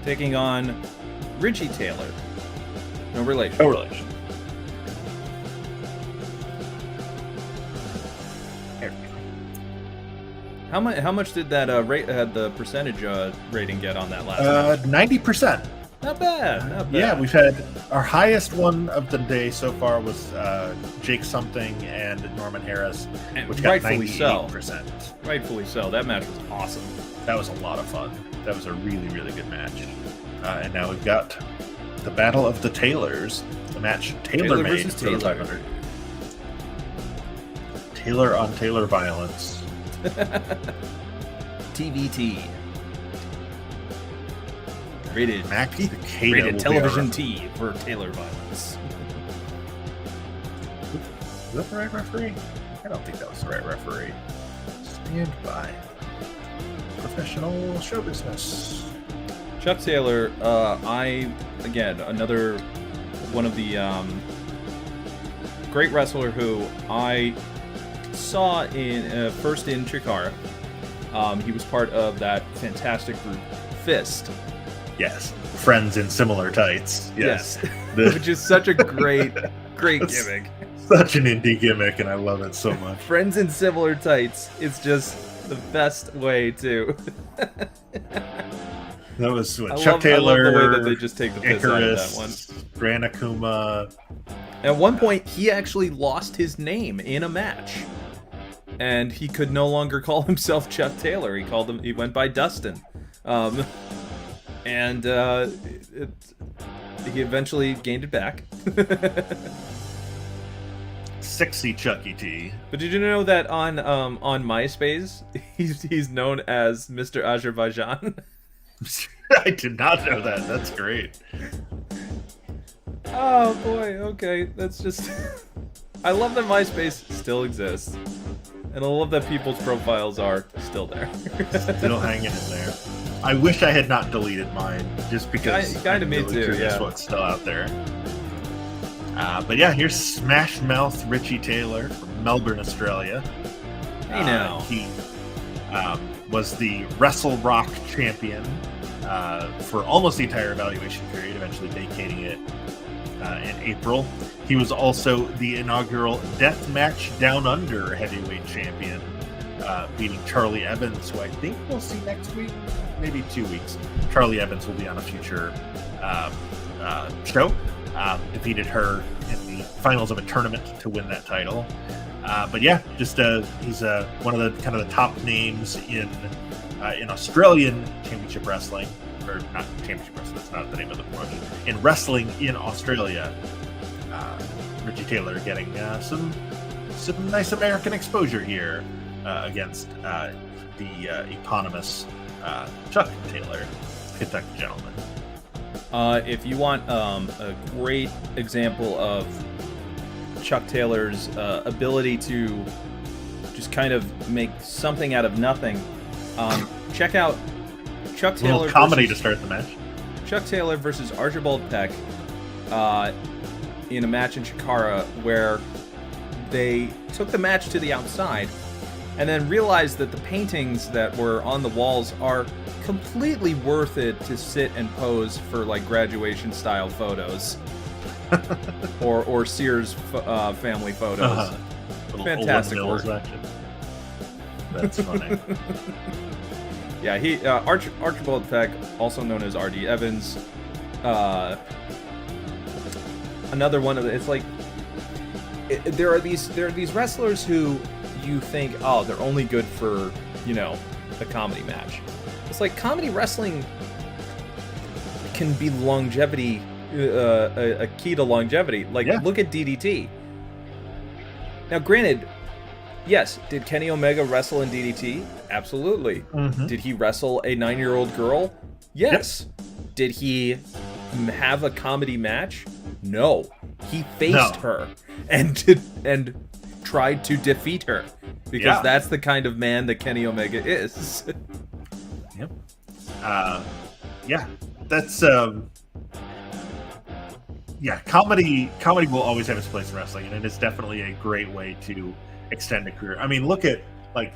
taking on Richie Taylor. No relation. No relation. How much did that the percentage rating get on that last match? 90%. Not bad. Not bad. Yeah, we've had our highest one of the day so far was Jake Something and Norman Harris, which got rightfully 98%. so. Rightfully so. That match was awesome. That was a lot of fun. That was a really, really good match. And now we've got the Battle of the Taylors, the match Taylor made versus for the Taylor. 500. Taylor on Taylor violence. TVT. Rated Mac T. Cicada will Rated be television our- T for Taylor violence. Is that the right referee? I don't think that was the right referee. Stand by. Professional show business. Chuck Taylor, another one of the great wrestler who I saw in first in Chikara. He was part of that fantastic group Fist. Yes. Friends in similar tights. Yes. Which is such a great gimmick. Such an indie gimmick, and I love it so much. Friends in similar tights. It's just the best way to. That was what, I Chuck Taylor. I love the way that they just take the piss out of that one. Gran Akuma. At one point, he actually lost his name in a match, and he could no longer call himself Chuck Taylor. He went by Dustin, and he eventually gained it back. Sexy Chucky T. But did you know that on MySpace, he's known as Mr. Azerbaijan? I did not know that. That's great. Oh boy, okay, that's just... I love that MySpace still exists. And I love that people's profiles are still there. Still hanging in there. I wish I had not deleted mine, just because Kinda me too, curious yeah. what's still out there. But yeah, here's Smash Mouth Richie Taylor from Melbourne, Australia. Hey now. He was the Wrestle Rock champion for almost the entire evaluation period, eventually vacating it in April. He was also the inaugural Deathmatch Down Under heavyweight champion, beating Charlie Evans, who I think we'll see next week, maybe 2 weeks. Charlie Evans will be on a future show. Defeated her in the finals of a tournament to win that title. But yeah, just he's one of the kind of the top names in Australian championship wrestling, or not championship wrestling. That's not the name of the promotion. In wrestling in Australia, Richie Taylor getting some nice American exposure here against the eponymous Chuck Taylor, Kentucky Gentleman. If you want a great example of Chuck Taylor's ability to just kind of make something out of nothing. Check out Chuck Taylor. A little comedy to start the match. Chuck Taylor versus Archibald Peck in a match in Chikara where they took the match to the outside and then realized that the paintings that were on the walls are completely worth it to sit and pose for like graduation style photos or Sears family photos. Fantastic work. That's funny. Yeah, he Archibald Peck, also known as R.D. Evans, another one of the, it's like there are these wrestlers who you think, oh, they're only good for, you know, a comedy match. It's like comedy wrestling can be longevity, a key to longevity. Like, look at DDT. Now, granted, yes, did Kenny Omega wrestle in DDT? Absolutely. Mm-hmm. Did he wrestle a 9-year-old girl? Yes. Yep. Did he have a comedy match? No. He faced her and tried to defeat her because that's the kind of man that Kenny Omega is. Yep. That's comedy will always have its place in wrestling, and it is definitely a great way to extend a career. I mean, look at like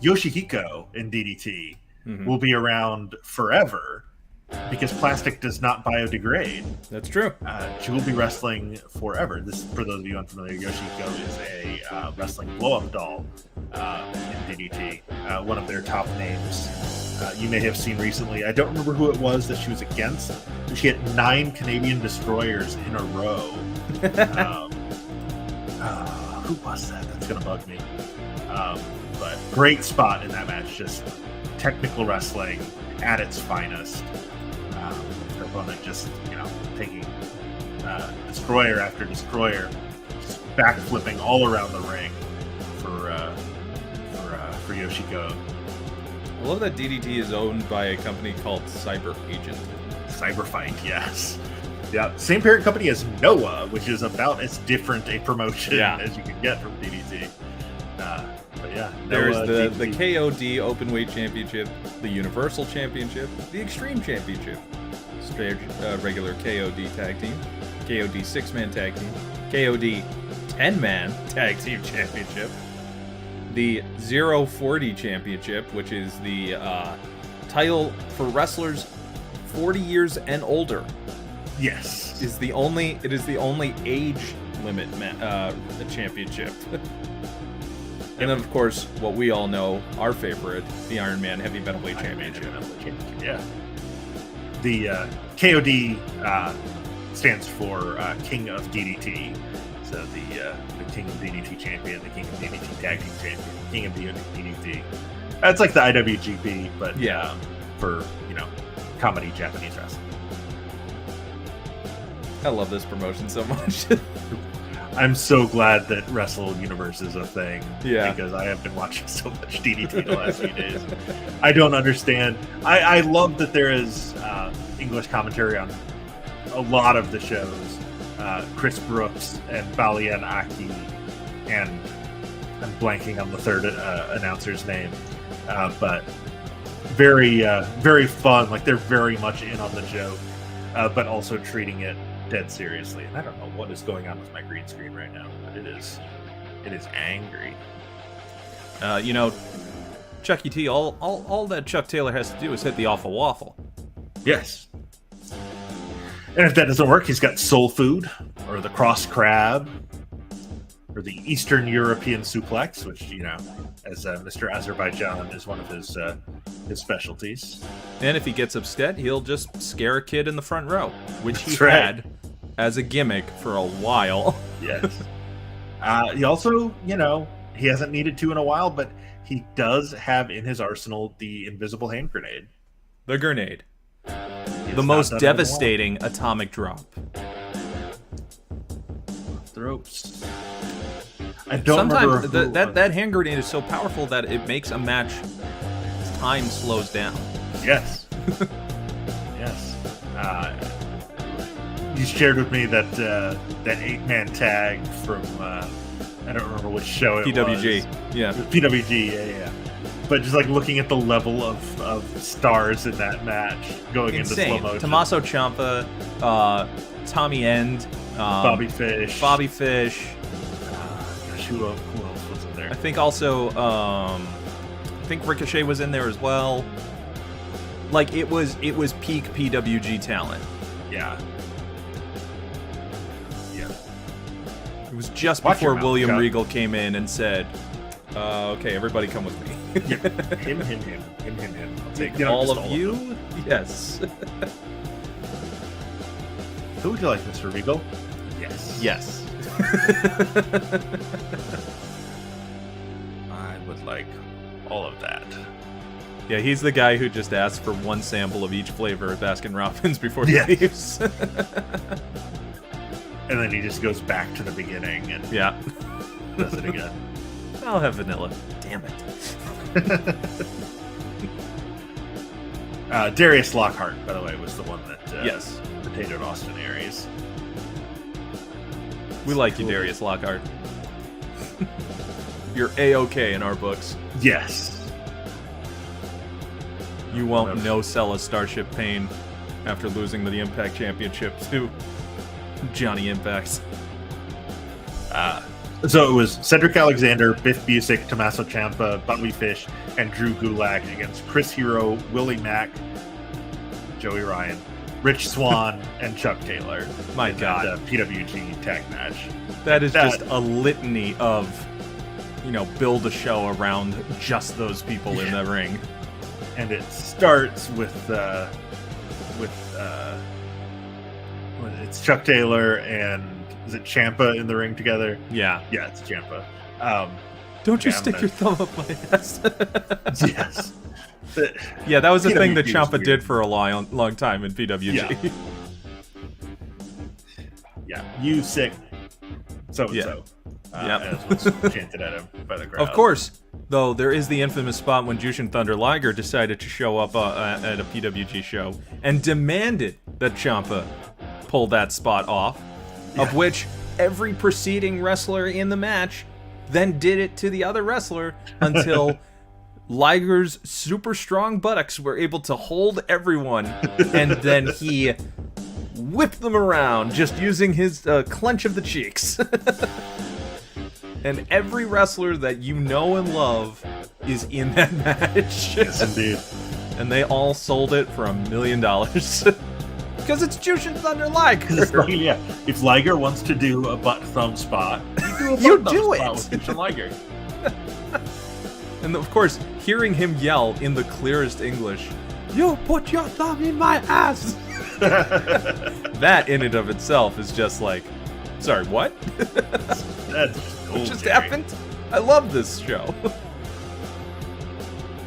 Yoshihiko in DDT will be around forever because plastic does not biodegrade. That's true. She will be wrestling forever. This, for those of you unfamiliar, Yoshihiko is a wrestling blow-up doll in DDT. One of their top names. You may have seen recently. I don't remember who it was that she was against. She had 9 Canadian destroyers in a row. Who was that? That's gonna bug me. But great spot in that match. Just technical wrestling at its finest. Her opponent just, taking destroyer after destroyer, just backflipping all around the ring for Yoshiko. I love that DDT is owned by a company called Cyber Agent. Cyberfight, yes. Yeah, same parent company as Noah, which is about as different a promotion as you can get from DDT. But yeah, there's Noah, the KOD Openweight Championship, the Universal Championship, the Extreme Championship, regular KOD Tag Team, KOD 6-Man Tag Team, KOD 10-Man Tag Team Championship, the 040 Championship, which is the title for wrestlers 40 years and older. Yes, it is the only age limit championship. And then, of course, what we all know, our favorite, the Iron Man Heavy Metalweight Championship. Yeah. The KOD stands for King of DDT. So the King of DDT champion, the King of DDT tag team champion, King of DDT. It's like the IWGP, but for comedy Japanese wrestling. I love this promotion so much. I'm so glad that Wrestle Universe is a thing. Yeah. Because I have been watching so much DDT the last few days. I don't understand. I love that there is English commentary on a lot of the shows. Chris Brooks and Balian Aki, and I'm blanking on the third announcer's name. But very, very fun. Like, they're very much in on the joke, but also treating it dead seriously. And I don't know what is going on with my green screen right now, but it is angry. Chucky T, all that Chuck Taylor has to do is hit the awful waffle. Yes. And if that doesn't work, he's got soul food, or the cross crab, or the Eastern European suplex, which, as Mr. Azerbaijan is one of his specialties. And if he gets upset, he'll just scare a kid in the front row, which he had as a gimmick for a while. Yes. He also, he hasn't needed to in a while, but he does have in his arsenal the invisible hand grenade. The grenade. The most devastating atomic drop. The ropes. I don't remember. Sometimes that hand grenade is so powerful that it makes a match time slows down. Yes. Yes. you shared with me that that 8-man tag from I don't remember which show it PWG. was. Yeah. It was PWG, yeah. But just like looking at the level of stars in that match going Insane. into slow motion. Tommaso Ciampa, Tommy End, Bobby Fish. Gosh, who else was in there? I think also, I think Ricochet was in there as well. Like it was peak PWG talent. Yeah. It was just Watch before your mouth, William Chuck. Regal came in and said, "Okay, everybody, come with me." Him. I'll take All just of them. you, yes, Who would you like, Mr. Regal? Yes. yes. I would like all of that. Yeah, he's the guy who just asks for one sample of each flavor at Baskin Robbins before he Yeah. leaves. And then he just goes back to the beginning and Yeah, does it again. I'll have vanilla. Damn it. Darius Lockhart, by the way, was the one that Yes, potatoed Austin Aries. we like you, Darius Lockhart. You're A-OK in our books. Yes. You won't no-sell a Starship Pain after losing the Impact Championship to Johnny Impacts. So it was Cedric Alexander, Biff Busick, Tommaso Ciampa, Bobby Fish, and Drew Gulak against Chris Hero, Willie Mack, Joey Ryan, Rich Swann, and Chuck Taylor. My in God. that PWG tag match. That is That- just a litany of, build a show around just those people in the ring. And it starts with it's Chuck Taylor and is it Ciampa in the ring together? Yeah. Yeah, it's Ciampa. Don't you Yeah, I'm stick gonna- your thumb up my ass. Yes. Yeah, that was the thing that PWG was Ciampa weird. did for a long time in PWG. Yeah. Yeah, you sick, so and Yeah. so. Yep. As was chanted at him by the crowd. Of course, though, there is the infamous spot when Jushin Thunder Liger decided to show up at a PWG show and demanded that Ciampa pull that spot off, of which every preceding wrestler in the match then did it to the other wrestler until Liger's super strong buttocks were able to hold everyone, and then he whipped them around just using his clench of the cheeks. And every wrestler that you know and love is in that match. Yes, indeed. And they all sold it for $1 million. Because it's Jushin Thunder It's Liger. like, yeah, if Liger wants to do a butt thumb spot, you You do a butt do thumb it. spot with Jushin Liger. And of course, hearing him yell in the clearest English, "You put your thumb in my ass!" That in and of itself is just like, sorry, what? That's What gold, just Jerry. happened? I love this show.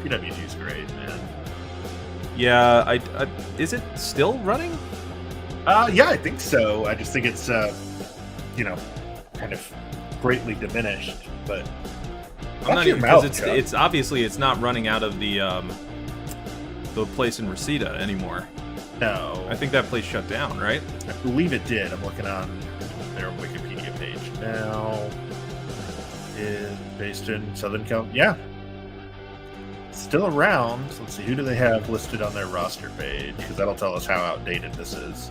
PWG's great, man. Yeah, I is it still running? Yeah, I think so. I just think it's, kind of greatly diminished. But I'm not watch your even mouth, because Chuck. it's obviously it's not running out of the place in Reseda anymore. No, I think that place shut down, right? I believe it did. I'm looking on their Wikipedia page now. Is based in Southern California. Yeah. Still around. So let's see. Who do they have listed on their roster page? Because that'll tell us how outdated this is.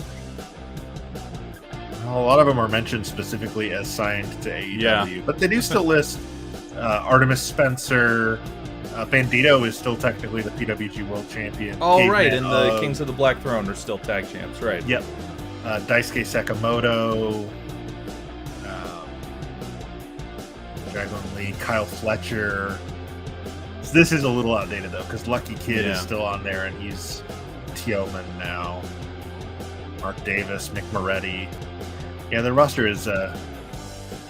Well, a lot of them are mentioned specifically as signed to AEW. Yeah. But they do still list Artemis Spencer. Bandito is still technically the PWG World Champion. Oh, Caveman right, and the of- Kings of the Black Throne are still tag champs, right? Yep. Daisuke Sakamoto, Dragon Lee, Kyle Fletcher. So this is a little outdated though, because Lucky Kid Yeah. is still on there, and he's Teoman now. Mark Davis, Mick Moretti. Yeah, the roster is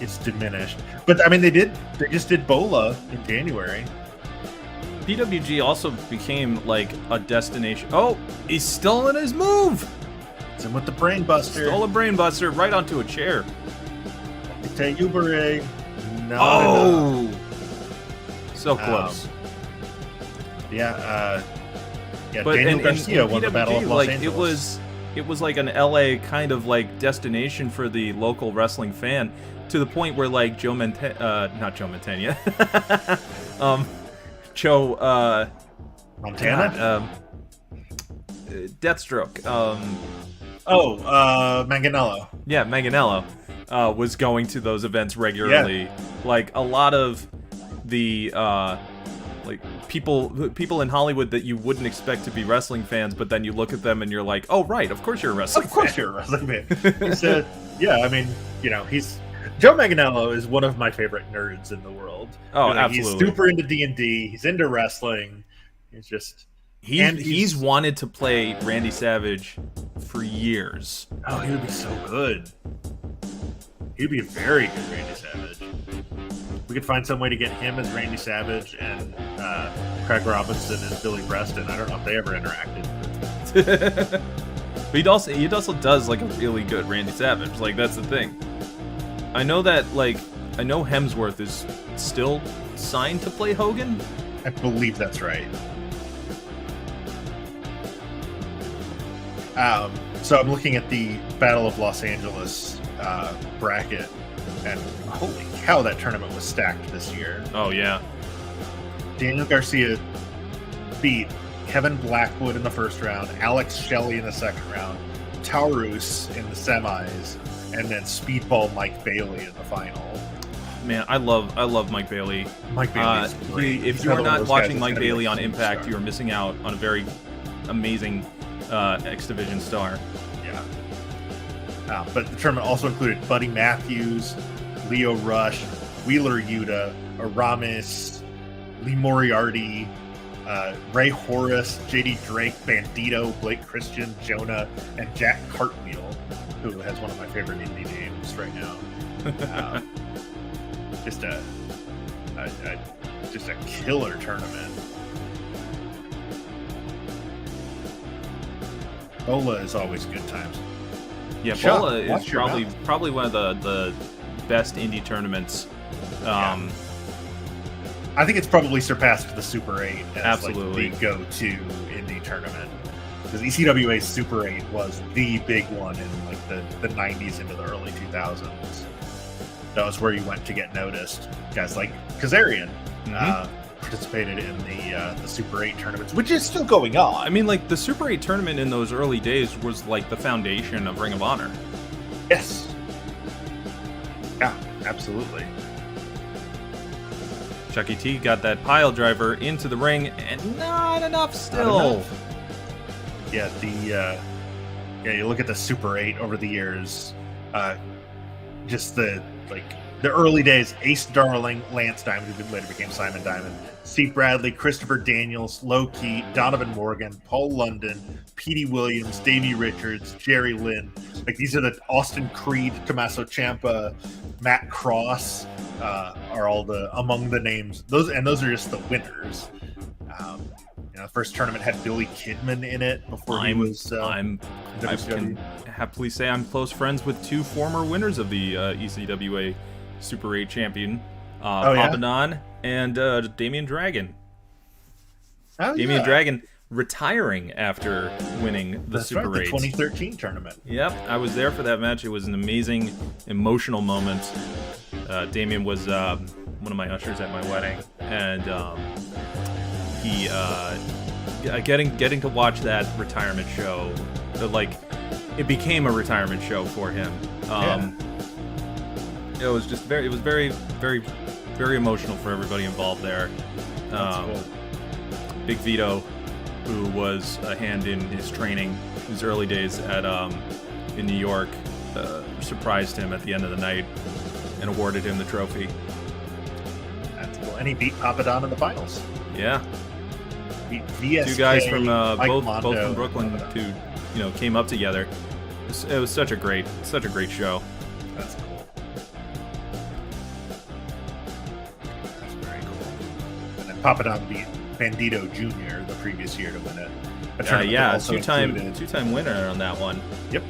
it's diminished. But I mean, they just did Bola in January. PWG also became like a destination. Oh, he's still in his move. It's in with the Brain Buster. Stole a brainbuster right onto a chair. Ite Ubere. No. Oh, so close. Yeah, But Daniel in Garcia PWG, won the Battle of Los like Angeles. it was it was like an LA kind of like destination for the local wrestling fan, to the point where like not Joe Mantegna, Joe Montana. God, Deathstroke. Manganello. Yeah, Manganello was going to those events regularly. Yeah. Like a lot of the like people in Hollywood that you wouldn't expect to be wrestling fans, but then you look at them and you're like, oh right, of course you're a wrestling Of course fan. you're a wrestling fan. He said, yeah, I mean, Joe Manganiello is one of my favorite nerds in the world. Oh, absolutely. He's super into D&D. He's into wrestling. He's just... He's wanted to play Randy Savage for years. Oh, he would be so good. He'd be a very good Randy Savage. We could find some way to get him as Randy Savage and Craig Robinson as Billy Preston. I don't know if they ever interacted. But he also does like a really good Randy Savage. Like, that's the thing. I know Hemsworth is still signed to play Hogan. I believe that's right. So I'm looking at the Battle of Los Angeles bracket, and holy cow, that tournament was stacked this year. Oh yeah. Daniel Garcia beat Kevin Blackwood in the first round, Alex Shelley in the second round, Taurus in the semis, and then Speedball Mike Bailey in the final. Man, I love Mike Bailey. Mike Bailey's great. If you are not watching Mike Bailey on Impact, you are missing out on a very amazing X Division star. Yeah. But the tournament also included Buddy Matthews, Leo Rush, Wheeler Yuta, Aramis, Lee Moriarty, Ray Horace, JD Drake, Bandito, Blake Christian, Jonah, and Jack Cartwheel, who has one of my favorite indie names right now. Just a killer tournament. Bola is always good times. Yeah, Chuck, Bola is watch your mouth. probably one of the best indie tournaments. I think it's probably surpassed the Super 8 as Absolutely. like the go-to indie tournament. Because ECWA's Super 8 was the big one in like the 90s into the early 2000s. That was where you went to get noticed. Guys like Kazarian participated in the Super 8 tournaments, which is still going on. I mean, like, the Super 8 tournament in those early days was like the foundation of Ring of Honor. Yes. Yeah, absolutely. Chucky T got that pile driver into the ring, and not enough still. Not enough. Yeah, you look at the Super 8 over the years, just the early days, Ace Darling, Lance Diamond, who later became Simon Diamond, Steve Bradley, Christopher Daniels, Low Key, Donovan Morgan, Paul London, Petey Williams, Davey Richards, Jerry Lynn. Like, these are the Austin Creed, Tommaso Ciampa, Matt Cross, are all among the names. Those are just the winners. The first tournament had Billy Kidman in it before he was. I can happily say I'm close friends with two former winners of the ECWA Super 8 champion, Papa Don and Damian Dragon. Damian Dragon retiring after winning the Super 8. The 2013 tournament. Yep, I was there for that match. It was an amazing, emotional moment. Damian was one of my ushers at my wedding, and he getting to watch that retirement show, it became a retirement show for him. It was just very, very, very emotional for everybody involved there. Cool. Big Vito, who was a hand in his training, his early days at in New York, surprised him at the end of the night and awarded him the trophy. That's cool. And he beat Papa Don in the finals. Yeah. Beat VSK, two guys from both Mondo, from Brooklyn who came up together. It was such a great show. That's cool. That's very cool. And then Papa Don beat Bandito Jr. the previous year to win it. Two-time winner on that one. Yep.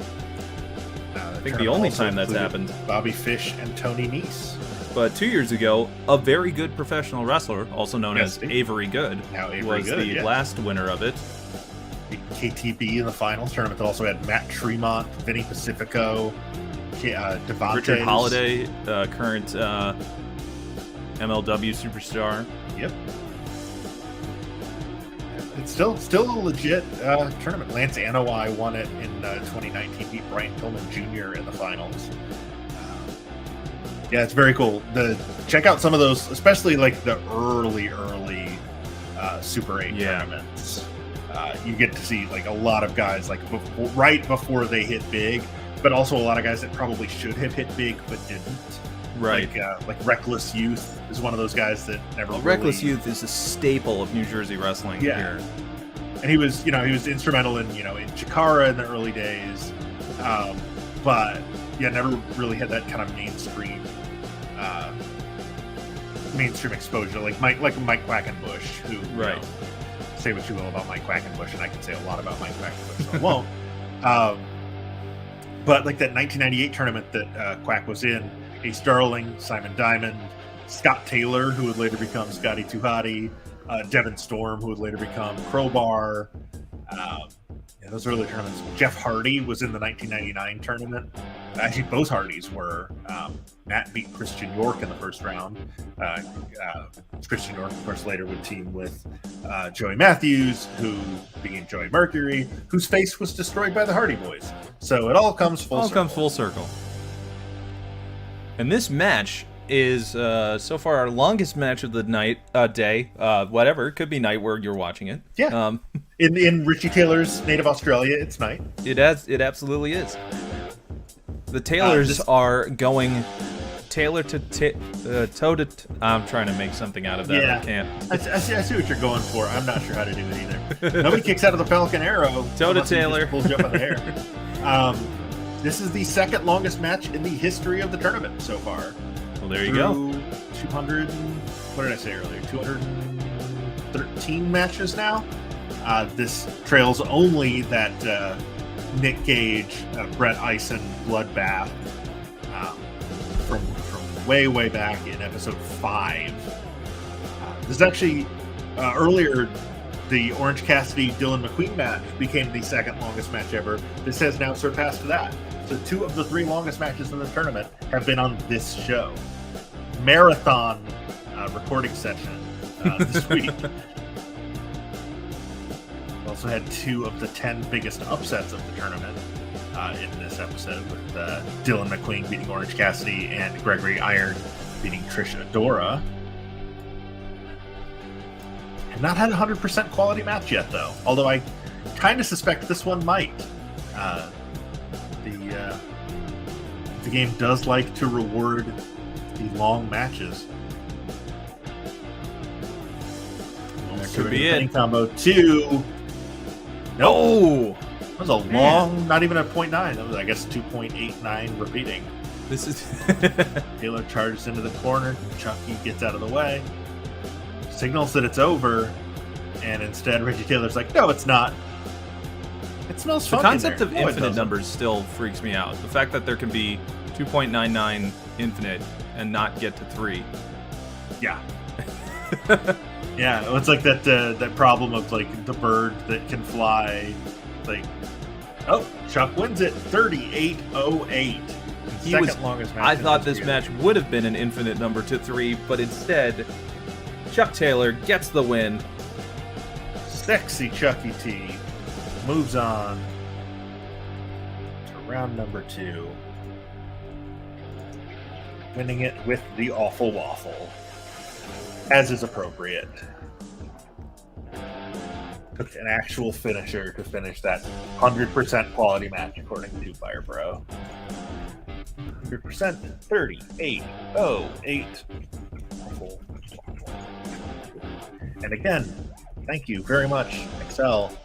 I think the only time that's happened. Bobby Fish and Tony Nese. But 2 years ago, a very good professional wrestler, also known as Avery Good, now Avery was Good, the last winner of it. KTB in the finals tournament that also had Matt Tremont, Vinny Pacifico, Devontae. Richard Holiday, current MLW superstar. Yep. It's still a legit tournament. Lance Anoa'i won it in 2019. Beat Brian Pillman Jr. in the finals. Yeah, it's very cool. Check out some of those, especially like the early Super 8 tournaments. You get to see like a lot of guys like right before they hit big, but also a lot of guys that probably should have hit big but didn't. Right. Like Reckless Youth is one of those guys that never. Reckless Youth is a staple of New Jersey wrestling here. And he was instrumental in in Chikara in the early days, but never really had that kind of mainstream exposure like Mike Quackenbush, who say what you will about Mike Quackenbush, and I can say a lot about Mike Quackenbush, so I won't. But like that 1998 tournament that Quack was in, Ace Darling, Simon Diamond, Scott Taylor, who would later become Scotty Tuhati, Devin Storm, who would later become Crowbar. Those early tournaments. Jeff Hardy was in the 1999 tournament. Actually, both Hardys were. Matt beat Christian York in the first round. Christian York, of course, later would team with Joey Matthews, who became Joey Mercury, whose face was destroyed by the Hardy Boys. So it all comes full circle. And this match is so far our longest match of the day, whatever. It could be night where you're watching it. Yeah. In Richie Taylor's native Australia, it's night. It absolutely is. The Taylors are going Taylor to toe to. I'm trying to make something out of that. Yeah. I can't. I see what you're going for. I'm not sure how to do it either. Nobody kicks out of the Pelican Arrow. Toe to Taylor. Pulls you up in the air. This is the second longest match in the history of the tournament so far. Well, there you go. 200. What did I say earlier? 213 matches now. This trails only that Nick Gage, Brett Eisen bloodbath from way back in episode 5. This is actually earlier. The Orange Cassidy Dylan McQueen match became the second longest match ever. This has now surpassed that. So 2 of the 3 longest matches in the tournament have been on this show. Marathon recording session this week. We also had 2 of the 10 biggest upsets of the tournament in this episode, with Dylan McQueen beating Orange Cassidy and Gregory Iron beating Trish Adora. Have not had a 100% quality match yet, though. Although I kind of suspect this one might. The game does like to reward the long matches. That could be it. Combo 2. Nope. Oh! That was a long, not even a 0.9. That was, I guess, 2.89 repeating. This is... Taylor charges into the corner. Chucky gets out of the way. Signals that it's over. And instead, Reggie Taylor's like, no, it's not. It smells funky. The concept of infinite numbers still freaks me out. The fact that there can be 2.99 infinite and not get to 3. Yeah. Yeah, it's like that problem of like the bird that can fly. Like, oh, Chuck wins it 38-08. Second longest match. I thought this match would have been an infinite number to 3, but instead, Chuck Taylor gets the win. Sexy Chucky T moves on to round number 2, winning it with the Awful Waffle, as is appropriate. Took an actual finisher to finish that 100% quality match, according to Fire Bro. 100%, 38-08. Awful Waffle. And again, thank you very much, Excel.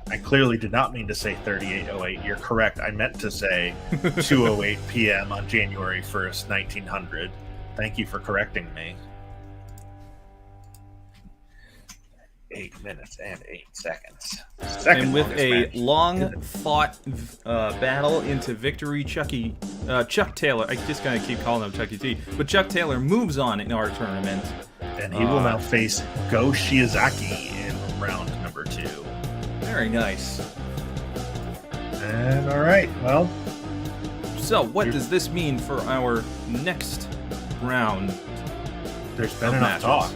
I clearly did not mean to say 3808. You're correct. I meant to say 2:08 p.m. on January 1st, 1900. Thank you for correcting me. 8 minutes and 8 seconds. And with a long-fought battle into victory, Chuck Taylor, I just kind of keep calling him Chucky T, but Chuck Taylor moves on in our tournament. And he will now face Go Shiozaki in round number 2. There Very nice. And all right, well. So, what does this mean for our next round? There's been of enough matches?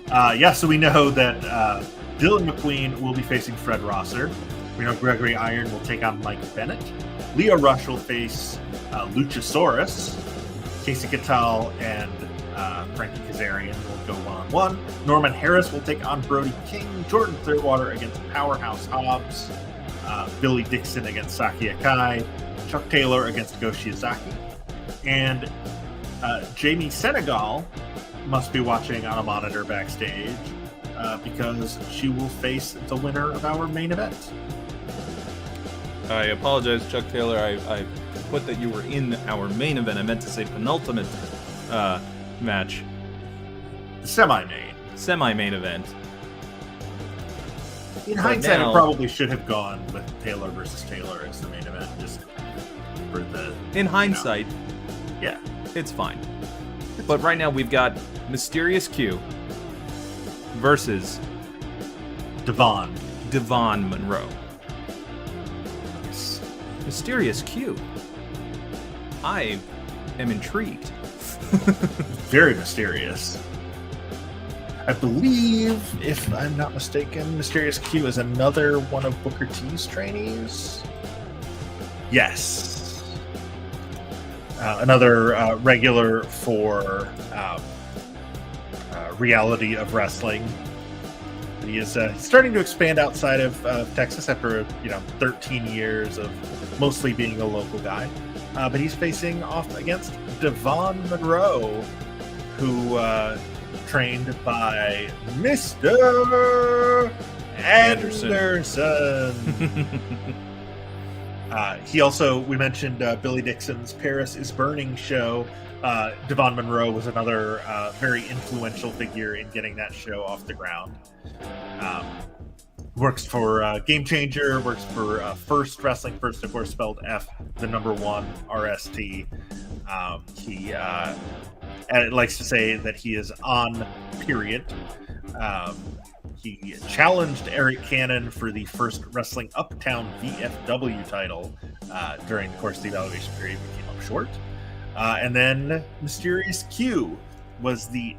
talk. So we know that Dylan McQueen will be facing Fred Rosser. We know Gregory Iron will take on Mike Bennett. Leo Rush will face Luchasaurus. Casey Catal and Frankie Kazarian will go one-on-one. Norman Harris will take on Brody King. Jordan Clearwater against Powerhouse Hobbs. Billy Dixon against Saki Akai. Chuck Taylor against Go Shiozaki. And Jamie Senegal must be watching on a monitor backstage because she will face the winner of our main event. I apologize, Chuck Taylor. I put that you were in our main event. I meant to say penultimate match. The semi-main. Semi-main event. In hindsight, it probably should have gone with Taylor versus Taylor as the main event, just for the... In hindsight, yeah, it's fine. But right now we've got Mysterious Q versus Devon Monroe. Mysterious Q. I am intrigued. Very mysterious. I believe, if I'm not mistaken, Mysterious Q is another one of Booker T's trainees. Yes. Another regular for Reality of Wrestling. He is starting to expand outside of Texas after 13 years of mostly being a local guy. But he's facing off against Devon Monroe, who trained by Mr. Anderson. He also, we mentioned Billy Dixon's Paris is Burning show. Devon Monroe was another very influential figure in getting that show off the ground. Works for Game Changer, works for First Wrestling, First of course spelled F, the number 1 RST. He likes to say that he is on period. He challenged Eric Cannon for the first Wrestling Uptown VFW title during the course of the evaluation period, but came up short. And then Mysterious Q was the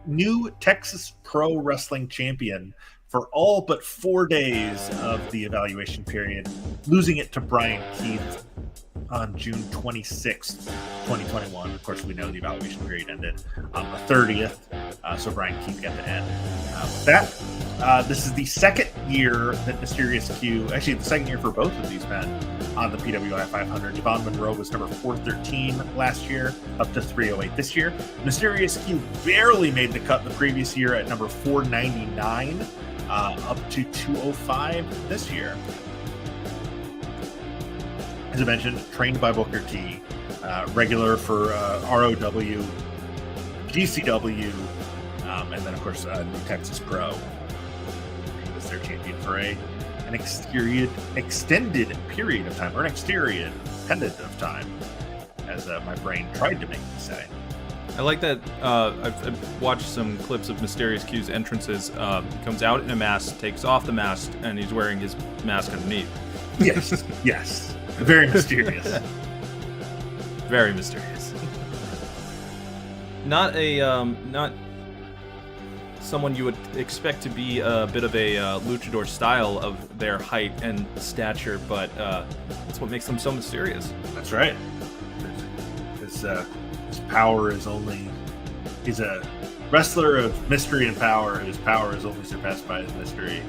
new Texas Pro Wrestling champion for all but 4 days of the evaluation period, losing it to Brian Keith on June 26th, 2021. Of course, we know the evaluation period ended on the 30th, so Brian Keith got to end with that. This is the second year that Mysterious Q, actually the second year for both of these men on the PWI 500. Devon Monroe was number 413 last year, up to 308 this year. Mysterious Q barely made the cut the previous year at number 499, up to 205 this year. As I mentioned, trained by Booker T, regular for ROW, GCW, and then, of course, New Texas Pro. He was their champion for an extended period of time, or an extended of time, as my brain tried to make me say. I like that. I've watched some clips of Mysterious Q's entrances. He comes out in a mask, takes off the mask, and he's wearing his mask underneath. Yes, yes. Very mysterious. Very mysterious. Not someone you would expect to be a bit of a luchador style of their height and stature, but that's what makes them so mysterious. That's right. His power is only... He's a wrestler of mystery and power. His power is only surpassed by his mystery.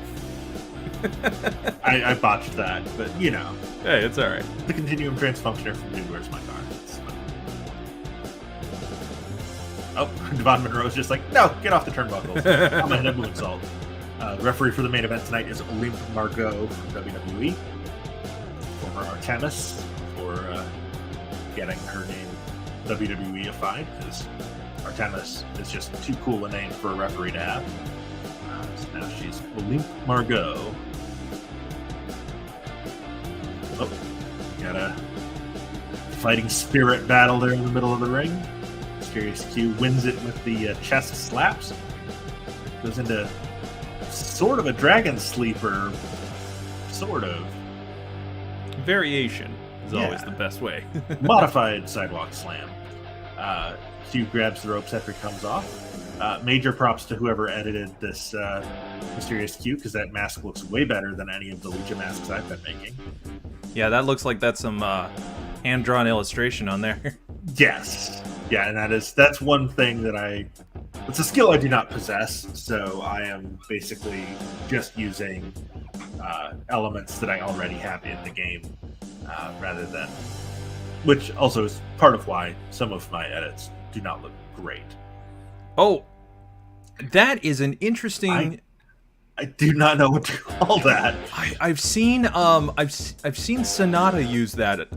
I botched that, but you know. Hey, it's all right. The Continuum Transfunctioner from Dude, Where's My Car? Oh, Devon Monroe's just like, no, get off the turnbuckles. I'm gonna hit a moonsault. The referee for the main event tonight is Olympe Margot from WWE. Former Artemis, for getting her name WWE-ified, because Artemis is just too cool a name for a referee to have. So now she's Olympe Margot. Oh, got a fighting spirit battle there in the middle of the ring. Mysterious Q wins it with the chest slaps. Goes into sort of a dragon sleeper sort of. Variation is always Yeah. the best way. Modified sidewalk slam. Q grabs the ropes after he comes off. Major props to whoever edited this Mysterious Q, because that mask looks way better than any of the Lucha masks I've been making. Yeah, that looks like that's some hand-drawn illustration on there. Yes. Yeah, and that's one thing that it's a skill I do not possess, so I am basically just using elements that I already have in the game, rather than, which also is part of why some of my edits do not look great. Oh, that is an interesting. I do not know what to call that. I've seen I've seen Sonata use that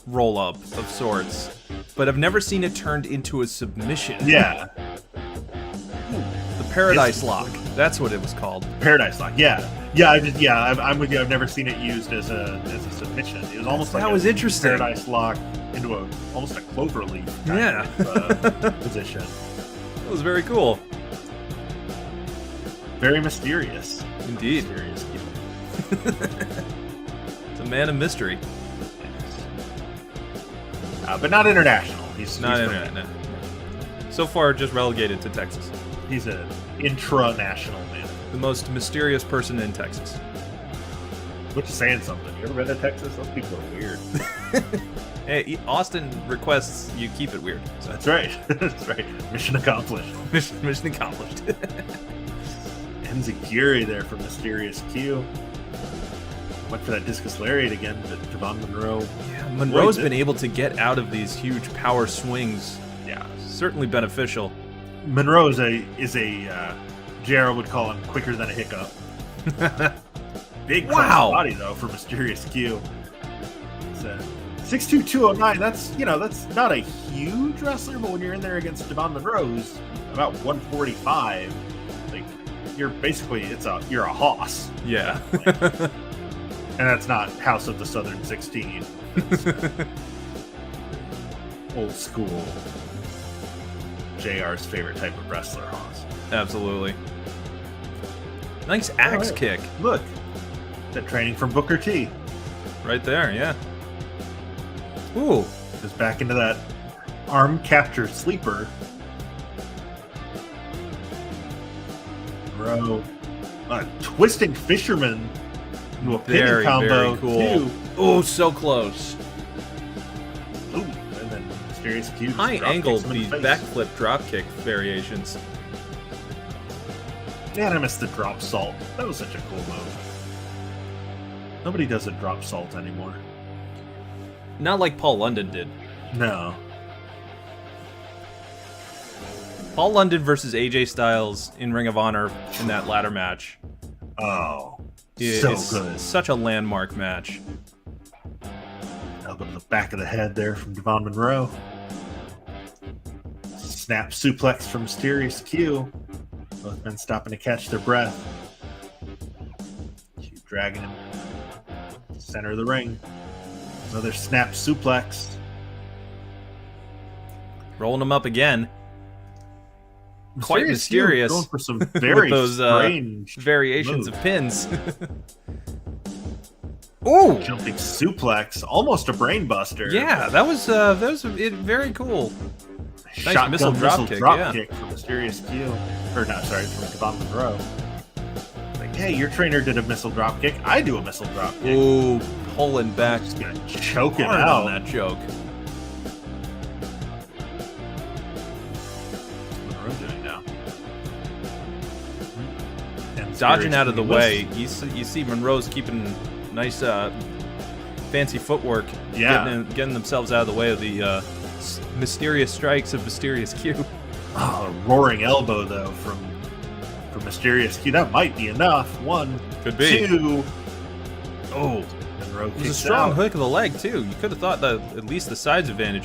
roll up of sorts, but I've never seen it turned into a submission. Yeah, The Paradise Lock. That's what it was called. Paradise Lock. Yeah, I'm with you. I've never seen it used as a submission. It was almost like that was interesting. Paradise Lock into almost a clover leaf kind of position. That was very cool. Very mysterious. Indeed. Mysterious. It's a man of mystery. But not international. He's Not from- internet. No. So far, just relegated to Texas. He's an intra-national man. The most mysterious person in Texas. Which is saying something. You ever been to Texas? Those people are weird. Hey, Austin requests you keep it weird. So That's right. That's right. Mission accomplished. mission accomplished. Enziguri there from Mysterious Q. Went for that discus lariat again, but Devon Monroe. Yeah, Monroe's been able to get out of these huge power swings. Yeah. Certainly beneficial. Monroe is a JR would call him quicker than a hiccup. Big body though for Mysterious Q. It's 6'2", 209. That's not a huge wrestler, but when you're in there against Devon Monroe, who's about 145, like you're a hoss. Yeah. And that's not House of the Southern 16. Old school. JR's favorite type of wrestler, hoss. Absolutely. Nice axe kick. Look, that training from Booker T. Right there, yeah. Ooh. Just back into that arm capture sleeper. Bro. Twisting fisherman into a pinning combo, very cool. too. Oh, so close. Ooh, and then Mysterious Q. just High drop angle, kicks him in these the face. backflip dropkick variations. Man, I missed the drop salt. That was such a cool move. Nobody does a drop salt anymore. Not like Paul London did. No. Paul London versus AJ Styles in Ring of Honor in that ladder match. Oh, It's so good. such a landmark match. Elbow to the back of the head there from Devon Monroe. Snap suplex from Mysterious Q. Both men stopping to catch their breath. Q dragging him. Center of the ring. Another snap suplex. Rolling him up again. Quite mysterious. Q going for some very those strange variations moves. of pins. Ooh! Jumping suplex, almost a brain buster. Yeah, that was very cool. Nice Shotgun missile drop kick, yeah. kick from Mysterious Q. Or not, sorry, from Devon Monroe. Like, hey, your trainer did a missile drop kick. I do a missile drop kick. Ooh, pulling back Just gonna choke it hard out. on that joke. What's Monroe doing now? And Dodging Mysterious out of the Q way. You see Monroe's keeping nice fancy footwork. Yeah. Getting themselves out of the way of the mysterious strikes of Mysterious Q. Oh, a roaring elbow though from Mysterious Q. That might be enough. One, Could be. two. Oh, Monroe It was a kicks strong out. hook of the leg too. You could have thought that at least the side's advantage.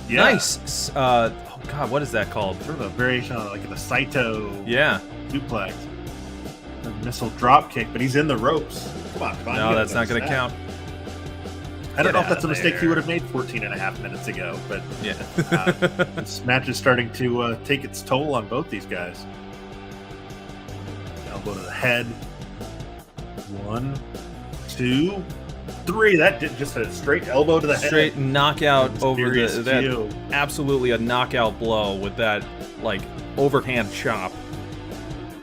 Yeah. Nice. Oh God, what is that called? Sort of a variation on like the Saito Yeah. suplex. A missile drop kick, but he's in the ropes. Come on, Devon, you No, gotta that's not going to snap. count. I don't Get know if that's outta a mistake there. he would have made 14 and a half minutes ago, but Yeah. this match is starting to take its toll on both these guys. Elbow to the head. One, 2, 3. That did just a straight elbow to the head. Straight knockout over Mysterious Q. absolutely a knockout blow with that like overhand chop.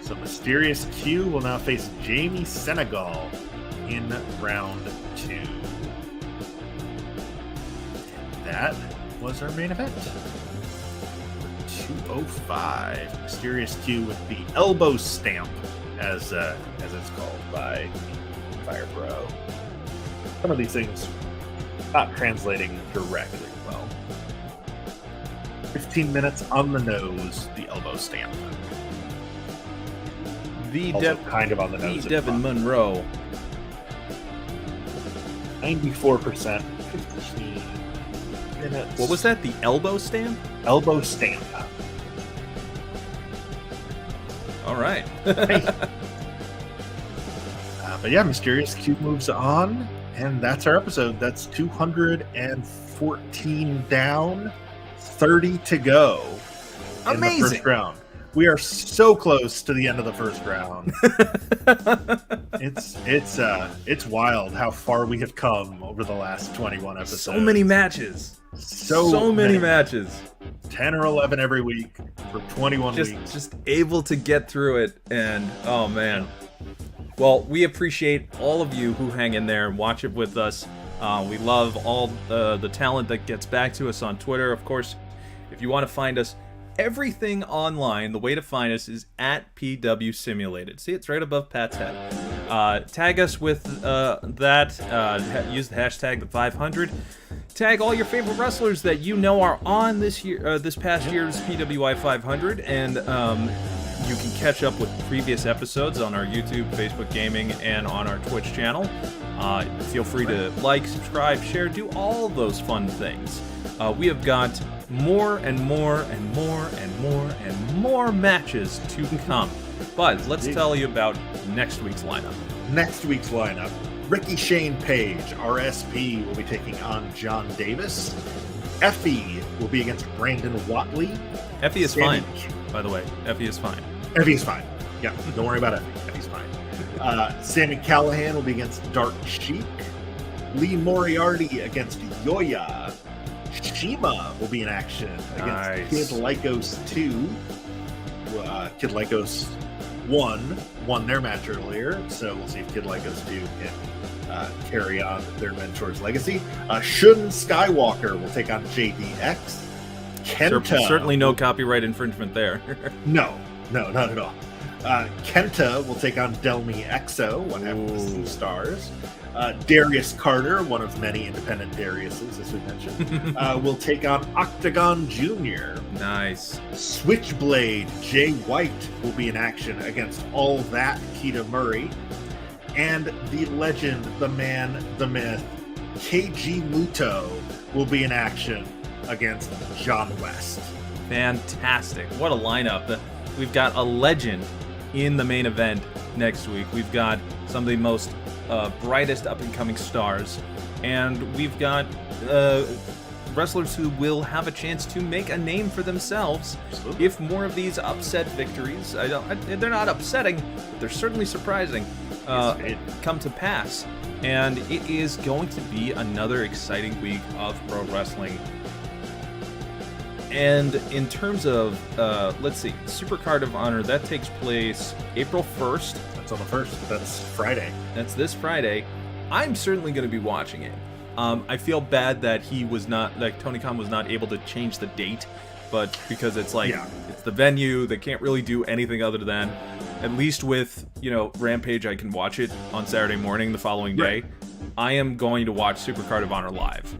So Mysterious Q will now face Jamie Senegal in round 2. And that was our main event. 205. Mysterious Q with the elbow stamp, as it's called by Fire Pro. Some of these things not translating directly well. 15 minutes on the nose, the elbow stamp. Also kind of on the nose. Devin Monroe. 94%. 15 minutes. What was that? The elbow stamp? Elbow stamp. All right. But yeah, Mysterious Q moves on, and that's our episode. That's 214 down, 30 to go. In the first round. We are so close to the end of the first round. It's wild how far we have come over the last 21 episodes. So many matches. So many matches. 10 or 11 every week for 21 weeks. Just able to get through it, and oh man. Well, we appreciate all of you who hang in there and watch it with us. We love all the talent that gets back to us on Twitter. Of course, if you want to find us, everything online, the way to find us is at PW Simulated. See, it's right above Pat's head. Tag us with that. Use the hashtag the500. Tag all your favorite wrestlers that you know are on this past year's PWI 500, and you can catch up with previous episodes on our YouTube, Facebook Gaming, and on our Twitch channel. Feel free to like, subscribe, share, do all those fun things. We have got more and more and more and more and more matches to come. But let's tell you about next week's lineup. Next week's lineup. Ricky Shane Page, RSP, will be taking on John Davis. Effie will be against Brandon Watley. Effie is fine, by the way. Effie is fine. Effie is fine. Yeah, don't worry about Effie. Effie's fine. Sammy Callahan will be against Dark Sheik. Lee Moriarty against Yoya. Shima will be in action against Kid Lycos 2. Kid Lycos won their match earlier, so we'll see if Kid Lycos 2 can carry on their mentor's legacy. Shun Skywalker will take on JDX. Kenta. Certainly no copyright infringement there. No, not at all. Kenta will take on Delmi Exo, one half of the Steel Stars. Darius Carter, one of many independent Dariuses, as we mentioned, will take on Octagon Jr. Nice. Switchblade Jay White will be in action against All That Keita Murray. And the legend, the man, the myth, KG Muto will be in action against John West. Fantastic. What a lineup. We've got a legend in the main event next week. We've got some of the most brightest up-and-coming stars, and we've got wrestlers who will have a chance to make a name for themselves. Absolutely. If more of these upset victories, they're not upsetting, but they're certainly surprising, come to pass. And it is going to be another exciting week of pro wrestling. And in terms of, let's see, Supercard of Honor, that takes place April 1st. That's on the 1st. That's Friday. That's this Friday. I'm certainly going to be watching it. I feel bad that Tony Khan was not able to change the date, but because it's it's the venue, they can't really do anything other than, at least with, Rampage, I can watch it on Saturday morning the following day. I am going to watch Supercard of Honor live.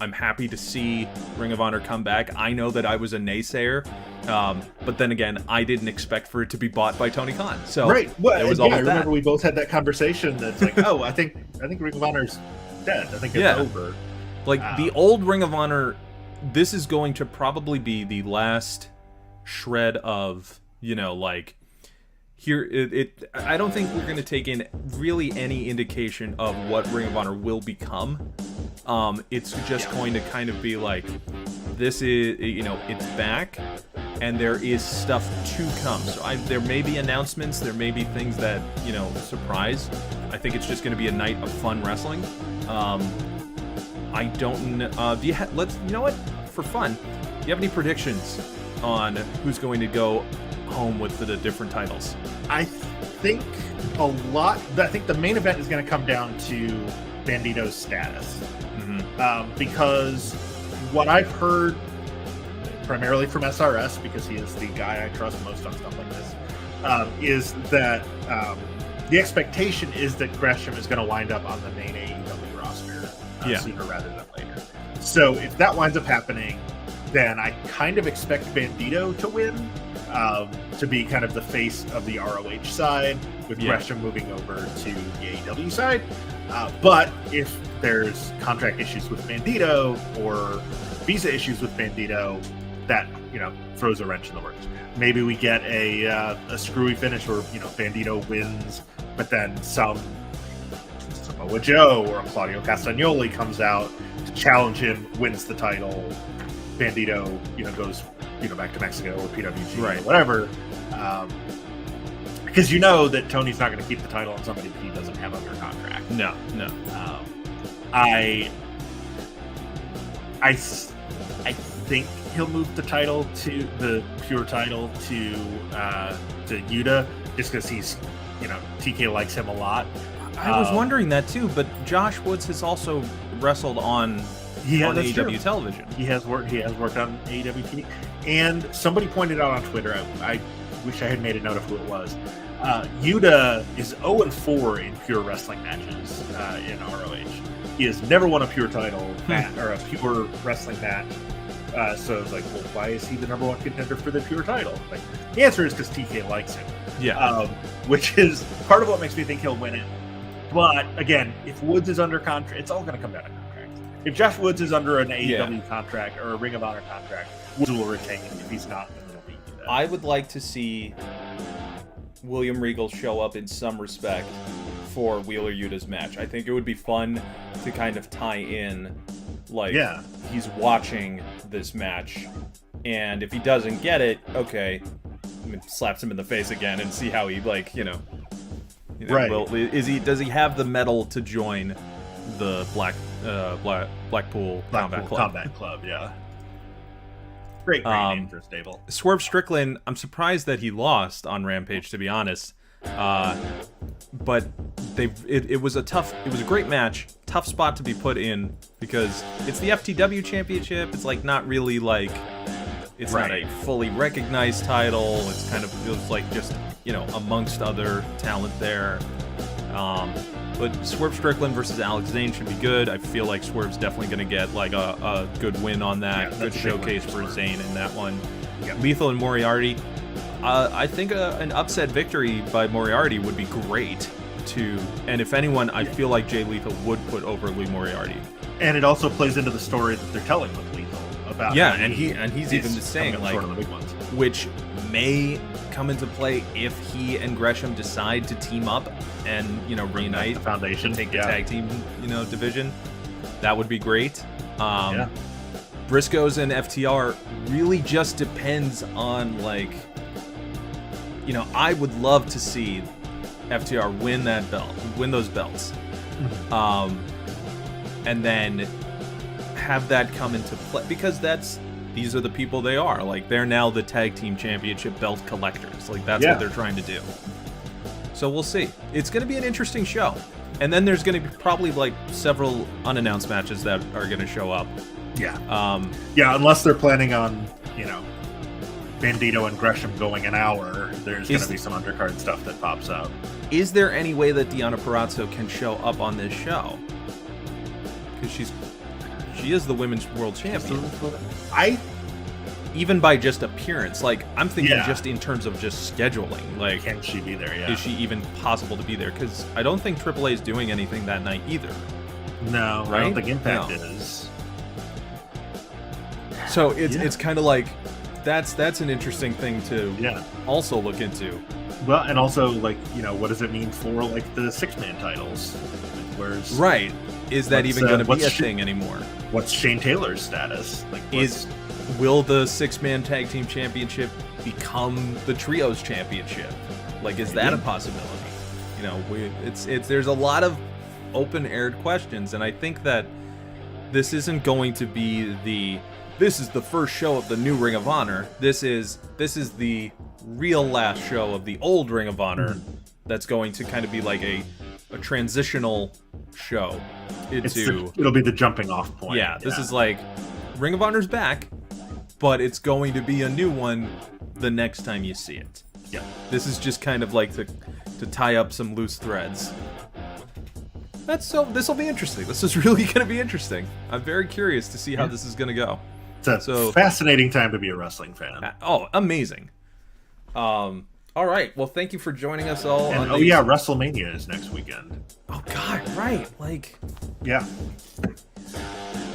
I'm happy to see Ring of Honor come back. I know that I was a naysayer, but then again, I didn't expect for it to be bought by Tony Khan. So right. Well, it was I remember we both had that conversation. That's like, oh, I think Ring of Honor's dead. I think it's over. Like the old Ring of Honor, this is going to probably be the last shred of, here, I don't think we're going to take in really any indication of what Ring of Honor will become. It's just going to kind of be like, this is, it's back. and there is stuff to come. So there may be announcements, there may be things that, you know, surprise. I think it's just going to be a night of fun wrestling. I don't know. You know what? For fun, do you have any predictions on who's going to go home with the different titles? I think the main event is going to come down to Bandito's status. Because what I've heard primarily from SRS, because he is the guy I trust most on stuff like this, is that the expectation is that Gresham is going to wind up on the main AEW roster sooner rather than later. So if that winds up happening, then I kind of expect Bandito to win, to be kind of the face of the ROH side, with Gresham moving over to the AEW side. But if there's contract issues with Bandito or visa issues with Bandito, that, you know, throws a wrench in the works. Maybe we get a screwy finish where, you know, Bandito wins, but then some Samoa Joe or Claudio Castagnoli comes out to challenge him, wins the title. Bandito, you know, goes, you know, back to Mexico or PWG or whatever. Because you know that Tony's not going to keep the title on somebody that he doesn't have under contract. No. I think he'll move the title to the pure title to Yuta, just because he's, you know, TK likes him a lot. I was wondering that too, but Josh Woods has also wrestled on AEW television. He has worked on AEW TV, and somebody pointed out on Twitter. I wish I had made a note of who it was. Yuta is 0-4 in pure wrestling matches in ROH. He has never won a pure title match or a pure wrestling match. So it's like, well, why is he the number one contender for the pure title? Like, the answer is because TK likes him. Yeah. Which is part of what makes me think he'll win it. But again, if Woods is under contract, it's all going to come down to contract. If Josh Woods is under an AEW contract or a Ring of Honor contract, Woods will retain him. If he's not, then he'll be that. I would like to see William Regal show up in some respect for Wheeler Yuta's match. I think it would be fun to kind of tie in, like, he's watching this match, and if he doesn't get it, okay, slaps him in the face again and see how he, like, you know right. Does he have the metal to join the Blackpool Combat Club? Yeah. Great name for a stable. Swerve Strickland, I'm surprised that he lost on Rampage, to be honest. But it was a great match, tough spot to be put in, because it's the FTW championship. It's like not really like, it's not a fully recognized title. It's kind of feels like just, you know, amongst other talent there. But Swerve Strickland versus Alex Zane should be good. I feel like Swerve's definitely going to get like a good win on that. Good showcase for Zane in that one. Yeah. Lethal and Moriarty. I think an upset victory by Moriarty would be great too. And if anyone, I feel like Jay Lethal would put over Lee Moriarty. And it also plays into the story that they're telling with Lethal about. Yeah, and he's even just saying, like, sort of the big ones, which may come into play if he and Gresham decide to team up and, you know, reunite the foundation, take the tag team, you know, division. That would be great. Briscoes and FTR really just depends on, like, you know, I would love to see FTR win those belts, and then have that come into play, because these are the people they are. Like, they're now the tag team championship belt collectors. Like, that's what they're trying to do. So we'll see. It's going to be an interesting show. And then there's going to be probably, like, several unannounced matches that are going to show up. Yeah. Unless they're planning on, you know, Bandito and Gresham going an hour, there's going to be some undercard stuff that pops out. Is there any way that Deonna Purrazzo can show up on this show? Because she is the women's world champion. Even by just appearance, like, I'm thinking just in terms of just scheduling, like, can she be there? Yeah. Is she even possible to be there? Because I don't think AAA is doing anything that night either. No, right? I don't think Impact is. So it's kind of like that's an interesting thing to also look into. Well, and also, like, you know, what does it mean for, like, the 6-man titles? Where's right? Is that even going to be a thing anymore? what's Shane Taylor's status? Like, will the 6-man tag team championship become the trios championship? Like, is that a possibility? You know, there's a lot of open-aired questions, and I think that this isn't going to be this is the first show of the new Ring of Honor. This is the real last show of the old Ring of Honor. That's going to kind of be like a transitional show it'll be the jumping off point. Yeah, this is like Ring of Honor's back, but it's going to be a new one the next time you see it. Yeah. This is just kind of like to tie up some loose threads. This will be interesting. This is really going to be interesting. I'm very curious to see how this is going to go. It's a fascinating time to be a wrestling fan. Oh, amazing. All right. Well, thank you for joining us all. And, WrestleMania is next weekend. Oh, God, right. Like... Yeah.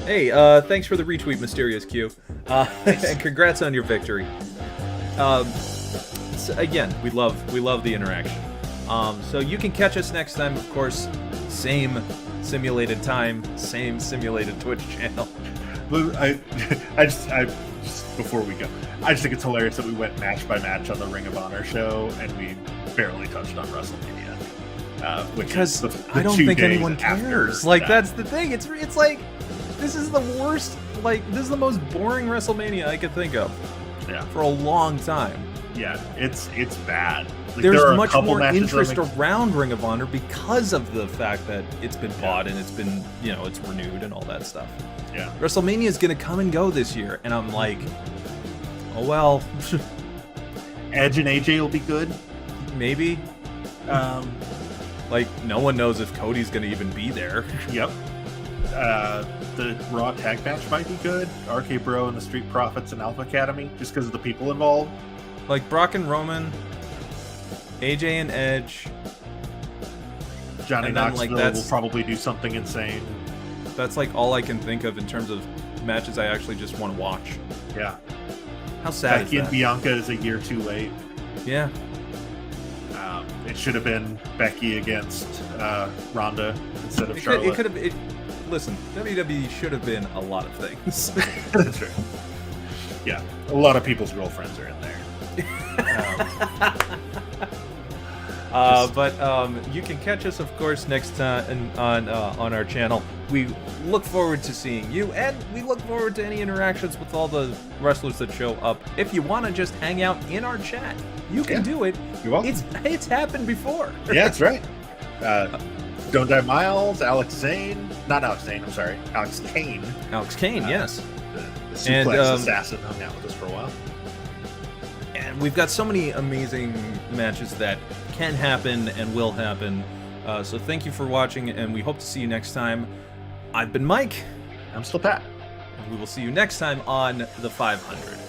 Hey, thanks for the retweet, Mysterious Q. And congrats on your victory. So again, we love the interaction. So you can catch us next time, of course. Same simulated time, same simulated Twitch channel. I just before we go, I just think it's hilarious that we went match by match on the Ring of Honor show and we barely touched on WrestleMania, because I don't think anyone cares. Like that's the thing. It's like this is the worst. Like this is the most boring WrestleMania I could think of. Yeah. For a long time. Yeah, it's bad. Like, there's much more interest around Ring of Honor because of the fact that it's been bought and it's been, it's renewed and all that stuff. Yeah. WrestleMania is going to come and go this year, and I'm like, oh well. Edge and AJ will be good. Maybe. Like, no one knows if Cody's going to even be there. Yep. The Raw tag match might be good. RK Bro and the Street Profits and Alpha Academy, just because of the people involved. Like Brock and Roman, AJ and Edge. Johnny Knoxville will probably do something insane. That's like all I can think of in terms of matches I actually just want to watch. Yeah. How sad Becky is that? and Bianca is a year too late. Yeah. It should have been Becky against Ronda instead of Charlotte. It could have. Listen, WWE should have been a lot of things. That's right. Yeah, a lot of people's girlfriends are in there. But you can catch us, of course, next time on our channel. We look forward to seeing you, and we look forward to any interactions with all the wrestlers that show up. If you want to just hang out in our chat, you can do it. You're welcome. It's happened before. Yeah, that's right. Don't Die Miles, Alex Zane. Not Alex Zane, I'm sorry. Alex Kane. Alex Kane, yes. The suplex assassin hung out with us for a while. And we've got so many amazing matches that can happen and will happen. So thank you for watching, and we hope to see you next time. I've been Mike. I'm still Pat. And we will see you next time on The 500.